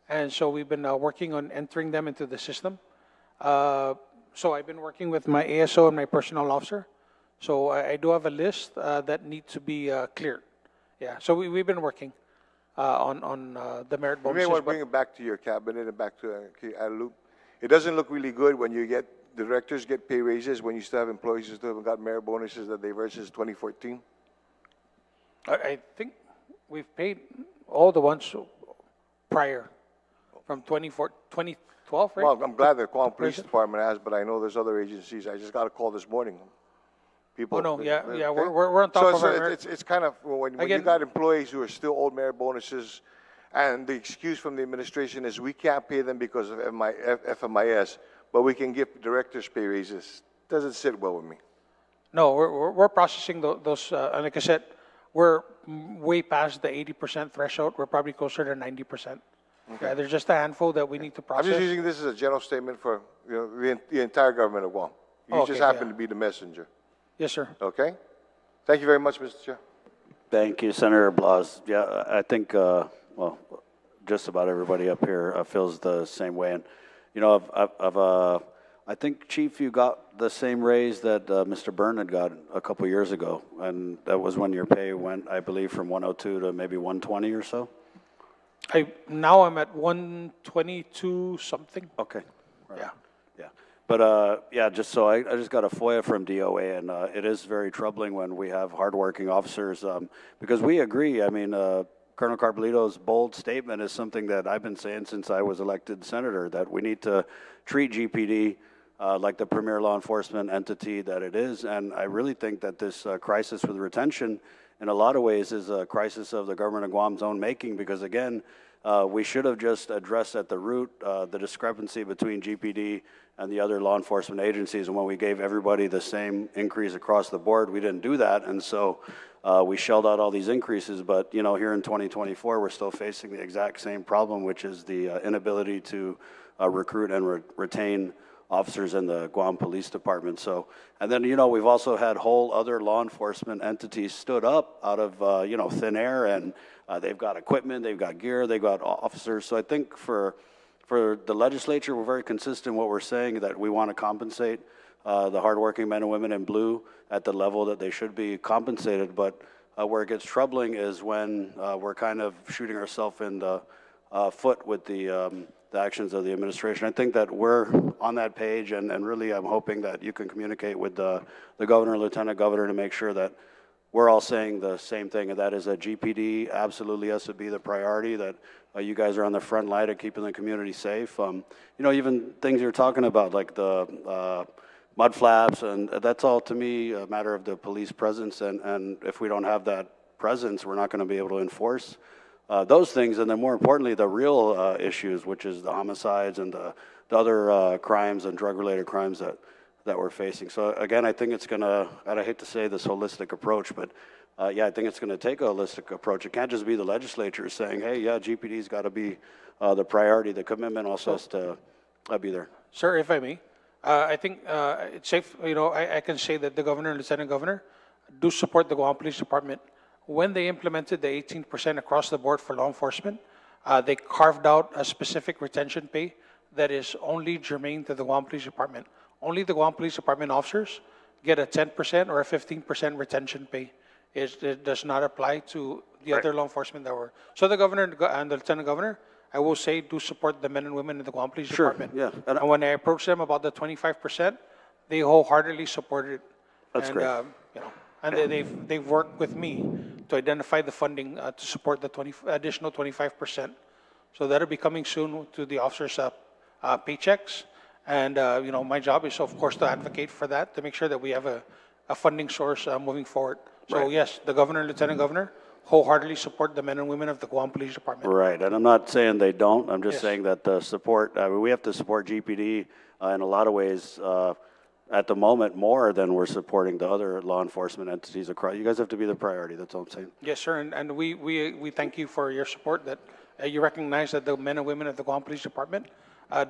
and so we've been working on entering them into the system. So I've been working with my ASO and my personnel officer. So I do have a list that needs to be cleared. Yeah, so we've been working on the merit You bonuses. may want to bring it back to your cabinet and back to Loop. It doesn't look really good when you get directors get pay raises when you still have employees who still haven't got merit bonuses that they earned since 2014. I think we've paid all the ones prior from 2012, right? Well, I'm glad the Guam Police Department has, but I know there's other agencies. I just got a call this morning. People. Oh, no, yeah, okay? we're on top of our merit. It's kind of, when you got employees who are still owed merit bonuses, and the excuse from the administration is we can't pay them because of FMIS, but we can give directors pay raises. Doesn't sit well with me. No, we're processing those, and like I said, we're way past the 80% threshold. We're probably closer to 90%. Okay. Yeah, there's just a handful that we need to process. I'm just using this as a general statement for the entire government of Guam. You just happen to be the messenger. Yes, sir. Okay? Thank you very much, Mr. Chair. Thank you, Senator Blas. Yeah, I think, well, just about everybody up here feels the same way. And, you know, I think, Chief, you got the same raise that Mr. Barnett got a couple years ago. And that was when your pay went, I believe, from 102 to maybe 120 or so? Now I'm at 122 something. Okay. Right. Yeah. Yeah. But, yeah, just so I just got a FOIA from DOA, and it is very troubling when we have hardworking officers, because we agree. I mean, Colonel Carbolito's bold statement is something that I've been saying since I was elected senator, that we need to treat GPD like the premier law enforcement entity that it is. And I really think that this crisis with retention, in a lot of ways, is a crisis of the government of Guam's own making, because, again, we should have just addressed at the root the discrepancy between GPD and the other law enforcement agencies. And when we gave everybody the same increase across the board, we didn't do that. And so we shelled out all these increases. But, you know, here in 2024, we're still facing the exact same problem, which is the inability to recruit and retain officers in the Guam Police Department. So, and then, you know, we've also had whole other law enforcement entities stood up out of, you know, thin air, and they've got equipment, they've got gear, they've got officers. So I think for the legislature, we're very consistent in what we're saying, that we want to compensate the hardworking men and women in blue at the level that they should be compensated. But where it gets troubling is when we're kind of shooting ourselves in the foot with the actions of the administration. I think that we're on that page, and really I'm hoping that you can communicate with the governor and lieutenant governor to make sure that we're all saying the same thing, and that is that GPD absolutely has to be the priority, that you guys are on the front line of keeping the community safe. You know, even things you're talking about, like the mud flaps, and that's all, to me, a matter of the police presence, and if we don't have that presence, we're not going to be able to enforce those things. And then more importantly, the real issues, which is the homicides and the other crimes and drug-related crimes that we're facing. So again, I think it's going to, and I hate to say this holistic approach, but yeah, I think it's going to take a holistic approach. It can't just be the legislature saying, hey, yeah, GPD's got to be the priority. The commitment also has to be there. Sir, if I may, I think it's safe, you know, I can say that the governor and lieutenant governor do support the Guam Police Department. When they implemented the 18% across the board for law enforcement, they carved out a specific retention pay that is only germane to the Guam Police Department. Only the Guam Police Department officers get a 10% or a 15% retention pay. It does not apply to the other law enforcement that were. So the governor and the lieutenant governor, I will say, do support the men and women in the Guam Police Department. Yeah. And when I approached them about the 25%, they wholeheartedly supported it. That's great. You know, and they've worked with me to identify the funding to support the additional 25%. So that'll be coming soon to the officers' paychecks. And you know, my job is, of course, to advocate for that, to make sure that we have a funding source moving forward. So yes, the governor and lieutenant governor wholeheartedly support the men and women of the Guam Police Department. Right, and I'm not saying they don't. I'm just saying that the support, we have to support GPD in a lot of ways at the moment more than we're supporting the other law enforcement entities across. You guys have to be the priority, that's all I'm saying. Yes, sir, and we thank you for your support, that you recognize that the men and women of the Guam Police Department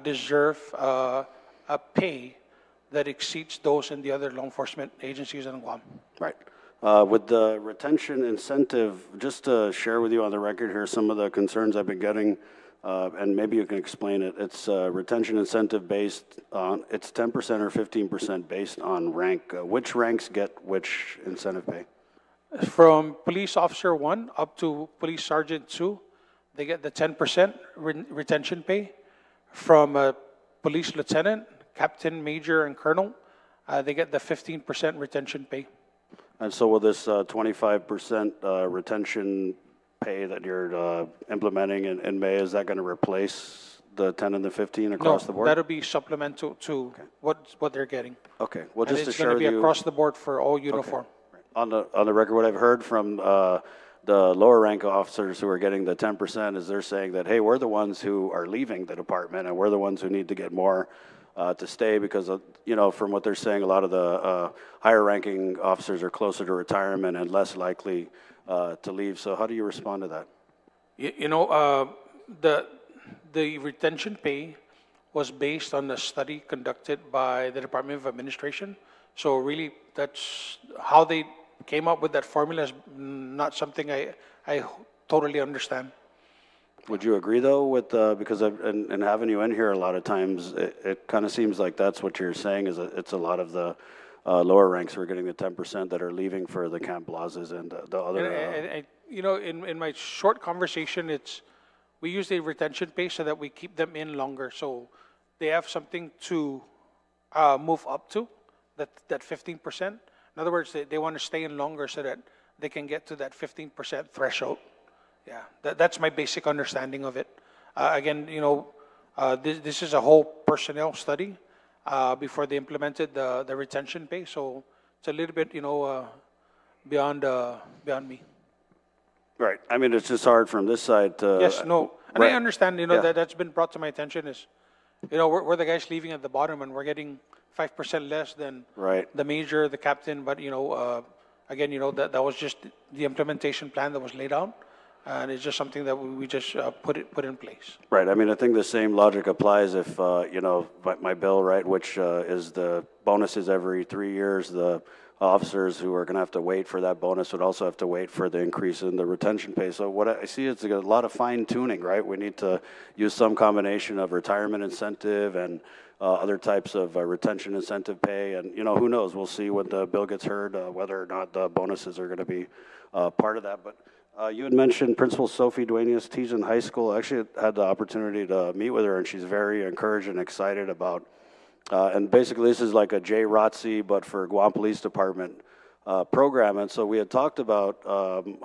deserve a pay that exceeds those in the other law enforcement agencies in Guam. Right. With the retention incentive, just to share with you on the record here some of the concerns I've been getting, and maybe you can explain it. It's retention incentive based on, it's 10% or 15% based on rank. Which ranks get which incentive pay? From police officer 1 up to police sergeant 2, they get the 10% retention pay. From a police lieutenant, captain, major, and colonel, they get the 15% retention pay. And so will this 25% retention pay that you're implementing in May, is that going to replace the 10 and the 15 across the board? That'll be supplemental to what they're getting. Okay. Well, And just to it's share going to with be you, across the board for all uniform. on the record, what I've heard from the lower rank officers who are getting the 10% is they're saying that, hey, we're the ones who are leaving the department and we're the ones who need to get more to stay because of, from what they're saying, a lot of the higher ranking officers are closer to retirement and less likely to leave. So how do you respond to that? The retention pay was based on the study conducted by the Department of Administration. So really, that's how they came up with that formula is not something I totally understand. Would you agree, though, with because and having you in here a lot of times, it kind of seems like that's what you're saying is it's a lot of the lower ranks who are getting the 10% that are leaving for the Camp Plazas and the other. In my short conversation, we use the retention pay so that we keep them in longer, so they have something to move up to, that 15%. In other words, they want to stay in longer so that they can get to that 15% threshold. Yeah, that's my basic understanding of it. Again, this is a whole personnel study before they implemented the retention pay, so it's a little bit, beyond me. Right. I mean, it's just hard from this side to. Yes, no. And right. I understand, that's been brought to my attention is, we're the guys leaving at the bottom and we're getting 5% less than the major, the captain. But, again, that was just the implementation plan that was laid out. And it's just something that we just put in place. Right. I mean, I think the same logic applies if, my bill, right, which is the bonuses every 3 years, the officers who are going to have to wait for that bonus would also have to wait for the increase in the retention pay. So what I see is a lot of fine tuning, right? We need to use some combination of retirement incentive and other types of retention incentive pay. And, who knows? We'll see when the bill gets heard, whether or not the bonuses are going to be part of that. But you had mentioned Principal Sophie Duenas teaches in high school. I actually had the opportunity to meet with her, and she's very encouraged and excited about and basically, this is like a JROTC, but for Guam Police Department program. And so we had talked about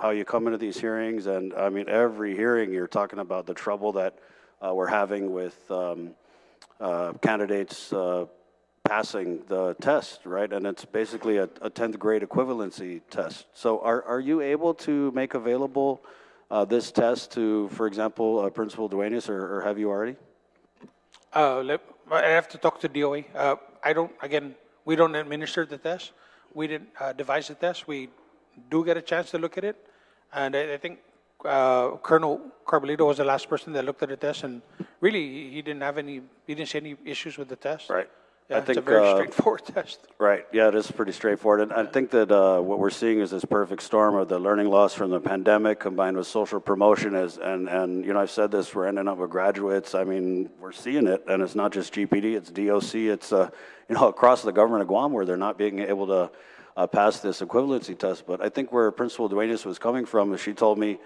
how you come into these hearings, and I mean, every hearing you're talking about the trouble that we're having with candidates passing the test, right? And it's basically a 10th grade equivalency test. So are you able to make available this test to, for example, Principal Duenas, or have you already? I have to talk to DOA. We don't administer the test. We didn't devise the test. We do get a chance to look at it. And I think Colonel Carbolito was the last person that looked at the test, and really he didn't see any issues with the test. Right. Yeah, it's a very straightforward test. Right. Yeah, it is pretty straightforward. And I think that what we're seeing is this perfect storm of the learning loss from the pandemic combined with social promotion. And I've said this, we're ending up with graduates. I mean, we're seeing it. And it's not just GPD, it's DOC. It's, across the government of Guam where they're not being able to pass this equivalency test. But I think where Principal Duenas was coming from is she told me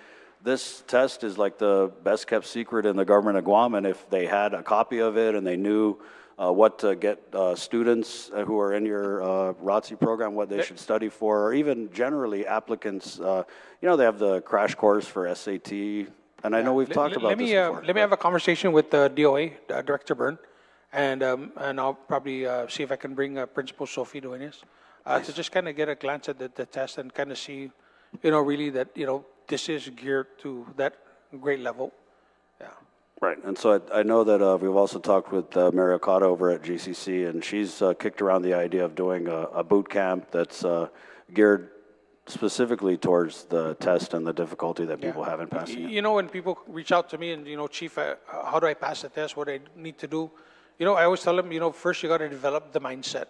this test is like the best kept secret in the government of Guam. And if they had a copy of it and they knew what to get students who are in your ROTC program, what they should study for, or even generally applicants, they have the crash course for SAT, and I know we've talked about this before. Let me have a conversation with the DOA, Director Byrne, and I'll probably see if I can bring Principal Sophie Duenas to just kind of get a glance at the test and kind of see, really that, this is geared to that grade level. Yeah. Right, and so I know that we've also talked with Mary Okada over at GCC, and she's kicked around the idea of doing a boot camp that's geared specifically towards the test and the difficulty that people have in passing it. When people reach out to me and, Chief, how do I pass the test, what do I need to do? I always tell them, first you got to develop the mindset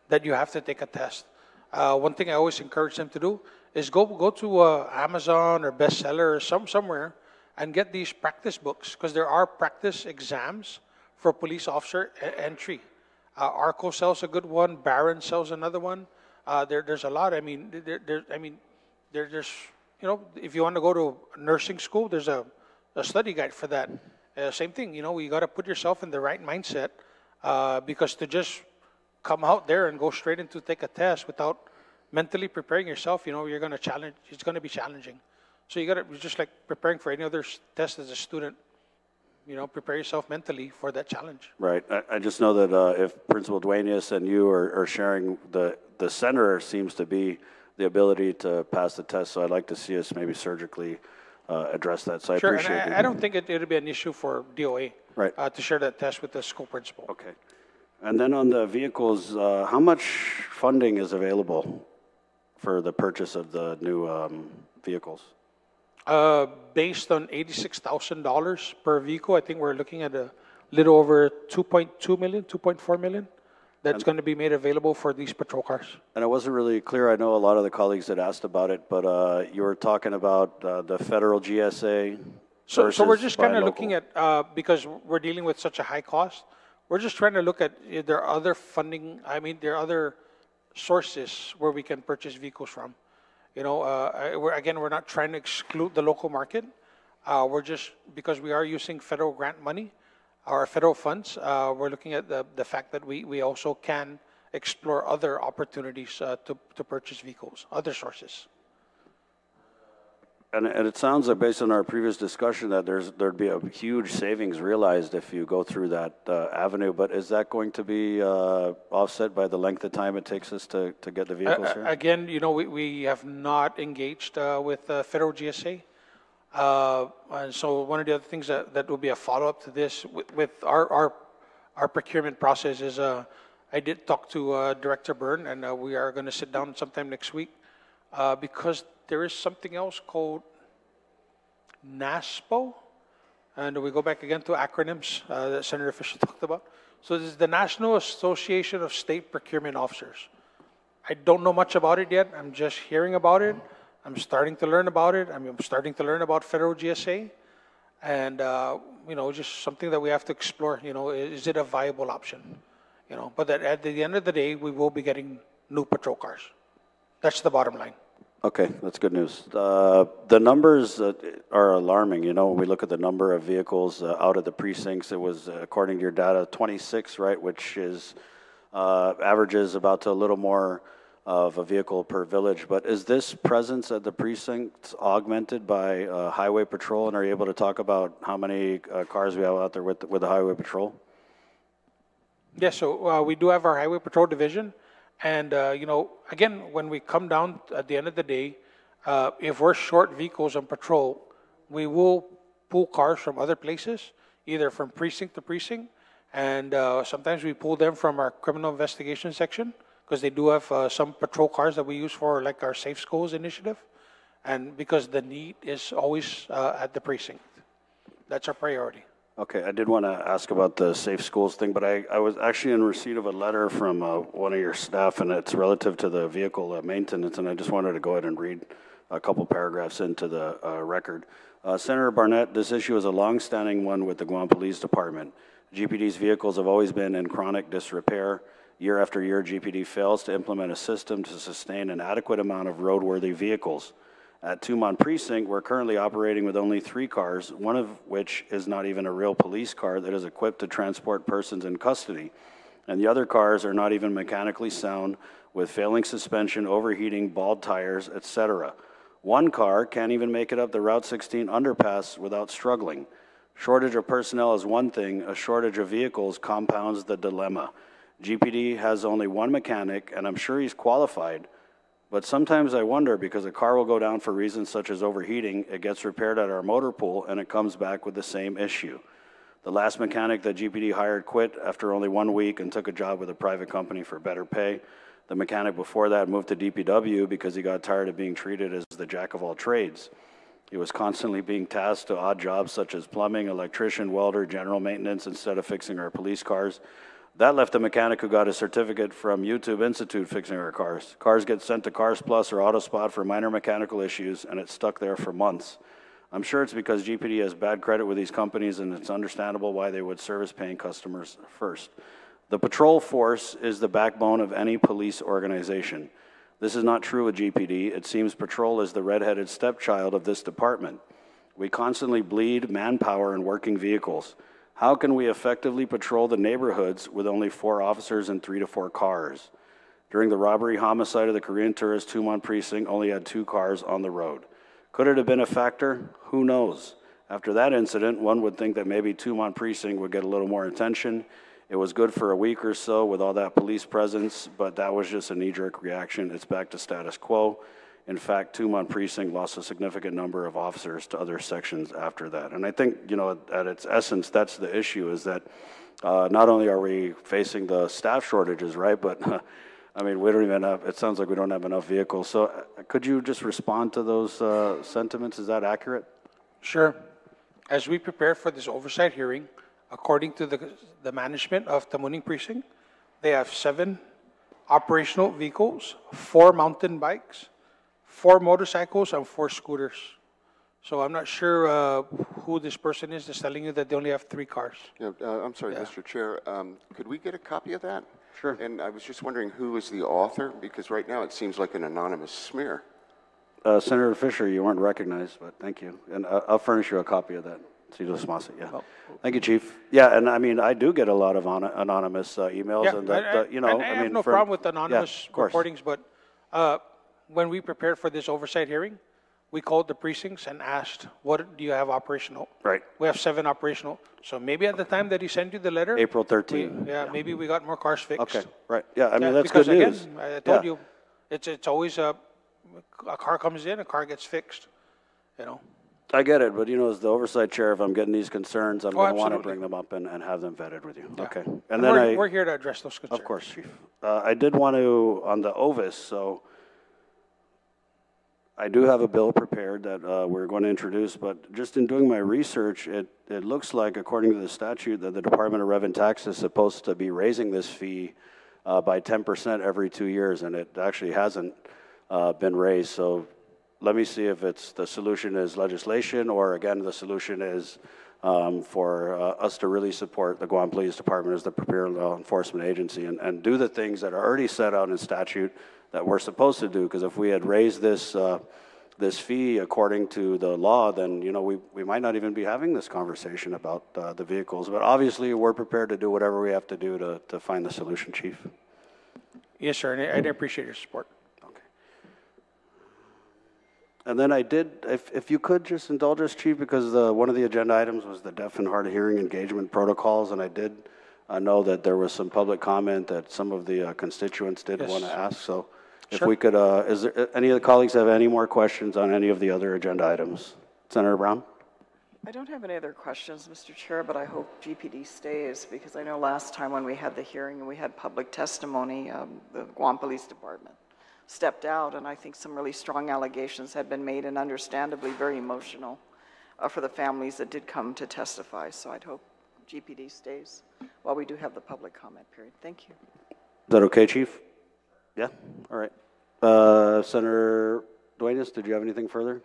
that you have to take a test. one thing I always encourage them to do is go to Amazon or Bestseller or somewhere and get these practice books, because there are practice exams for police officer entry. Arco sells a good one. Barron sells another one. There's a lot. I mean, there's if you want to go to nursing school, there's a study guide for that. Same thing. You got to put yourself in the right mindset, because to just come out there and go straight into take a test without mentally preparing yourself, you're going to challenge. It's going to be challenging. So you got to just like preparing for any other test as a student. Prepare yourself mentally for that challenge. Right. I just know that if Principal Duenas and you are sharing, the center seems to be the ability to pass the test. So I'd like to see us maybe surgically address that. So I appreciate it. I don't think it'll be an issue for DOA to share that test with the school principal. Okay. And then on the vehicles, how much funding is available for the purchase of the new vehicles? Based on $86,000 per vehicle, I think we're looking at a little over 2.2 million, 2.4 million. That's going to be made available for these patrol cars. And it wasn't really clear. I know a lot of the colleagues that asked about it, but you were talking about the federal GSA. So we're just kind of looking at, because we're dealing with such a high cost, we're just trying to look at if there are other funding, there are other sources where we can purchase vehicles from. We're not trying to exclude the local market. We're just, because we are using federal grant money, our federal funds, we're looking at the fact that we also can explore other opportunities to purchase vehicles, other sources. And it sounds like, based on our previous discussion, that there'd be a huge savings realized if you go through that avenue. But is that going to be offset by the length of time it takes us to get the vehicles here? Again, we have not engaged with federal GSA. And so one of the other things that will be a follow-up to this with our procurement process is I did talk to Director Byrne, and we are going to sit down sometime next week because there is something else called NASPO, and we go back again to acronyms that Senator Fisher talked about. So this is the National Association of State Procurement Officers. I don't know much about it yet. I'm just hearing about it. I'm starting to learn about it. I'm starting to learn about federal GSA, and just something that we have to explore. Is it a viable option? But at the end of the day, we will be getting new patrol cars. That's the bottom line. Okay, that's good news. The numbers are alarming. When we look at the number of vehicles out of the precincts, it was, according to your data, 26, right, which is averages about to a little more of a vehicle per village. But is this presence at the precincts augmented by highway patrol? And are you able to talk about how many cars we have out there with the highway patrol? Yes, so we do have our highway patrol division. And, again, when we come down at the end of the day, if we're short vehicles on patrol, we will pull cars from other places, either from precinct to precinct, and sometimes we pull them from our criminal investigation section, because they do have some patrol cars that we use for, like, our Safe Schools initiative, and because the need is always at the precinct. That's our priority. Okay, I did want to ask about the Safe Schools thing, but I was actually in receipt of a letter from one of your staff, and it's relative to the vehicle maintenance, and I just wanted to go ahead and read a couple paragraphs into the record. Senator Barnett, this issue is a long-standing one with the Guam Police Department. GPD's vehicles have always been in chronic disrepair. Year after year, GPD fails to implement a system to sustain an adequate amount of roadworthy vehicles. At Tumon Precinct, we're currently operating with only 3 cars, one of which is not even a real police car that is equipped to transport persons in custody. And the other cars are not even mechanically sound, with failing suspension, overheating, bald tires, etc. One car can't even make it up the Route 16 underpass without struggling. Shortage of personnel is one thing, a shortage of vehicles compounds the dilemma. GPD has only one mechanic, and I'm sure he's qualified. But sometimes I wonder, because a car will go down for reasons such as overheating, it gets repaired at our motor pool, and it comes back with the same issue. The last mechanic that GPD hired quit after only 1 week and took a job with a private company for better pay. The mechanic before that moved to DPW because he got tired of being treated as the jack of all trades. He was constantly being tasked to odd jobs such as plumbing, electrician, welder, general maintenance, instead of fixing our police cars. That left a mechanic who got a certificate from YouTube Institute fixing our cars. Cars get sent to Cars Plus or AutoSpot for minor mechanical issues, and it's stuck there for months. I'm sure it's because GPD has bad credit with these companies, and it's understandable why they would service paying customers first. The patrol force is the backbone of any police organization. This is not true with GPD. It seems patrol is the redheaded stepchild of this department. We constantly bleed manpower and working vehicles. How can we effectively patrol the neighborhoods with only 4 officers and 3 to 4 cars? During the robbery homicide of the Korean tourist, Tumon Precinct only had 2 cars on the road. Could it have been a factor? Who knows? After that incident, one would think that maybe Tumon Precinct would get a little more attention. It was good for a week or so with all that police presence, but that was just a knee-jerk reaction. It's back to status quo. In fact, Tumon Precinct lost a significant number of officers to other sections after that. And I think, you know, at its essence, that's the issue, is that not only are we facing the staff shortages, right, but I mean, we don't even have, it sounds like we don't have enough vehicles. So could you just respond to those sentiments? Is that accurate? Sure. As we prepare for this oversight hearing, according to the management of Tamuning Precinct, they have 7 operational vehicles, 4 mountain bikes, 4 motorcycles, and 4 scooters. So I'm not sure who this person is that's telling you that they only have 3 cars. Yeah, I'm sorry, Mr. Chair. Could we get a copy of that? Sure. And I was just wondering who is the author, because right now it seems like an anonymous smear. Senator Fisher, you weren't recognized, but thank you. And I'll furnish you a copy of that. Yeah. Thank you, Chief. Yeah, and I mean, I do get a lot of anonymous emails, Yeah, and that, you know, I I have mean, no problem with anonymous of course. reportings, but when we prepared for this oversight hearing, we called the precincts and asked, what do you have operational? Right. We have 7 operational. So maybe at the time that he sent you the letter, April 13th. maybe we got more cars fixed. Okay, right. Yeah, I mean, that's because good news. Again, I told you, it's always a car comes in, a car gets fixed, you know. I get it, but you know, as the oversight chair, if I'm getting these concerns, I'm going to want to absolutely. bring them up and have them vetted with you. Yeah. Okay. And then we're here to address those concerns. Of course, Chief. I did want to, on the Ovis, so I do have a bill prepared that we're going to introduce, but just in doing my research, it looks like, according to the statute, that the Department of Rev and Tax is supposed to be raising this fee by 10% every 2 years, and it actually hasn't been raised. So let me see if it's the solution is legislation, or again, the solution is for us to really support the Guam Police Department as the premier law enforcement agency and do the things that are already set out in statute that we're supposed to do. Because if we had raised this this fee according to the law, then you know we might not even be having this conversation about the vehicles. But obviously, we're prepared to do whatever we have to do to find the solution, Chief. Yes, sir, and I appreciate your support. And then I did, if you could just indulge us, Chief, because one of the agenda items was the deaf and hard of hearing engagement protocols, and I did know that there was some public comment that some of the constituents did want to ask. So if we could, is there any of the colleagues have any more questions on any of the other agenda items? Senator Brown? I don't have any other questions, Mr. Chair, but I hope GPD stays, because I know last time when we had the hearing and we had public testimony, the Guam Police Department stepped out, and I think some really strong allegations had been made, and understandably very emotional for the families that did come to testify. So I'd hope GPD stays while we do have the public comment period. Thank you. Is that okay, Chief? Yeah? All right. Senator Duenas, did you have anything further?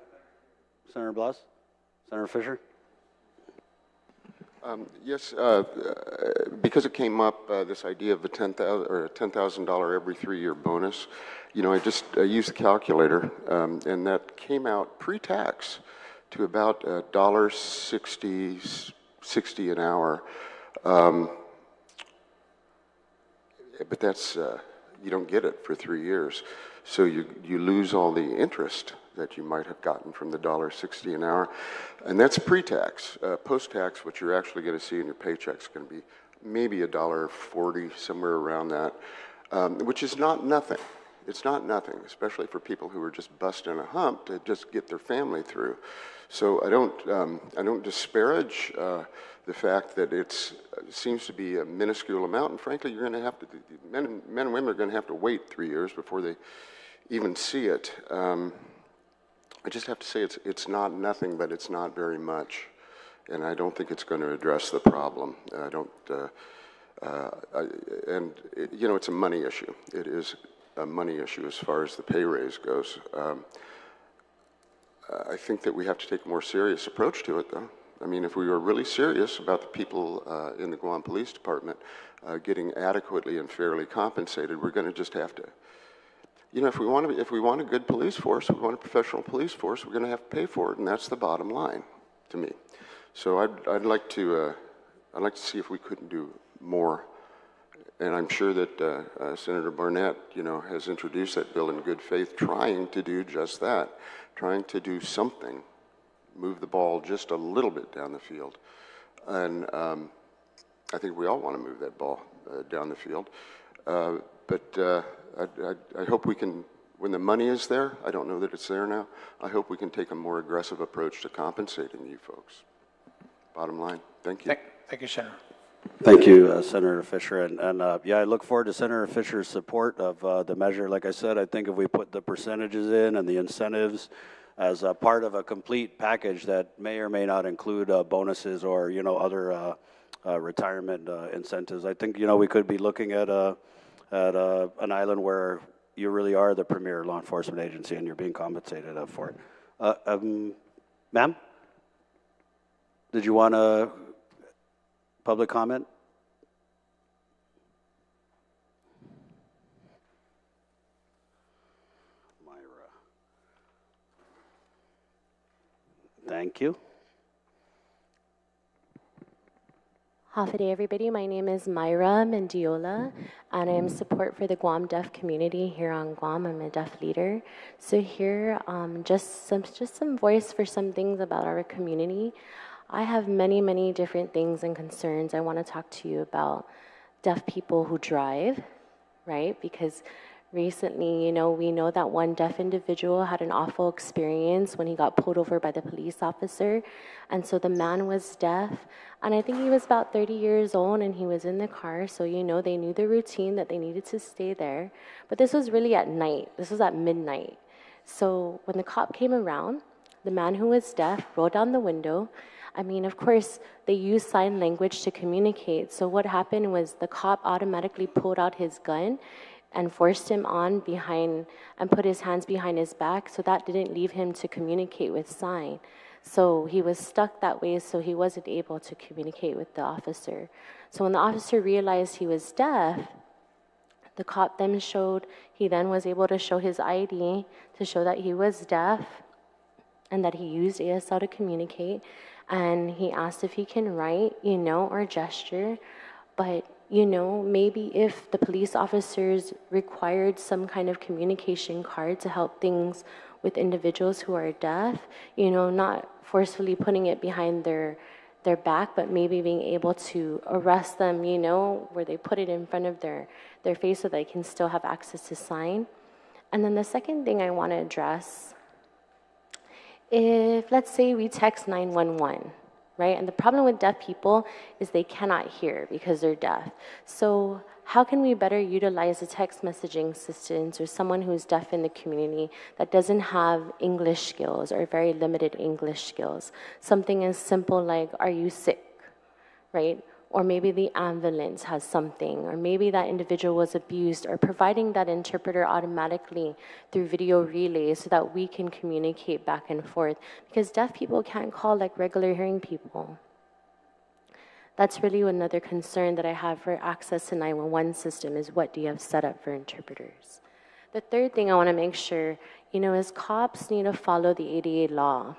Senator Blas? Senator Fisher? Yes, because it came up, this idea of a $10,000 every 3-year bonus, you know, I used the calculator, and that came out pre-tax to about $1.60 an hour. But that's, you don't get it for 3 years. So you lose all the interest that you might have gotten from the $1.60 an hour. And that's pre-tax. Post-tax, what you're actually going to see in your paycheck is going to be maybe $1.40, somewhere around that, which is not nothing. It's not nothing, especially for people who are just busting a hump to just get their family through. So I don't disparage the fact that it seems to be a minuscule amount, and frankly, you're going to have to, men and women are going to have to wait 3 years before they even see it. I just have to say it's not nothing, but it's not very much, and I don't think it's going to address the problem. And You know, it's a money issue. It is a money issue as far as the pay raise goes. I think that we have to take a more serious approach to it, though. I mean, if we were really serious about the people in the Guam Police Department getting adequately and fairly compensated, we're going to just have to, you know, if we want a good police force, we want a professional police force, we're going to have to pay for it, and that's the bottom line to me. So I'd like to see if we couldn't do more. And I'm sure that Senator Barnett, you know, has introduced that bill in good faith, trying to do just that, trying to do something, move the ball just a little bit down the field. And I think we all want to move that ball down the field. But I hope we can, when the money is there, I don't know that it's there now, I hope we can take a more aggressive approach to compensating you folks. Bottom line, thank you. Thank you, Senator. Thank you, Senator Fisher. And yeah, I look forward to Senator Fisher's support of the measure. Like I said, I think if we put the percentages in and the incentives as a part of a complete package that may or may not include bonuses or, you know, other retirement incentives, I think, you know, we could be looking at an island where you really are the premier law enforcement agency and you're being compensated for it. Ma'am? Did you want to public comment? Myra. Thank you. Half a day, everybody. My name is Myra Mendiola, and I am support for the Guam deaf community here on Guam. I'm a deaf leader. So here, just some voice for some things about our community. I have many, many different things and concerns. I want to talk to you about deaf people who drive, right? Because recently, you know, we know that one deaf individual had an awful experience when he got pulled over by the police officer. And so the man was deaf, and I think he was about 30 years old, and he was in the car. So, you know, they knew the routine that they needed to stay there. But this was really at night. This was at midnight. So when the cop came around, the man who was deaf rolled down the window. I mean, of course, they use sign language to communicate. So what happened was the cop automatically pulled out his gun and forced him on behind and put his hands behind his back. So that didn't leave him to communicate with sign. So he was stuck that way, so he wasn't able to communicate with the officer. So when the officer realized he was deaf, the cop then he was able to show his ID to show that he was deaf and that he used ASL to communicate. And he asked if he can write, you know, or gesture. But, you know, maybe if the police officers required some kind of communication card to help things with individuals who are deaf, you know, not forcefully putting it behind their back, but maybe being able to arrest them, you know, where they put it in front of their face so they can still have access to sign. And then the second thing I want to address, if, let's say, we text 911, right? And the problem with deaf people is they cannot hear because they're deaf. So how can we better utilize a text messaging assistant or someone who's deaf in the community that doesn't have English skills or very limited English skills? Something as simple like, are you sick, right? Or maybe the ambulance has something, or maybe that individual was abused, or providing that interpreter automatically through video relay so that we can communicate back and forth. Because deaf people can't call like regular hearing people. That's really another concern that I have for access to 911 system is what do you have set up for interpreters? The third thing I want to make sure, you know, is cops need to follow the ADA law.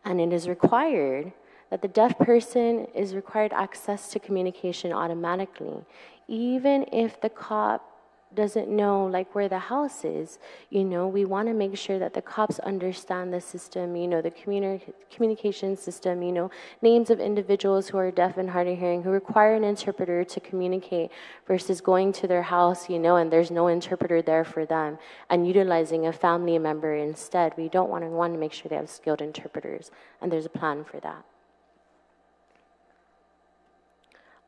And it is required that the deaf person is required access to communication automatically. Even if the cop doesn't know like where the house is, you know, we want to make sure that the cops understand the system, you know, the communication system, you know, names of individuals who are deaf and hard of hearing who require an interpreter to communicate versus going to their house, you know, and there's no interpreter there for them and utilizing a family member instead. We want to make sure they have skilled interpreters, and there's a plan for that.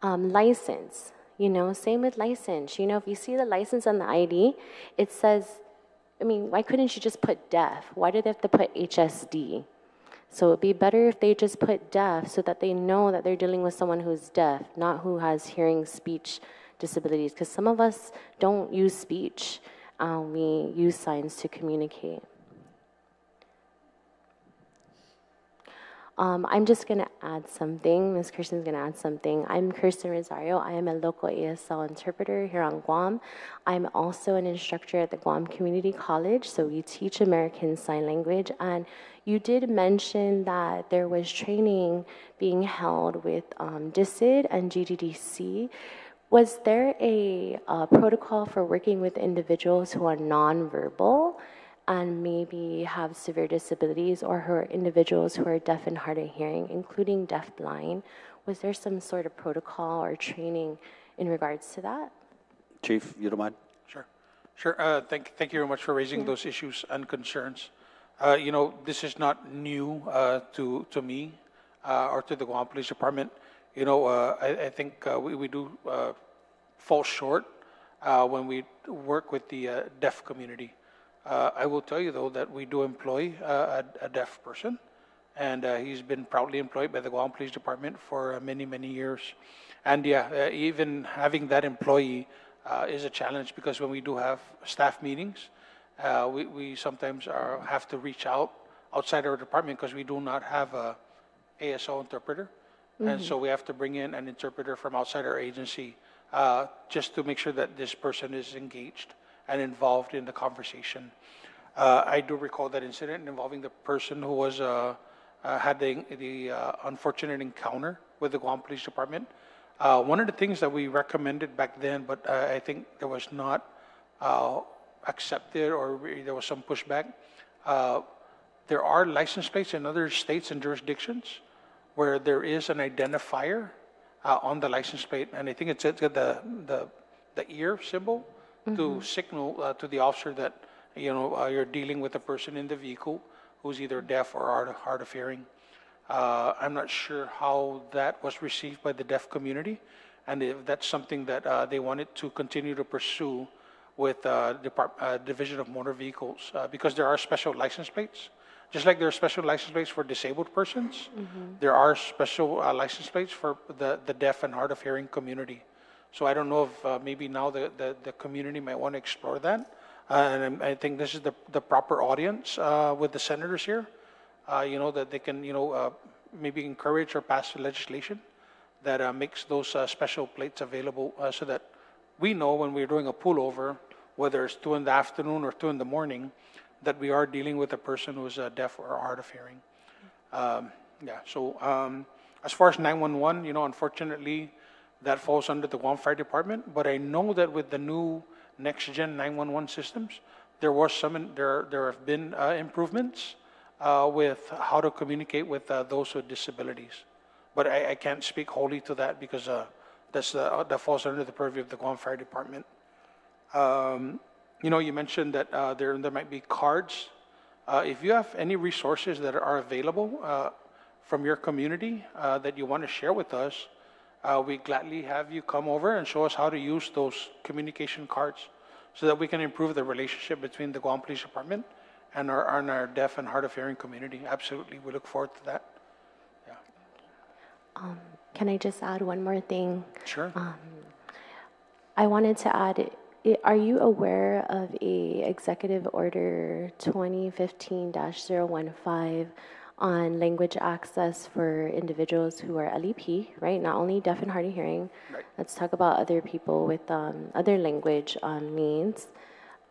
License, you know, same with license. You know, if you see the license on the ID, it says, I mean, why couldn't you just put deaf? Why do they have to put HSD? So it'd be better if they just put deaf so that they know that they're dealing with someone who's deaf, not who has hearing speech disabilities. Because some of us don't use speech. We use signs to communicate. I'm just going to add something. Ms. Kirsten's going to add something. I'm Kirsten Rosario. I am a local ASL interpreter here on Guam. I'm also an instructor at the Guam Community College, so we teach American Sign Language. And you did mention that there was training being held with DISID and GDDC. Was there a protocol for working with individuals who are nonverbal and maybe have severe disabilities, or who are individuals who are deaf and hard of hearing, including deafblind? Was there some sort of protocol or training in regards to that? Chief, you don't mind? Sure. Thank you very much for raising those issues and concerns. This is not new to me or to the Guam Police Department. I think we do fall short when we work with the deaf community. I will tell you, though, that we do employ a deaf person, and he's been proudly employed by the Guam Police Department for many, many years. And even having that employee is a challenge, because when we do have staff meetings, we sometimes have to reach outside our department, because we do not have a ASL interpreter. And so we have to bring in an interpreter from outside our agency just to make sure that this person is engaged and involved in the conversation. I do recall that incident involving the person who was had the unfortunate encounter with the Guam Police Department. One of the things that we recommended back then, but I think there was not accepted, or there was some pushback. There are license plates in other states and jurisdictions where there is an identifier on the license plate, and I think it's the ear symbol to signal to the officer that you're dealing with a person in the vehicle who's either deaf or hard of hearing. I'm not sure how that was received by the deaf community, and if that's something that they wanted to continue to pursue with Division of Motor Vehicles, because there are special license plates. Just like there are special license plates for disabled persons, there are special license plates for the deaf and hard of hearing community. So I don't know if maybe now the community might want to explore that. And I think this is the proper audience with the senators here, that they can, maybe encourage or pass legislation that makes those special plates available so that we know when we're doing a pullover, whether it's 2 in the afternoon or 2 in the morning, that we are dealing with a person who's deaf or hard of hearing. So as far as 911, unfortunately, that falls under the Guam Fire Department. But I know that with the new next-gen 911 systems, there have been improvements with how to communicate with those with disabilities. But I can't speak wholly to that, because that falls under the purview of the Guam Fire Department. You mentioned that there might be cards. If you have any resources that are available from your community that you want to share with us, we gladly have you come over and show us how to use those communication cards so that we can improve the relationship between the Guam Police Department and our deaf and hard of hearing community. Absolutely, we look forward to that. Can I just add one more thing? Sure. I wanted to add, are you aware of a Executive Order 2015-015 on language access for individuals who are LEP, right? Not only deaf and hard of hearing. Right. Let's talk about other people with other language needs.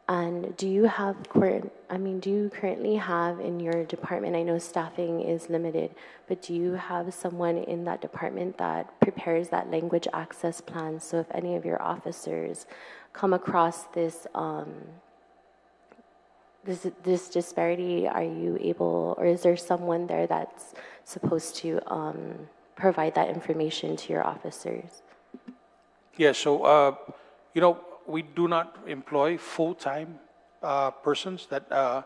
And do you currently have in your department, I know staffing is limited, but do you have someone in that department that prepares that language access plan? So if any of your officers come across this this disparity, are you able, or is there someone there that's supposed to provide that information to your officers? Yeah, so, we do not employ full-time persons that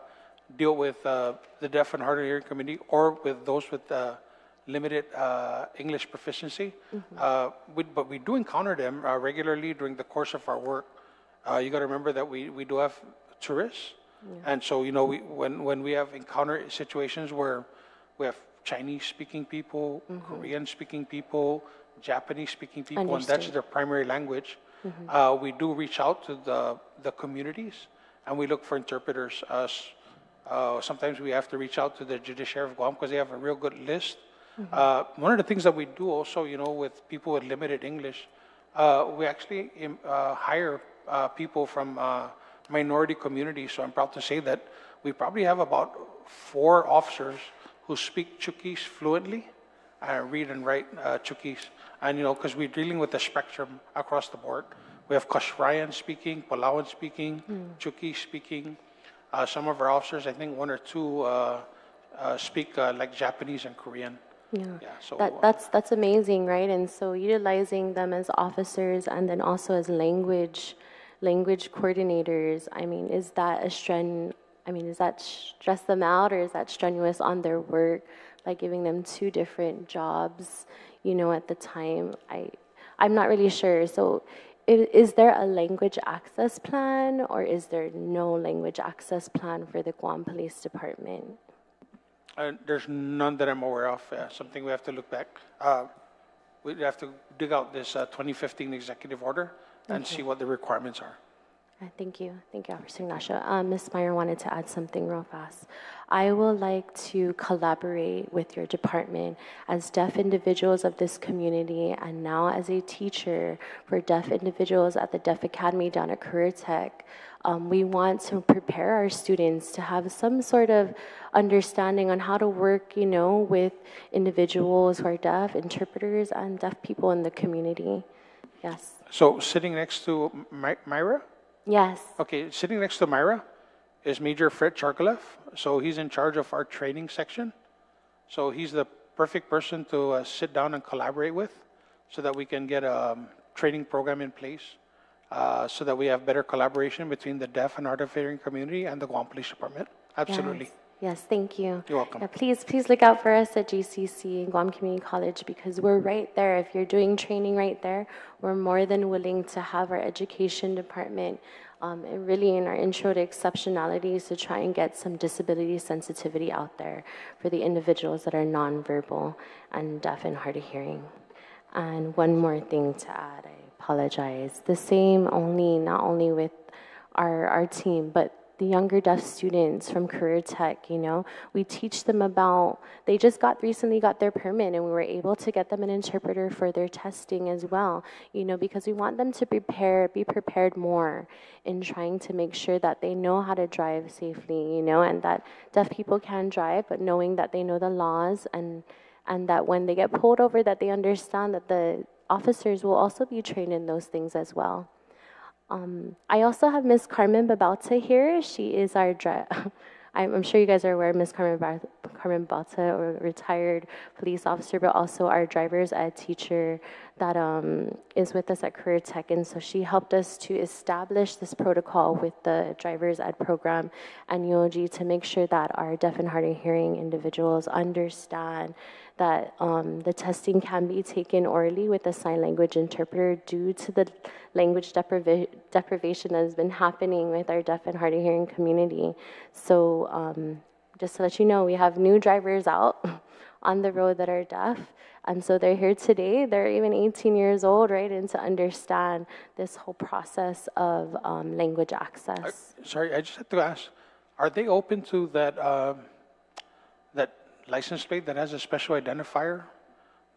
deal with the deaf and hard of hearing community, or with those with limited English proficiency. But we do encounter them regularly during the course of our work. You got to remember that we do have tourists. Yeah. And so, when we have encountered situations where We have Chinese-speaking people, Korean-speaking people, Japanese-speaking people, and that's their primary language. We do reach out to the communities, and we look for interpreters. Sometimes we have to reach out to the Judiciary of Guam because they have a real good list. One of the things that we do also, with people with limited English, we actually hire people from minority communities. So I'm proud to say that we probably have about 4 officers who speak Chuukese fluently, read and write Chuukese. And, because we're dealing with the spectrum across the board. We have Kashrayan speaking, Palauan speaking, Chuukese speaking. Some of our officers, I think 1 or 2 speak like Japanese and Korean. So that's amazing, right? And so utilizing them as officers and then also as language coordinators. I mean, is that stress them out, or is that strenuous on their work by giving them 2 different jobs, at the time? I'm not really sure. So is there a language access plan, or is there no language access plan for the Guam Police Department? There's none that I'm aware of. Something we have to look back. We have to dig out this 2015 executive order and see what the requirements are. Thank you. Thank you, Officer Ignacio. Ms. Meyer wanted to add something real fast. I would like to collaborate with your department as deaf individuals of this community, and now as a teacher for deaf individuals at the Deaf Academy down at Career Tech. We want to prepare our students to have some sort of understanding on how to work, with individuals who are deaf, interpreters, and deaf people in the community. Yes. So sitting next to Myra? Yes. Okay, sitting next to Myra is Major Fred Charkalev. So he's in charge of our training section. So he's the perfect person to sit down and collaborate with so that we can get a training program in place so that we have better collaboration between the deaf and hard of hearing community and the Guam Police Department. Absolutely. Yes, thank you. You're welcome. Yeah, please look out for us at GCC, Guam Community College, because we're right there. If you're doing training right there, we're more than willing to have our education department and really in our intro to exceptionalities to try and get some disability sensitivity out there for the individuals that are nonverbal and deaf and hard of hearing. And one more thing to add, I apologize. The same not only with our team, but the younger deaf students from Career Tech, we teach them about, they just recently got their permit, and we were able to get them an interpreter for their testing as well, because we want them to be prepared more in trying to make sure that they know how to drive safely, and that deaf people can drive, but knowing that they know the laws and that when they get pulled over, that they understand that the officers will also be trained in those things as well. I also have Ms. Carmen Babalta here. She is our, I'm sure you guys are aware of Ms. Carmen Babalta, a retired police officer, but also our driver's ed teacher that is with us at Career Tech. And so she helped us to establish this protocol with the driver's ed program and UOG to make sure that our deaf and hard of hearing individuals understand that the testing can be taken orally with a sign language interpreter due to the language deprivation that has been happening with our deaf and hard of hearing community. So just to let you know, we have new drivers out on the road that are deaf. And so they're here today. They're even 18 years old, right? And to understand this whole process of language access. Sorry, I just have to ask, are they open to that that license plate that has a special identifier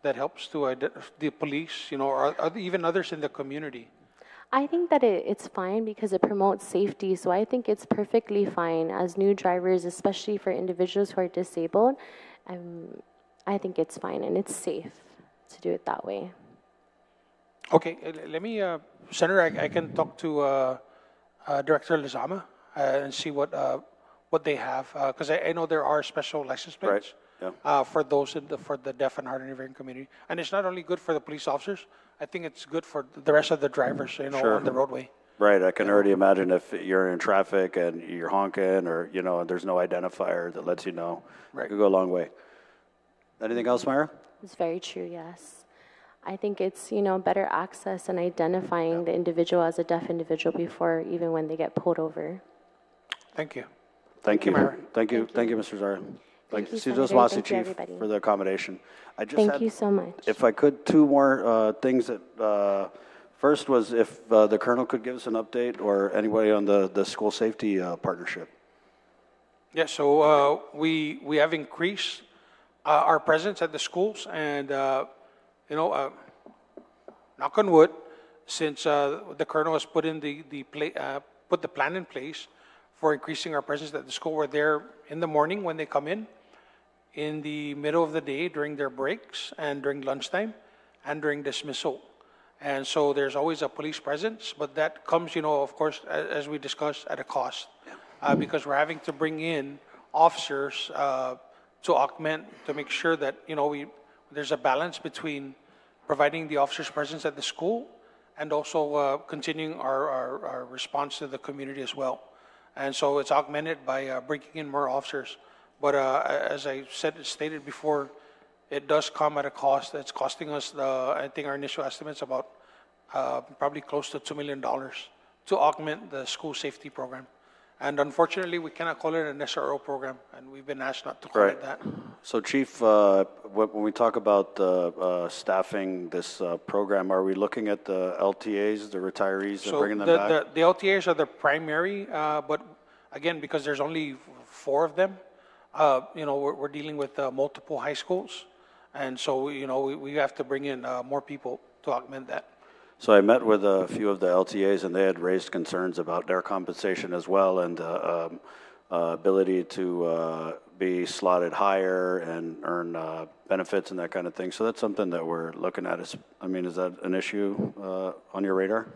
that helps to the police, or even others in the community? I think that it's fine because it promotes safety. So I think it's perfectly fine as new drivers, especially for individuals who are disabled. I think it's fine and it's safe to do it that way. Okay, let me, Senator, I can talk to Director Lizama and see what they have, because I know there are special license plates for those for the deaf and hard of hearing community, and it's not only good for the police officers. I think it's good for the rest of the drivers, on the roadway. Right, I can already imagine if you're in traffic and you're honking, or there's no identifier that lets you know. Right, it could go a long way. Anything else, Myra? It's very true. Yes. I think it's, better access and identifying the individual as a deaf individual before even when they get pulled over. Thank you. Thank you. Myra. Thank you, Mr. Zara. Thank you, Sidos Senator. Masi, Thank you, Chief, everybody. for the accommodation. I just Thank had, you so much. if I could, two more things that, first was if the Colonel could give us an update or anybody on the school safety partnership. Yeah, so we have increased our presence at the schools, and knock on wood, since the Colonel has put in put the plan in place for increasing our presence at the school. We're there in the morning when they come in the middle of the day during their breaks, and during lunchtime, and during dismissal. And so there's always a police presence, but that comes, of course, as we discussed, at a cost. Because we're having to bring in officers to augment, to make sure that, there's a balance between providing the officers' presence at the school and also continuing our response to the community as well. And so it's augmented by bringing in more officers. But as I stated before, it does come at a cost. It's costing us, I think our initial estimate's about probably close to $2 million to augment the school safety program. And unfortunately, we cannot call it an SRO program, and we've been asked not to call it that. So, Chief, when we talk about staffing this program, are we looking at the LTAs, the retirees, and bringing them back? The LTAs are the primary, but again, because there's only 4 of them, we're dealing with multiple high schools, and so we have to bring in more people to augment that. So I met with a few of the LTAs, and they had raised concerns about their compensation as well, and ability to be slotted higher and earn benefits and that kind of thing. So that's something that we're looking at. Is that an issue on your radar?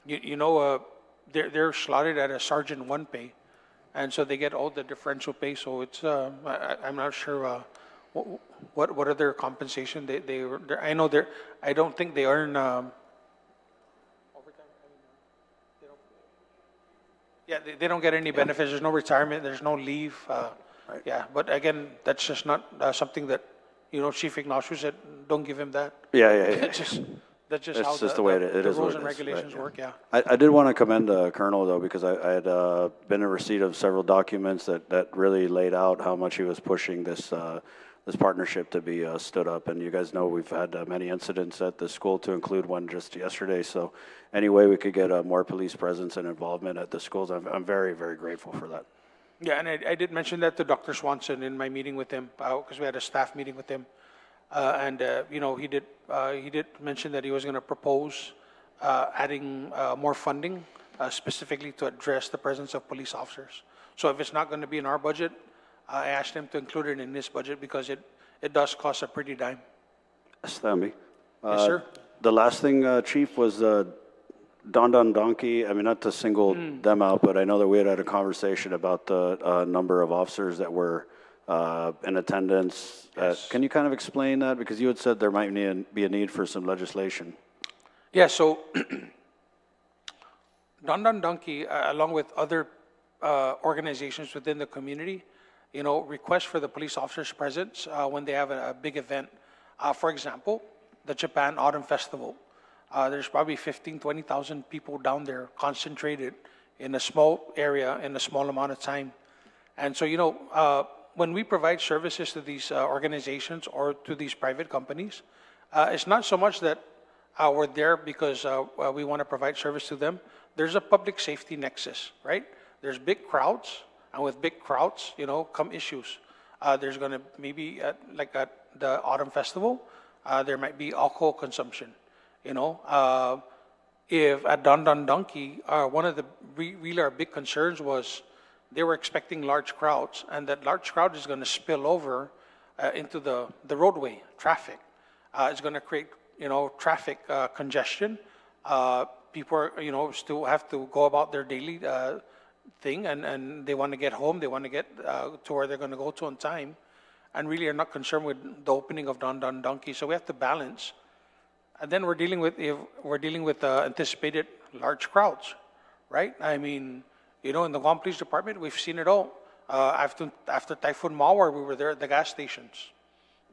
They're slotted at a Sergeant 1 pay, and so they get all the differential pay. So it's I'm not sure what are their compensation. I know I don't think they earn. Yeah, they don't get any benefits. There's no retirement. There's no leave. Right. Yeah, but again, that's just not something that, Chief Ignacio said, don't give him that. Yeah. That's just how the way it is. rules and regulations work, yeah. I did want to commend Colonel, though, because I had been in receipt of several documents that really laid out how much he was pushing this partnership to be stood up. And you guys know we've had many incidents at the school, to include one just yesterday. So any way we could get more police presence and involvement at the schools, I'm very, very grateful for that. Yeah, and I did mention that to Dr. Swanson in my meeting with him, because we had a staff meeting with him. He did mention that he was going to propose adding more funding, specifically to address the presence of police officers. So if it's not going to be in our budget, I asked him to include it in his budget, because it does cost a pretty dime. Stamby. Yes, sir. The last thing, Chief, was Don Donkey. Not to single them out, but I know that we had a conversation about the number of officers that were in attendance. Yes. Can you kind of explain that? Because you had said there might be a need for some legislation. Yeah, so Don Donkey, along with other organizations within the community, request for the police officers' presence when they have a big event. For example, the Japan Autumn Festival. There's probably 20,000 people down there concentrated in a small area in a small amount of time. And so, when we provide services to these organizations or to these private companies, it's not so much that we're there because we want to provide service to them. There's a public safety nexus, right? There's big crowds. And with big crowds, come issues. There's going to maybe, like at the Autumn Festival, there might be alcohol consumption. If at Don Donkey, one of the really our big concerns was they were expecting large crowds, and that large crowd is going to spill over into the roadway traffic. It's going to create, traffic congestion. People are, still have to go about their daily thing, and they want to get home, they want to get to where they're going to go to on time, and really are not concerned with the opening of Don Donkey. So we have to balance. And then we're dealing with anticipated large crowds, right? In the Guam Police Department, we've seen it all. After Typhoon Mawar, we were there at the gas stations,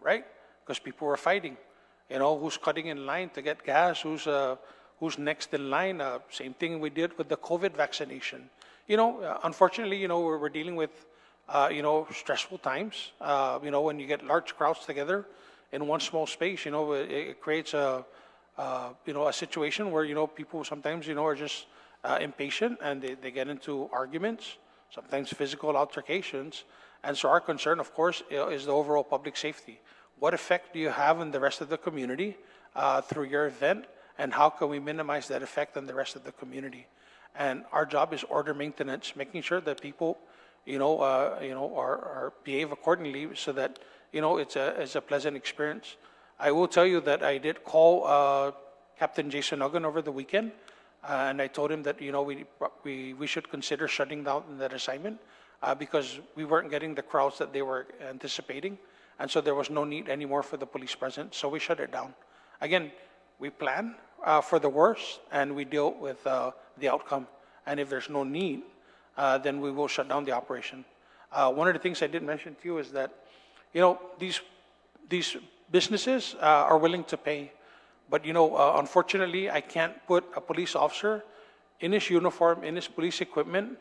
right? Because people were fighting. Who's cutting in line to get gas? Who's next in line? Same thing we did with the COVID vaccination. Unfortunately, we're dealing with stressful times. When you get large crowds together in one small space, it creates a situation where, people sometimes, are just impatient and they get into arguments, sometimes physical altercations. And so our concern, of course, is the overall public safety. What effect do you have on the rest of the community through your event, and how can we minimize that effect on the rest of the community? And our job is order maintenance, making sure that people, are behave accordingly so that, it's a pleasant experience. I will tell you that I did call Captain Jason Nuggan over the weekend, and I told him that, we should consider shutting down that assignment because we weren't getting the crowds that they were anticipating. And so there was no need anymore for the police presence, so we shut it down. Again, we plan for the worst, and we deal with the outcome. And if there's no need, then we will shut down the operation. One of the things I did mention to you is that, these businesses are willing to pay. But, unfortunately, I can't put a police officer in his uniform, in his police equipment,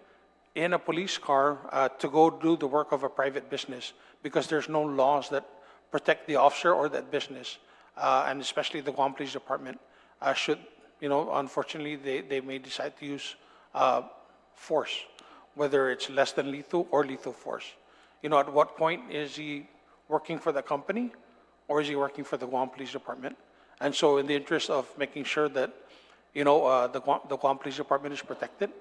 in a police car to go do the work of a private business, because there's no laws that protect the officer or that business, and especially the Guam Police Department should, unfortunately, they may decide to use force, whether it's less than lethal or lethal force. At what point is he working for the company, or is he working for the Guam Police Department? And so in the interest of making sure that, the Guam Police Department is protected,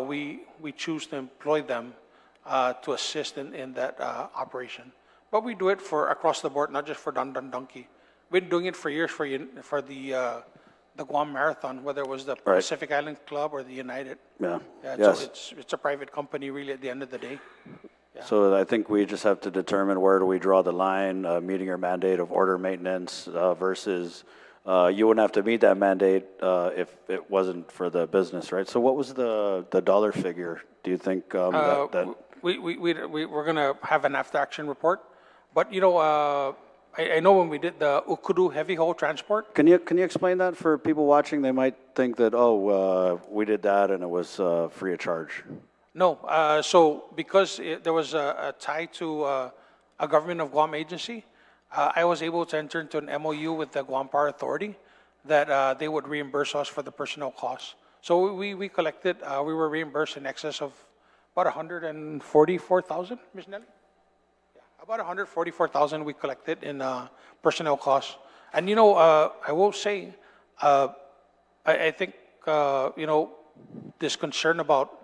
we choose to employ them to assist in that operation. But we do it for across the board, not just for Dun Dun Donkey. We've been doing it for years for the Guam Marathon, whether it was the Pacific Island Club or the United. Yeah. So it's a private company, really, at the end of the day. Yeah. So I think we just have to determine where do we draw the line, meeting your mandate of order maintenance versus you wouldn't have to meet that mandate if it wasn't for the business, right? So what was the dollar figure, do you think? That we're going to have an after-action report. But, I know when we did the Ukudu heavy haul transport. Can you explain that for people watching? They might think that, we did that and it was free of charge. No. So because there was a tie to a government of Guam agency, I was able to enter into an MOU with the Guam Power Authority that they would reimburse us for the personnel costs. So we collected, we were reimbursed in excess of about 144,000, Ms. Nelly? Yeah, about 144,000 we collected in personnel costs. And, I will say, I think, this concern about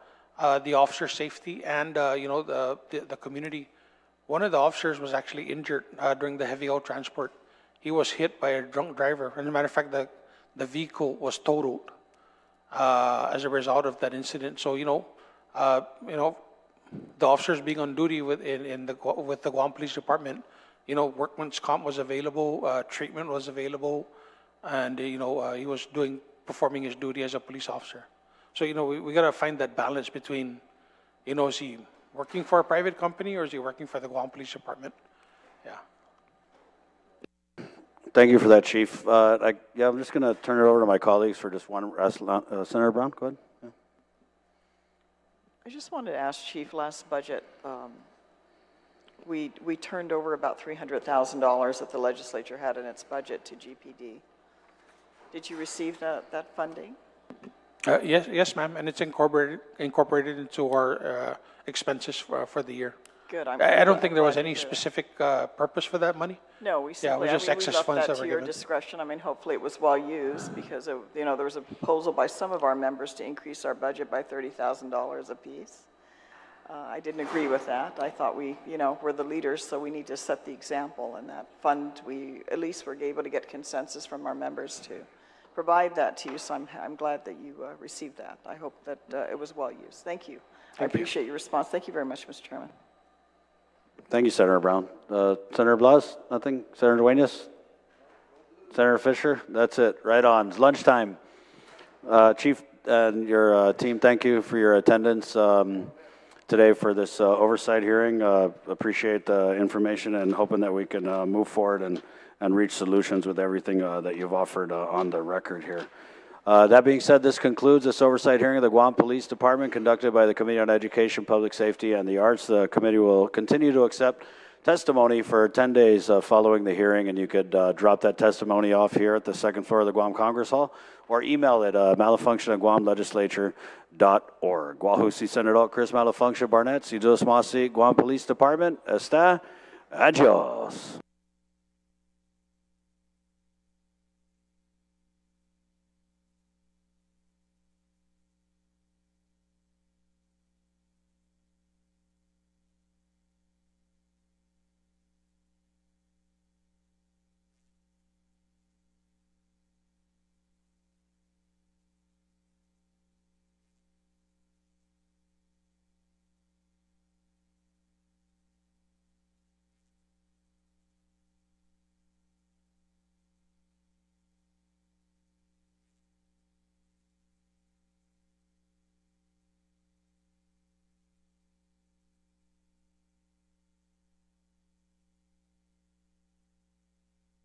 the officer safety and, the community. One of the officers was actually injured during the heavy haul transport. He was hit by a drunk driver. As a matter of fact, the vehicle was totaled as a result of that incident. So, the officers being on duty with the Guam Police Department, workman's comp was available, treatment was available, and, he was performing his duty as a police officer. So, we got to find that balance between, is he working for a private company or is he working for the Guam Police Department? Yeah. Thank you for that, Chief. I'm just going to turn it over to my colleagues for just one. Senator Brown, go ahead. Yeah. I just wanted to ask, Chief, last budget, we turned over about $300,000 that the legislature had in its budget to GPD. Did you receive that funding? Yes, ma'am, and it's incorporated into our expenses for the year. Good. I don't think there was any specific purpose for that money. No, we simply, just excess we left funds that that were to your given. discretion. I mean, hopefully it was well used because there was a proposal by some of our members to increase our budget by $30,000 apiece. I didn't agree with that. I thought we're the leaders, so we need to set the example. And that fund, we at least were able to get consensus from our members to provide that to you. So I'm glad that you received that. I hope that it was well used. Thank you. I appreciate your response. Thank you very much, Mr. Chairman. Thank you, Senator Brown. Senator Blas, nothing? Senator Duenas? Senator Fisher? That's it. Right on. It's lunchtime. Chief and your team, thank you for your attendance today for this oversight hearing. Appreciate the information and hoping that we can move forward and reach solutions with everything that you've offered on the record here. That being said, this concludes this oversight hearing of the Guam Police Department conducted by the Committee on Education, Public Safety, and the Arts. The committee will continue to accept testimony for 10 days following the hearing, and you could drop that testimony off here at the second floor of the Guam Congress Hall or email it malfunction@guamlegislature.org. Guahusi Senator Chris Malfunction Barnett, si Dios Masi, Guam Police Department, está, adios.